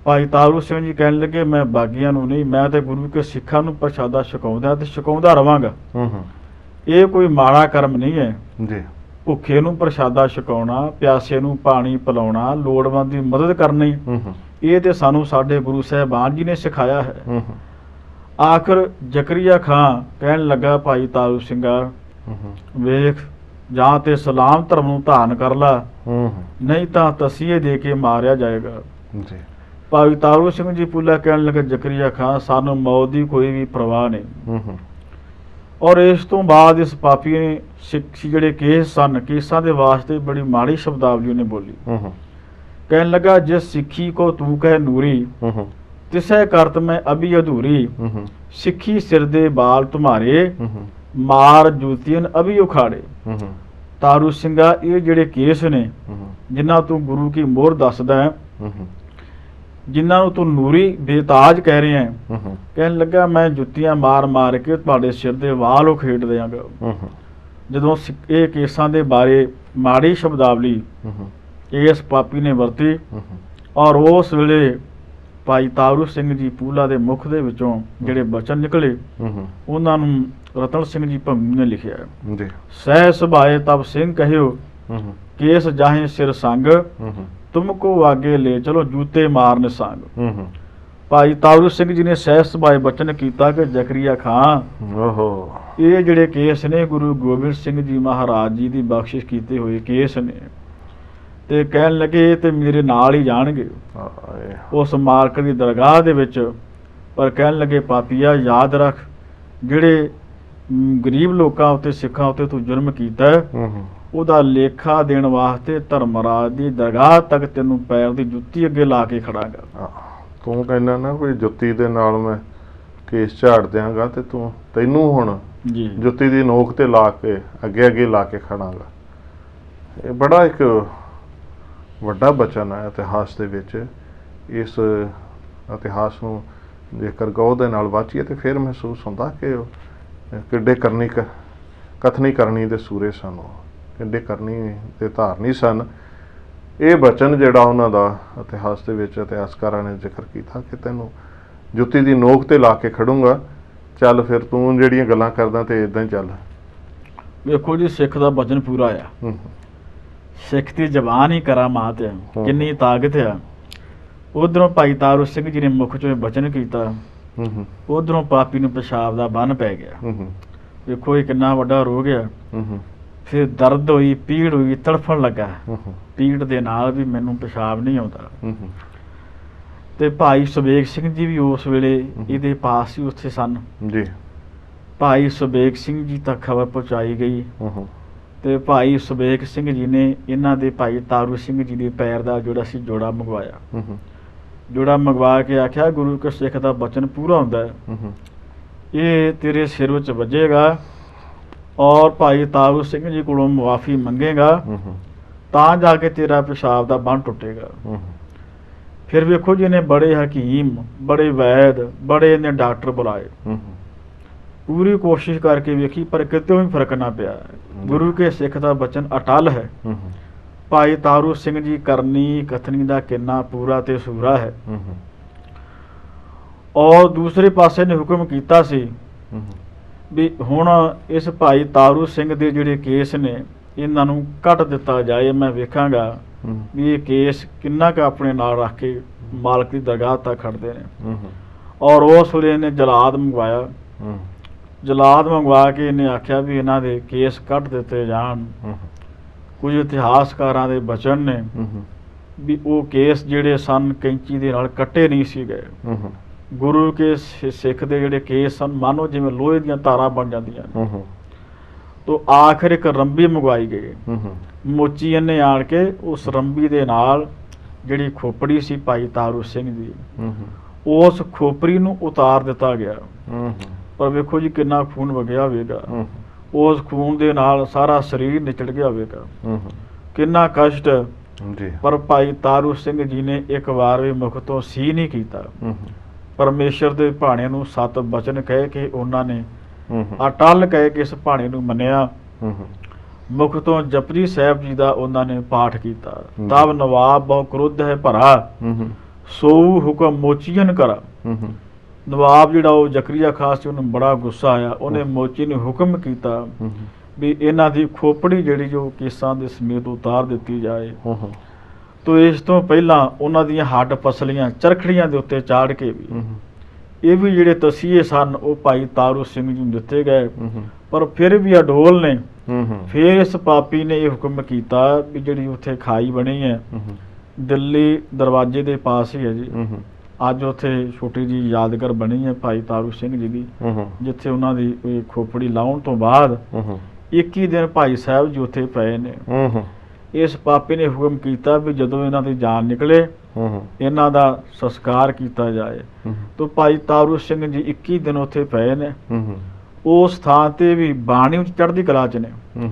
ਭਾਈ ਤਾਰੂ ਸਿੰਘ ਜੀ ਕਹਿਣ ਲੱਗੇ, ਮੈਂ ਬਾਗੀਆਂ ਨੂੰ ਨਹੀਂ, ਮੈਂ ਤੇ ਗੁਰੂ ਕੇ ਸਿੱਖਾਂ ਨੂੰ ਪ੍ਰਸ਼ਾਦਾ ਛਕਾਉਂਦਾ ਤੇ ਛਕਾਉਂਦਾ ਰਵਾਂਗਾ। ਹੂੰ ਇਹ ਕੋਈ ਮਾੜਾ ਕਰਮ ਨਹੀਂ ਹੈ। ਜੀ। ਭੁੱਖੇ ਨੂੰ ਪ੍ਰਸ਼ਾਦਾ ਛਕਾਉਣਾ, ਪਿਆਸੇ ਨੂੰ ਪਾਣੀ ਪਿਲਾਉਣਾ, ਲੋੜਵੰਦ ਦੀ ਮਦਦ ਕਰਨੀ, ਹੂੰ ਇਹ ਤੇ ਸਾਨੂੰ ਸਾਡੇ ਗੁਰੂ ਸਾਹਿਬਾਨ ਜੀ ਨੇ ਸਿਖਾਇਆ ਹੈ। ਹੂੰ ਆਖਰ ਜ਼ਕਰੀਆ ਖਾਂ ਕਹਿਣ ਲੱਗਾ, ਭਾਈ ਤਾਰੂ ਸਿੰਘਾ, ਹੂੰ ਵੇਖ, ਜਾਂ ਤੇ ਸਲਾਮ ਧਰਮ ਨੂੰ ਧਾਰਨ ਕਰ ਲਾ, ਹੂੰ ਨਹੀਂ ਤਾਂ ਤਸੀਹੇ ਦੇ ਕੇ ਮਾਰਿਆ ਜਾਏਗਾ। ਜੀ। ਭਾਈ ਤਾਰੂ ਸਿੰਘ ਜੀ ਪੂਲਾ ਕਹਿਣ ਲੱਗੇ, ਜ਼ਕਰੀਆ ਖਾਂ, ਸਾਨੂੰ ਮੌਤ ਦੀ ਕੋਈ ਵੀ ਪਰਵਾਹ ਨਹੀਂ। ਹੂੰ ਔਰ ਇਸ ਤੋਂ ਬਾਅਦ ਇਸ ਪਾਪੀ ਨੇ ਸਿੱਖ ਜਿਹੜੇ ਕੇਸ ਸਨ, ਕੇਸਾਂ ਦੇ ਵਾਸਤੇ ਬੜੀ ਮਾੜੀ ਸ਼ਬਦਾਵਲੀ ਉਹਨੇ ਬੋਲੀ। ਹੂੰ ਕਹਿਣ ਲੱਗਾ, ਜਿਸ ਸਿੱਖੀ ਕੋ ਤੂੰ ਕਹਿ ਨੂਰੀ, ਹੂੰ ਤਿਸੈ ਕਰਤ ਮੈਂ ਅਭੀ ਅਧੂਰੀ, ਹੂੰ ਸਿੱਖੀ ਸਿਰ ਦੇ ਬਾਲ ਤੁਮਾਰੇ, ਹੂੰ ਮਾਰ ਜੂਤੀਆਂ ਅਭੀ ਉਖਾੜੇ। ਹੂੰ ਤਾਰੂ ਸਿੰਘਾ, ਇਹ ਜਿਹੜੇ ਕੇਸ ਨੇ ਹੂੰ ਜਿਨ੍ਹਾਂ ਤੂੰ ਗੁਰੂ ਕੀ ਮੋਹਰ ਦੱਸਦਾ ਹੈ, ਹੂੰ ਜਿਨ੍ਹਾਂ ਨੂੰ ਤੂੰ ਨੂਰੀ ਬੇਤਾਜ ਕਹਿ ਰਿਹਾ ਹੈ, ਹੂੰ ਕਹਿਣ ਲੱਗਾ, ਮੈਂ ਜੁੱਤੀਆਂ ਮਾਰ ਮਾਰ ਕੇ ਤੁਹਾਡੇ ਸਿਰ ਦੇ ਵਾਲ ਉਖੇੜ ਦਿਆਂਗਾ। ਹੂੰ ਜਦੋਂ ਇਹ ਕੇਸਾਂ ਦੇ ਬਾਰੇ ਮਾੜੀ ਸ਼ਬਦਾਵਲੀ ਹੂੰ ਇਸ ਪਾਪੀ ਨੇ ਵਰਤੀ, ਹੂੰ ਔਰ ਉਸ ਵੇਲੇ ਭਾਈ ਤਾਰੂ ਸਿੰਘ ਜੀ ਪੂਲਾ ਦੇ ਮੁਖ ਦੇ ਵਿੱਚੋਂ ਜਿਹੜੇ ਬਚਨ ਨਿਕਲੇ, ਹੂੰ ਉਹਨਾਂ ਨੂੰ ਰਤਨ ਸਿੰਘ ਜੀ ਭੰਮੀ ਨੇ ਲਿਖਿਆ। ਜੀ। ਸਹਿ ਸੁਭਾਏ ਤਬ ਸਿੰਘ ਕਹਿਓ, ਹੂੰ ਕੇਸ ਜਾਹੇ ਸਿਰ ਸੰਗ, ਹੂੰ ਤੁਮਕੋ ਆਗੇ ਲੈ ਚਲੋ ਜੂਤੇ ਮਾਰਨ ਸੰਗ। ਹੂੰ ਭਾਈ ਤਾਰੂ ਸਿੰਘ ਜੀ ਨੇ ਸਹਿ ਸੁਭਾਏ ਬਚਨ ਕੀਤਾ ਕਿ ਜ਼ਕਰੀਆ ਖਾਂ, ਓਹੋ। ਇਹ ਜਿਹੜੇ ਕੇਸ ਨੇ ਗੁਰੂ ਗੋਬਿੰਦ ਸਿੰਘ ਜੀ ਮਹਾਰਾਜ ਜੀ ਦੀ ਬਖਸ਼ਿਸ਼ ਕੀਤੇ ਹੋਏ ਕੇਸ ਨੇ, ਤੇ ਕਹਿਣ ਲੱਗੇ ਇਹ ਤੇ ਮੇਰੇ ਨਾਲ ਹੀ ਜਾਣਗੇ ਆਏ। ਉਸ ਮਾਲਕ ਦੀ ਦਰਗਾਹ ਦੇ ਵਿੱਚ। ਪਰ ਕਹਿਣ ਲੱਗੇ, ਪਾਪੀਆ, ਯਾਦ ਰੱਖ, ਜਿਹੜੇ ਗਰੀਬ ਲੋਕਾਂ ਉੱਤੇ, ਸਿੱਖਾਂ ਉੱਤੇ ਤੂੰ ਜ਼ੁਲਮ ਕੀਤਾ ਹੈ, ਹੂੰ ਉਹਦਾ ਲੇਖਾ ਦੇਣ ਵਾਸਤੇ ਧਰਮਰਾਜ ਦੀ ਦਰਗਾਹ ਤੱਕ ਤੈਨੂੰ ਪੈਰ ਦੀ ਜੁੱਤੀ ਅੱਗੇ ਲਾ ਕੇ ਖੜਾਂਗਾ। ਤੂੰ ਕਹਿੰਦਾ ਨਾ ਕੋਈ ਜੁੱਤੀ ਦੇ ਨਾਲ ਮੈਂ ਕੇਸ ਝਾੜ ਦਿਆਂਗਾ, ਤੇ ਤੈਨੂੰ ਹੁਣ ਜੀ ਜੁੱਤੀ ਦੀ ਨੋਕ ਤੇ ਲਾ ਕੇ ਅੱਗੇ ਲਾ ਕੇ ਖੜਾਂਗਾ। ਇਹ ਬੜਾ ਇੱਕ ਵੱਡਾ ਬਚਨ ਹੈ ਇਤਿਹਾਸ ਦੇ ਵਿੱਚ। ਇਸ ਇਤਿਹਾਸ ਨੂੰ ਜੇਕਰ ਗੌਰ ਦੇ ਨਾਲ ਵਾਚੀਏ ਤੇ ਫਿਰ ਮਹਿਸੂਸ ਹੁੰਦਾ ਕਿ ਉਹ ਕਿੱਡੇ ਕਥਨੀ ਕਰਨੀ ਦੇ ਸੂਰੇ ਸਨ, ਉਹ ਕਿੱਡੇ ਕਰਨੀ ਦੇ ਧਾਰਨੀ ਸਨ। ਇਹ ਬਚਨ ਜਿਹੜਾ ਉਹਨਾਂ ਦਾ ਇਤਿਹਾਸ ਦੇ ਵਿੱਚ ਇਤਿਹਾਸਕਾਰਾਂ ਨੇ ਜ਼ਿਕਰ ਕੀਤਾ ਕਿ ਤੈਨੂੰ ਜੁੱਤੀ ਦੀ ਨੋਕ ਤੇ ਲਾ ਕੇ ਖੜੂੰਗਾ, ਚੱਲ ਫਿਰ ਤੂੰ ਜਿਹੜੀਆਂ ਗੱਲਾਂ ਕਰਦਾ ਤੇ ਇਦਾਂ ਹੀ ਚੱਲ। ਵੇਖੋ ਜੀ, ਸਿੱਖ ਦਾ ਬਚਨ ਪੂਰਾ ਆ। ਹੂੰ ਸਿੱਖ ਦੀ ਜ਼ਬਾਨ ਹੀ ਕਰਾਮਾਤ ਆ, ਹੂੰ। ਕਿੰਨੀ ਤਾਕਤ ਆ। ਉਧਰੋਂ ਭਾਈ ਤਾਰੂ ਸਿੰਘ ਜੀ ਨੇ ਮੁਖ ਚੋਂ ਇਹ ਬਚਨ ਕੀਤਾ, ਹੂੰ ਹੂੰ ਉਧਰੋਂ ਪਾਪੀ ਨੂੰ ਪਿਸ਼ਾਬ ਦਾ ਬੰਨ ਪੈ ਗਿਆ। ਹੂੰ ਵੇਖੋ ਇਹ ਕਿੰਨਾ ਵੱਡਾ ਰੋਗ ਆ। ਹੂੰ ਫਿਰ ਦਰਦ ਹੋਈ, ਪੀੜ ਹੋਈ, ਤੜਫਣ ਲੱਗਾ। ਹੂੰ ਪੀੜ ਦੇ ਨਾਲ ਵੀ ਮੈਨੂੰ ਪਿਸ਼ਾਬ ਨਹੀਂ ਆਉਂਦਾ। ਹੂੰ ਤੇ ਭਾਈ ਸੁਬੇਗ ਸਿੰਘ ਜੀ ਵੀ ਉਸ ਵੇਲੇ ਹੂੰ। ਇਹਦੇ ਪਾਸ ਹੀ ਉੱਥੇ ਸਨ। ਜੀ। ਭਾਈ ਸੁਬੇਗ ਸਿੰਘ ਜੀ ਤੱਕ ਖਬਰ ਪਹੁੰਚਾਈ ਗਈ ਹੂੰ ਹੂੰ ਤੇ ਭਾਈ ਸੁਬੇਗ ਸਿੰਘ ਜੀ ਨੇ ਇਹਨਾਂ ਦੇ ਭਾਈ ਤਾਰੂ ਸਿੰਘ ਜੀ ਦੇ ਪੈਰ ਦਾ ਜਿਹੜਾ ਸੀ ਜੋੜਾ ਮੰਗਵਾਇਆ। ਹੂੰ ਹੂੰ ਜੋੜਾ ਮੰਗਵਾ ਕੇ ਆਖਿਆ, ਗੁਰੂ ਕੇ ਸਿੱਖ ਦਾ ਬਚਨ ਪੂਰਾ ਹੁੰਦਾ ਹੈ, ਹੂੰ ਇਹ ਤੇਰੇ ਸਿਰ ਵਿੱਚ ਵੱਜੇਗਾ ਔਰ ਭਾਈ ਤਾਰੂ ਸਿੰਘ ਜੀ ਕੋਲੋਂ ਮੁਆਫੀ ਮੰਗੇਗਾ, ਹੂੰ ਤਾਂ ਜਾ ਕੇ ਤੇਰਾ ਪਿਸ਼ਾਬ ਦਾ ਬੰਨ ਟੁੱਟੇਗਾ। ਹੂੰ ਫਿਰ ਵੇਖੋ ਜੀ, ਇਹਨੇ ਬੜੇ ਹਕੀਮ, ਬੜੇ ਵੈਦ, ਬੜੇ ਇਹਨੇ ਡਾਕਟਰ ਬੁਲਾਏ। ਹੂੰ ਪੂਰੀ ਕੋਸ਼ਿਸ਼ ਕਰਕੇ ਵੇਖੀ ਪਰ ਕਿਤੇ ਵੀ ਫਰਕ ਨਾ ਪਿਆ। ਗੁਰੂ ਕੇ ਸਿੱਖ ਦਾ ਬਚਨ ਅਟਲ ਹੈ। ਹੂੰ ਭਾਈ ਤਾਰੂ ਸਿੰਘ ਜੀ ਕਰਨੀ ਕਥਨੀ ਦਾ ਕਿੰਨਾ ਪੂਰਾ ਤੇ ਸੂਰਾ ਹੈ। ਹੂੰ ਔਰ ਦੂਸਰੇ ਪਾਸੇ ਨੇ ਹੁਕਮ ਕੀਤਾ ਸੀ ਹੂੰ ਵੀ ਹੁਣ ਇਸ ਭਾਈ ਤਾਰੂ ਸਿੰਘ ਦੇ ਜਿਹੜੇ ਕੇਸ ਨੇ ਇਹਨਾਂ ਨੂੰ ਕੱਟ ਦਿੱਤਾ ਜਾਏ। ਮੈਂ ਵੇਖਾਂਗਾ ਹੂੰ ਵੀ ਇਹ ਕੇਸ ਕਿੰਨਾ ਕੁ ਆਪਣੇ ਨਾਲ ਰੱਖ ਕੇ ਮਾਲਕ ਦੀ ਦਰਗਾਹ ਤੱਕ ਖੜਦੇ ਨੇ। ਹੂੰ ਔਰ ਉਸ ਵੇਲੇ ਇਹਨੇ ਜਲਾਦ ਮੰਗਵਾਇਆ। ਹੂੰ ਜਲਾਦ ਮੰਗਵਾ ਕੇ ਇਹਨੇ ਆਖਿਆ ਵੀ ਇਹਨਾਂ ਦੇ ਕੇਸ ਕੱਟ ਦਿੱਤੇ ਜਾਣ। ਹੂੰ ਕੁਝ ਇਤਿਹਾਸਕਾਰਾਂ ਦੇ ਬਚਨ ਨੇ ਹੂੰ ਵੀ ਉਹ ਕੇਸ ਜਿਹੜੇ ਸਨ ਕੈਂਚੀ ਦੇ ਨਾਲ ਕੱਟੇ ਨਹੀਂ ਸੀ ਗਏ। ਹੂੰ ਗੁਰੂ ਕੇ ਸਿੱਖ ਦੇ ਜਿਹੜੇ ਕੇਸ ਸਨ ਮਾਨੋ ਜਿਵੇਂ ਲੋਹੇ ਦੀਆਂ ਤਾਰਾਂ ਬਣ ਜਾਂਦੀਆਂ ਨੇ। ਹੂੰ ਤੋ ਆਖਿਰ ਇੱਕ ਰੰਬੀ ਮੰਗਵਾਈ ਗਈ। ਹੂੰ ਮੋਚੀ ਇਹਨੇ ਆਣ ਕੇ ਉਸ ਰੰਬੀ ਦੇ ਨਾਲ ਜਿਹੜੀ ਖੋਪੜੀ ਸੀ ਭਾਈ ਤਾਰੂ ਸਿੰਘ ਦੀ, ਹੂੰ ਉਸ ਖੋਪੜੀ ਨੂੰ ਉਤਾਰ ਦਿੱਤਾ ਗਿਆ। ਹੂੰ ਪਰ ਵੇਖੋ ਜੀ ਕਿੰਨਾ ਖੂਨ ਵਗਿਆ ਹੋਵੇਗਾ। ਹੂੰ ਉਸ ਖੂਨ ਦੇ ਨਾਲ ਸਾਰਾ ਸਰੀਰ ਨਿਚੜ ਗਿਆ ਹੋਵੇਗਾ। ਹੂੰ ਕਿੰਨਾ ਕਸ਼ਟ। ਜੀ। ਪਰ ਭਾਈ ਤਾਰੂ ਸਿੰਘ ਜੀ ਨੇ ਇੱਕ ਵਾਰ ਵੀ ਮੁਖ ਤੋਂ ਸੀ ਨਹੀਂ ਕੀਤਾ। ਹੂੰ ਪਰਮੇਸ਼ਰ ਦੇ ਭਾਣੇ ਨੂੰ 7 ਬਚਨ ਕਹਿ ਕੇ ਉਹਨਾਂ ਨੇ ਹੂੰ ਅਟਲ ਕਹਿ ਕੇ ਇਸ ਭਾਣੇ ਨੂੰ ਮੰਨਿਆ। ਹੂੰ ਮੁਖ ਤੋਂ ਜਪਜੀ ਸਾਹਿਬ ਜੀ ਦਾ ਉਹਨਾਂ ਨੇ ਪਾਠ ਕੀਤਾ। ਹੂੰ। ਤਬ ਨਵਾਬ ਬਹੁ ਕ੍ਰੋਧ ਹੈ ਭਰਾ, ਹੂੰ ਸੋ ਹੁਕਮ ਮੋਚੀਨ ਕਰਾ। ਹੂੰ ਨਵਾਬ ਜਿਹੜਾ ਉਹ ਜ਼ਕਰੀਆ ਖਾਸ ਸੀ, ਉਹਨੂੰ ਬੜਾ ਗੁੱਸਾ ਆਇਆ। ਉਹਨੇ ਮੋਚੀ ਨੂੰ ਹੁਕਮ ਕੀਤਾ ਹੂੰ ਵੀ ਇਹਨਾਂ ਦੀ ਖੋਪੜੀ ਜਿਹੜੀ ਜੋ ਕੇਸਾਂ ਦੇ ਸਮੇਤ ਉਤਾਰ ਦਿੱਤੀ ਜਾਏ। ਹੂੰ ਤੋ ਇਸ ਤੋਂ ਪਹਿਲਾਂ ਉਹਨਾਂ ਦੀਆਂ ਹੱਡ ਪਸਲੀਆਂ ਚਰਖੜੀਆਂ ਦੇ ਉੱਤੇ ਚਾੜ ਕੇ ਵੀ ਹੂੰ ਇਹ ਵੀ ਜਿਹੜੇ ਤਸੀਹੇ ਸਨ ਉਹ ਭਾਈ ਤਾਰੂ ਸਿੰਘ ਜੀ ਨੂੰ ਦਿੱਤੇ ਗਏ। ਹੂੰ ਪਰ ਫਿਰ ਵੀ ਅਡੋਲ ਨੇ। ਹੂੰ ਫਿਰ ਇਸ ਪਾਪੀ ਨੇ ਇਹ ਹੁਕਮ ਕੀਤਾ ਵੀ ਜਿਹੜੀ ਉੱਥੇ ਖਾਈ ਬਣੀ ਹੈ ਹੂੰ ਦਿੱਲੀ ਦਰਵਾਜ਼ੇ ਦੇ ਪਾਸ ਹੀ ਹੈ ਜੀ। ਹੂੰ ਅੱਜ ਉੱਥੇ ਛੋਟੀ ਜੀ ਯਾਦਗਾਰ ਬਣੀ ਹੈ ਭਾਈ ਤਾਰੂ ਸਿੰਘ ਜੀ ਦੀ, ਹੂੰ ਜਿੱਥੇ ਉਹਨਾਂ ਦੀ ਇਹ ਖੋਪੜੀ ਲਾਉਣ ਤੋਂ ਬਾਅਦ ਹੂੰ 21 ਦਿਨ ਭਾਈ ਸਾਹਿਬ ਜੀ ਉੱਥੇ ਪਏ ਨੇ। ਹੂੰ ਇਸ ਪਾਪੀ ਨੇ ਹੁਕਮ ਕੀਤਾ ਵੀ ਜਦੋਂ ਇਹਨਾਂ ਦੀ ਜਾਨ ਨਿਕਲੇ ਹੂੰ ਇਹਨਾਂ ਦਾ ਸੰਸਕਾਰ ਕੀਤਾ ਜਾਏ। ਤੋ ਭਾਈ ਤਾਰੂ ਸਿੰਘ ਜੀ 21 ਦਿਨ ਉੱਥੇ ਪਏ ਨੇ। ਹੂੰ ਉਸ ਥਾਂ ਤੇ ਵੀ ਬਾਣੀ ਵਿੱਚ ਚੜ੍ਹਦੀ ਕਲਾ ਚ ਨੇ। ਹੂੰ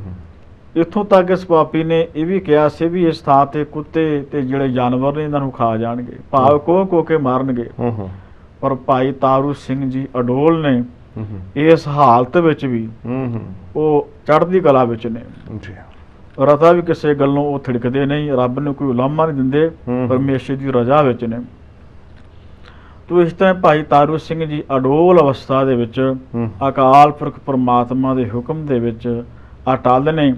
ਇੱਥੋਂ ਤੱਕ ਇਸ ਪਾਪੀ ਨੇ ਇਹ ਵੀ ਕਿਹਾ ਸੀ ਵੀ ਇਸ ਥਾਂ ਤੇ ਕੁੱਤੇ ਤੇ ਜਿਹੜੇ ਜਾਨਵਰ ਨੇ ਇਹਨਾਂ ਨੂੰ ਖਾ ਜਾਣਗੇ, ਭਾਵ ਕੋ ਕੇ ਮਾਰਨਗੇ। ਹੂੰ ਪਰ ਭਾਈ ਤਾਰੂ ਸਿੰਘ ਜੀ ਅਡੋਲ ਨੇ। ਹੂੰ ਇਸ ਹਾਲਤ ਵਿੱਚ ਵੀ ਹੂੰ ਉਹ ਚੜ੍ਹਦੀ ਕਲਾ ਵਿੱਚ ਨੇ। ਜੀ। ਰਤਾ ਵੀ ਕਿਸੇ ਗੱਲੋਂ ਉਹ ਥਿੜਕਦੇ ਨਹੀਂ, ਰੱਬ ਨੂੰ ਕੋਈ ਉਲਾਮਾ ਨਹੀਂ ਦਿੰਦੇ, ਹੂੰ। ਪਰਮੇਸ਼ਰ ਦੀ ਰਜ਼ਾ ਵਿੱਚ ਨੇ। ਤੋ ਇਸ ਤਰ੍ਹਾਂ ਭਾਈ ਤਾਰੂ ਸਿੰਘ ਜੀ ਅਡੋਲ ਅਵਸਥਾ ਦੇ ਵਿੱਚ ਹੂੰ ਅਕਾਲ ਪੁਰਖ ਪਰਮਾਤਮਾ ਦੇ ਹੁਕਮ ਦੇ ਵਿੱਚ ਅਟਲ ਨੇ।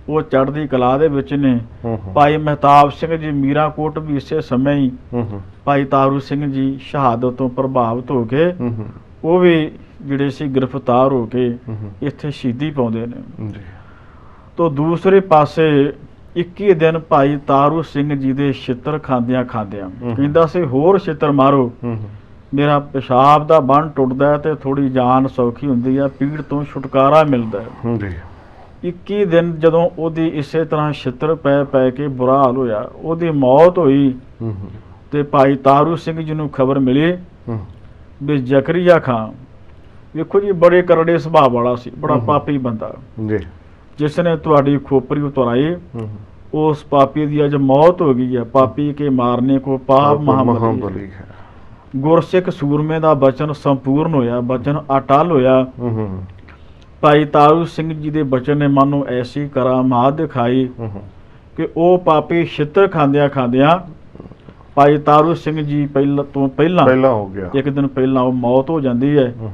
ਉਹ ਚੜ੍ਹਦੀ ਕਲਾ ਦੇ ਵਿੱਚ ਨੇ। ਹੂੰ ਭਾਈ ਮਹਿਤਾਬ ਸਿੰਘ ਜੀ ਮੀਰਾਂਕੋਟ ਵੀ ਇਸੇ ਸਮੇਂ ਹੀ ਹੂੰ ਭਾਈ ਤਾਰੂ ਸਿੰਘ ਜੀ ਸ਼ਹਾਦਤ ਤੋਂ ਪ੍ਰਭਾਵਿਤ ਹੋ ਕੇ ਹੂੰ ਉਹ ਵੀ ਜਿਹੜੇ ਸੀ ਗ੍ਰਿਫਤਾਰ ਹੋ ਕੇ ਹੂੰ ਇੱਥੇ ਸ਼ਹੀਦੀ ਪਾਉਂਦੇ ਨੇ। ਜੀ। ਤੋ ਦੂਸਰੇ ਪਾਸੇ 21 ਦਿਨ ਭਾਈ ਤਾਰੂ ਸਿੰਘ ਜੀ ਦੇ ਛਿੱਤਰ ਖਾਂਦਿਆਂ ਕਹਿੰਦਾ ਸੀ ਹੋਰ ਛਿੱਤਰ ਮਾਰੋ, ਹੂੰ ਮੇਰਾ ਪਿਸ਼ਾਬ ਦਾ ਬੰਨ ਟੁੱਟਦਾ ਤੇ ਥੋੜੀ ਜਾਨ ਸੌਖੀ ਹੁੰਦੀ ਆ, ਪੀੜ ਤੋਂ ਛੁਟਕਾਰਾ ਮਿਲਦਾ ਹੈ। ਜੀ। 21 ਦਿਨ ਜਦੋਂ ਉਹਦੀ ਇਸੇ ਤਰ੍ਹਾਂ ਛਿੱਤਰ ਪੈ ਕੇ ਬੁਰਾ ਹਾਲ ਹੋਇਆ, ਉਹਦੀ ਮੌਤ ਹੋਈ। ਹੂੰ ਤੇ ਭਾਈ ਤਾਰੂ ਸਿੰਘ ਜੀ ਨੂੰ ਖਬਰ ਮਿਲੀ ਹੂੰ ਵੀ ਜ਼ਕਰੀਆ ਖਾਨ, ਵੇਖੋ ਜੀ ਬੜੇ ਕਰੜੇ ਸੁਭਾਅ ਵਾਲਾ ਸੀ, ਬੜਾ ਹੂੰ। ਪਾਪੀ ਬੰਦਾ, ਜੀ। ਜਿਸ ਨੇ ਤੁਹਾਡੀ ਖੋਪਰੀ ਉਤਰਾਈ, ਹੂੰ ਉਸ ਪਾਪੀ ਦੀ ਅੱਜ ਮੌਤ ਹੋ ਗਈ ਹੈ। ਪਾਪੀ ਕੇ ਮਾਰਨੇ ਕੋ ਪਾਪ ਮਹਾਬਲੀ ਬਲੀ ਹੈ। ਗੁਰਸਿੱਖ ਸੂਰਮੇ ਦਾ ਬਚਨ ਸੰਪੂਰਨ ਹੋਇਆ, ਬਚਨ ਅਟਲ ਹੋਇਆ। ਹੂੰ ਭਾਈ ਤਾਰੂ ਸਿੰਘ ਜੀ ਦੇ ਬਚਨ ਨੇ ਮਨ ਨੂੰ ਐਸੀ ਕਰਾਮਾਤ ਦਿਖਾਈ ਹੂੰ ਕਿ ਉਹ ਪਾਪੀ ਛਿੱਤਰ ਖਾਂਦਿਆਂ ਭਾਈ ਤਾਰੂ ਸਿੰਘ ਜੀ ਪਹਿਲਾਂ ਪਹਿਲਾਂ ਹੋ ਗਿਆ। ਇੱਕ ਦਿਨ ਪਹਿਲਾਂ ਉਹ ਮੌਤ ਹੋ ਜਾਂਦੀ ਹੈ। ਹੂੰ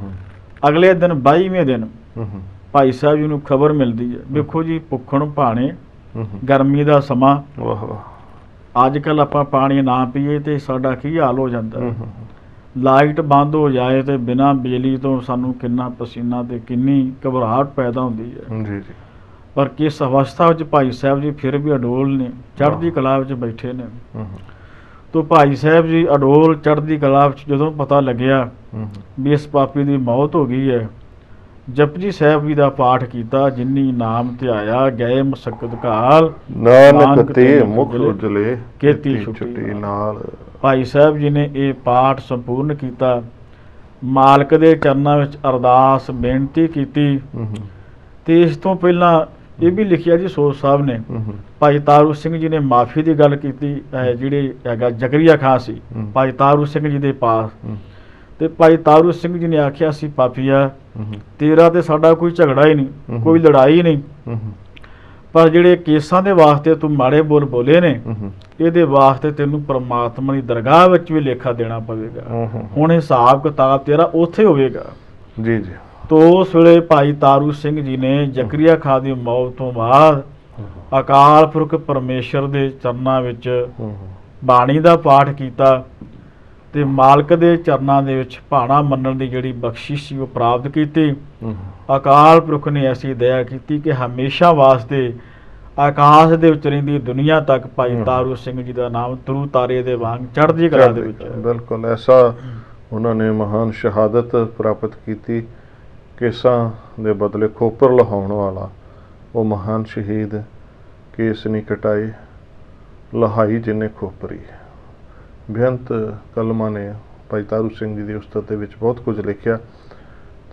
ਅਗਲੇ ਦਿਨ 22ਵੇਂ ਦਿਨ ਹੂੰ ਭਾਈ ਸਾਹਿਬ ਜੀ ਨੂੰ ਖਬਰ ਮਿਲਦੀ ਹੈ, ਵੇਖੋ ਜੀ ਭੁੱਖਣ ਭਾਣੇ, ਹੂੰ ਗਰਮੀ ਦਾ ਸਮਾਂ, ਵਾਹ ਵਾਹ ਅੱਜ ਕੱਲ ਆਪਾਂ ਪਾਣੀ ਨਾ ਪੀਏ ਤੇ ਸਾਡਾ ਕੀ ਹਾਲ ਹੋ ਜਾਂਦਾ। ਹੂੰ ਲਾਈਟ ਬੰਦ ਹੋ ਜਾਏ ਤੇ ਬਿਨਾਂ ਬਿਜਲੀ ਤੋਂ ਸਾਨੂੰ ਕਿੰਨਾ ਪਸੀਨਾ ਤੇ ਕਿੰਨੀ ਘਬਰਾਹਟ ਪੈਦਾ ਹੁੰਦੀ ਹੈ। ਜੀ ਜੀ ਪਰ ਕਿਸ ਅਵਸਥਾ ਵਿੱਚ ਭਾਈ ਸਾਹਿਬ ਜੀ ਫਿਰ ਵੀ ਅਡੋਲ ਨੇ, ਚੜ੍ਹਦੀ ਕਲਾ ਵਿੱਚ ਬੈਠੇ ਨੇ। ਹੂੰ ਤੋ ਭਾਈ ਸਾਹਿਬ ਜੀ ਅਡੋਲ ਚੜ੍ਹਦੀ ਕਲਾ ਵਿੱਚ ਜਦੋਂ ਪਤਾ ਲੱਗਿਆ ਹੂੰ ਵੀ ਇਸ ਪਾਪੀ ਦੀ ਮੌਤ ਹੋ ਗਈ ਹੈ, ਜਪਜੀ ਸਾਹਿਬ ਜੀ ਦਾ ਪਾਠ ਕੀਤਾ, ਜਿਨੀ ਨਾਮ ਧਿਆਇਆ ਗਏ ਮਸਕਤ ਕਾਲ, ਨਾਨਕ ਤੇ ਮੁਖ ਉਜਲੇ ਕੀਤੀ ਛੁੱਟੀ ਨਾਲ। ਭਾਈ ਸਾਹਿਬ ਜੀ ਨੇ ਇਹ ਪਾਠ ਸੰਪੂਰਨ ਕੀਤਾ, ਮਾਲਕ ਦੇ ਚਰਨਾਂ ਵਿੱਚ ਅਰਦਾਸ ਬੇਨਤੀ ਕੀਤੀ। ਹੂੰ ਤੇ ਇਸ ਤੋਂ ਪਹਿਲਾਂ ਇਹ ਵੀ ਲਿਖਿਆ ਜੀ ਸੋਚ ਸਾਹਿਬ ਨੇ, ਹੂੰ ਭਾਈ ਤਾਰੂ ਸਿੰਘ ਜੀ ਨੇ ਮਾਫੀ ਦੀ ਗੱਲ ਕੀਤੀ, ਜਿਹੜੇ ਹੈਗਾ ਜ਼ਕਰੀਆ ਖਾਂ ਸੀ ਹੂੰ ਭਾਈ ਤਾਰੂ ਸਿੰਘ ਜੀ ਦੇ ਪਾਸ, ਹੂੰ ਤੇ ਭਾਈ ਤਾਰੂ ਸਿੰਘ ਜੀ ਨੇ ਆਖਿਆ ਸੀ ਪਾਪੀਆ ਹੂੰ ਤੇਰਾ ਤੇ ਸਾਡਾ ਕੋਈ ਝਗੜਾ ਹੀ ਨਹੀਂ, ਹੂੰ। ਕੋਈ ਲੜਾਈ ਨਹੀਂ, ਹੂੰ ਪਰ ਜਿਹੜੇ ਕੇਸਾਂ ਦੇ ਵਾਸਤੇ ਤੂੰ ਮਾੜੇ ਬੋਲ ਬੋਲੇ ਨੇ, ਹੂੰ ਇਹਦੇ ਵਾਸਤੇ ਤੈਨੂੰ ਪ੍ਰਮਾਤਮਾ ਦੀ ਦਰਗਾਹ ਵਿੱਚ ਵੀ ਲੇਖਾ ਦੇਣਾ ਪਵੇਗਾ। ਹੂੰ ਹੁਣ ਹਿਸਾਬ ਕਿਤਾਬ ਤੇਰਾ ਉੱਥੇ ਹੋਵੇਗਾ। ਜੀ ਜੀ ਤੋ ਉਸ ਵੇਲੇ ਭਾਈ ਤਾਰੂ ਸਿੰਘ ਜੀ ਨੇ ਜ਼ਕਰੀਆ ਖਾਂ ਦੀ ਮੌਤ ਤੋਂ ਬਾਅਦ ਅਕਾਲ ਪੁਰਖ ਪਰਮੇਸ਼ਰ ਦੇ ਚਰਨਾਂ ਵਿੱਚ ਹੂੰ ਬਾਣੀ ਦਾ ਪਾਠ ਕੀਤਾ ਤੇ ਮਾਲਕ ਦੇ ਚਰਨਾਂ ਦੇ ਵਿੱਚ ਭਾਣਾ ਮੰਨਣ ਦੀ ਜਿਹੜੀ ਬਖਸ਼ਿਸ਼ ਸੀ ਉਹ ਪ੍ਰਾਪਤ ਕੀਤੀ। ਹੂੰ ਅਕਾਲ ਪੁਰਖ ਨੇ ਐਸੀ ਦਇਆ ਕੀਤੀ ਕਿ ਹਮੇਸ਼ਾ ਵਾਸਤੇ ਆਕਾਸ਼ ਦੇ ਵਿੱਚ ਰਹਿੰਦੀ ਦੁਨੀਆ ਤੱਕ ਭਾਈ ਤਾਰੂ ਸਿੰਘ ਜੀ ਦਾ ਨਾਮ ਤਰੂ ਤਾਰੇ ਦੇ ਵਾਂਗ ਚੜ੍ਹਦੀ ਕਲਾ ਦੇ ਵਿੱਚ ਹੈ। ਬਿਲਕੁਲ ਐਸਾ ਉਹਨਾਂ ਨੇ ਮਹਾਨ ਸ਼ਹਾਦਤ ਪ੍ਰਾਪਤ ਕੀਤੀ, ਕੇਸਾਂ ਦੇ ਬਦਲੇ ਖੋਪਰ ਲਹਾਉਣ ਵਾਲਾ ਉਹ ਮਹਾਨ ਸ਼ਹੀਦ, ਕੇਸ ਨਹੀਂ ਕਟਾਏ ਲਹਾਈ ਜਿਨੇ ਖੋਪਰੀ। ਬੇਅੰਤ ਕਲਮਾਂ ਨੇ ਭਾਈ ਤਾਰੂ ਸਿੰਘ ਜੀ ਦੀ ਉਸਤਤ ਦੇ ਵਿੱਚ ਬਹੁਤ ਕੁਝ ਲਿਖਿਆ,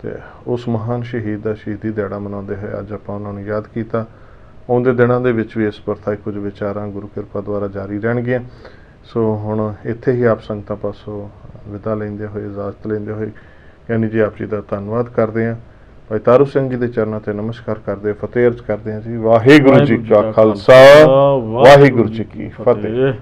ਤੇ ਉਸ ਮਹਾਨ ਸ਼ਹੀਦ ਦਾ ਸ਼ਹੀਦੀ ਦਿਹਾੜਾ ਮਨਾਉਂਦੇ ਹੋਏ ਅੱਜ ਆਪਾਂ ਉਹਨਾਂ ਨੂੰ ਯਾਦ ਕੀਤਾ। ਆਉਂਦੇ ਦਿਨਾਂ ਦੇ ਵਿੱਚ ਵੀ ਇਸ ਪ੍ਰਥਾ ਕੁਝ ਵਿਚਾਰਾਂ ਗੁਰੂ ਕਿਰਪਾ ਦੁਆਰਾ ਜਾਰੀ ਰਹਿਣਗੀਆਂ। ਸੋ ਹੁਣ ਇੱਥੇ ਹੀ ਆਪ ਸੰਗਤਾਂ ਪਾਸੋਂ ਵਿਦਾ ਲੈਂਦੇ ਹੋਏ, ਇਜਾਜ਼ਤ ਲੈਂਦੇ ਹੋਏ ਗਿਆਨੀ ਜੀ ਆਪ ਜੀ ਦਾ ਧੰਨਵਾਦ ਕਰਦੇ ਹਾਂ। ਭਾਈ ਤਾਰੂ ਸਿੰਘ ਜੀ ਦੇ ਚਰਨਾਂ ਤੇ ਨਮਸਕਾਰ ਕਰਦੇ, ਫਤਿਹ ਅਰਜ਼ ਕਰਦੇ ਹਾਂ ਜੀ। ਵਾਹਿਗੁਰੂ ਜੀ ਕਾ ਖਾਲਸਾ, ਵਾਹਿਗੁਰੂ ਜੀ ਕੀ ਫਤਿਹ।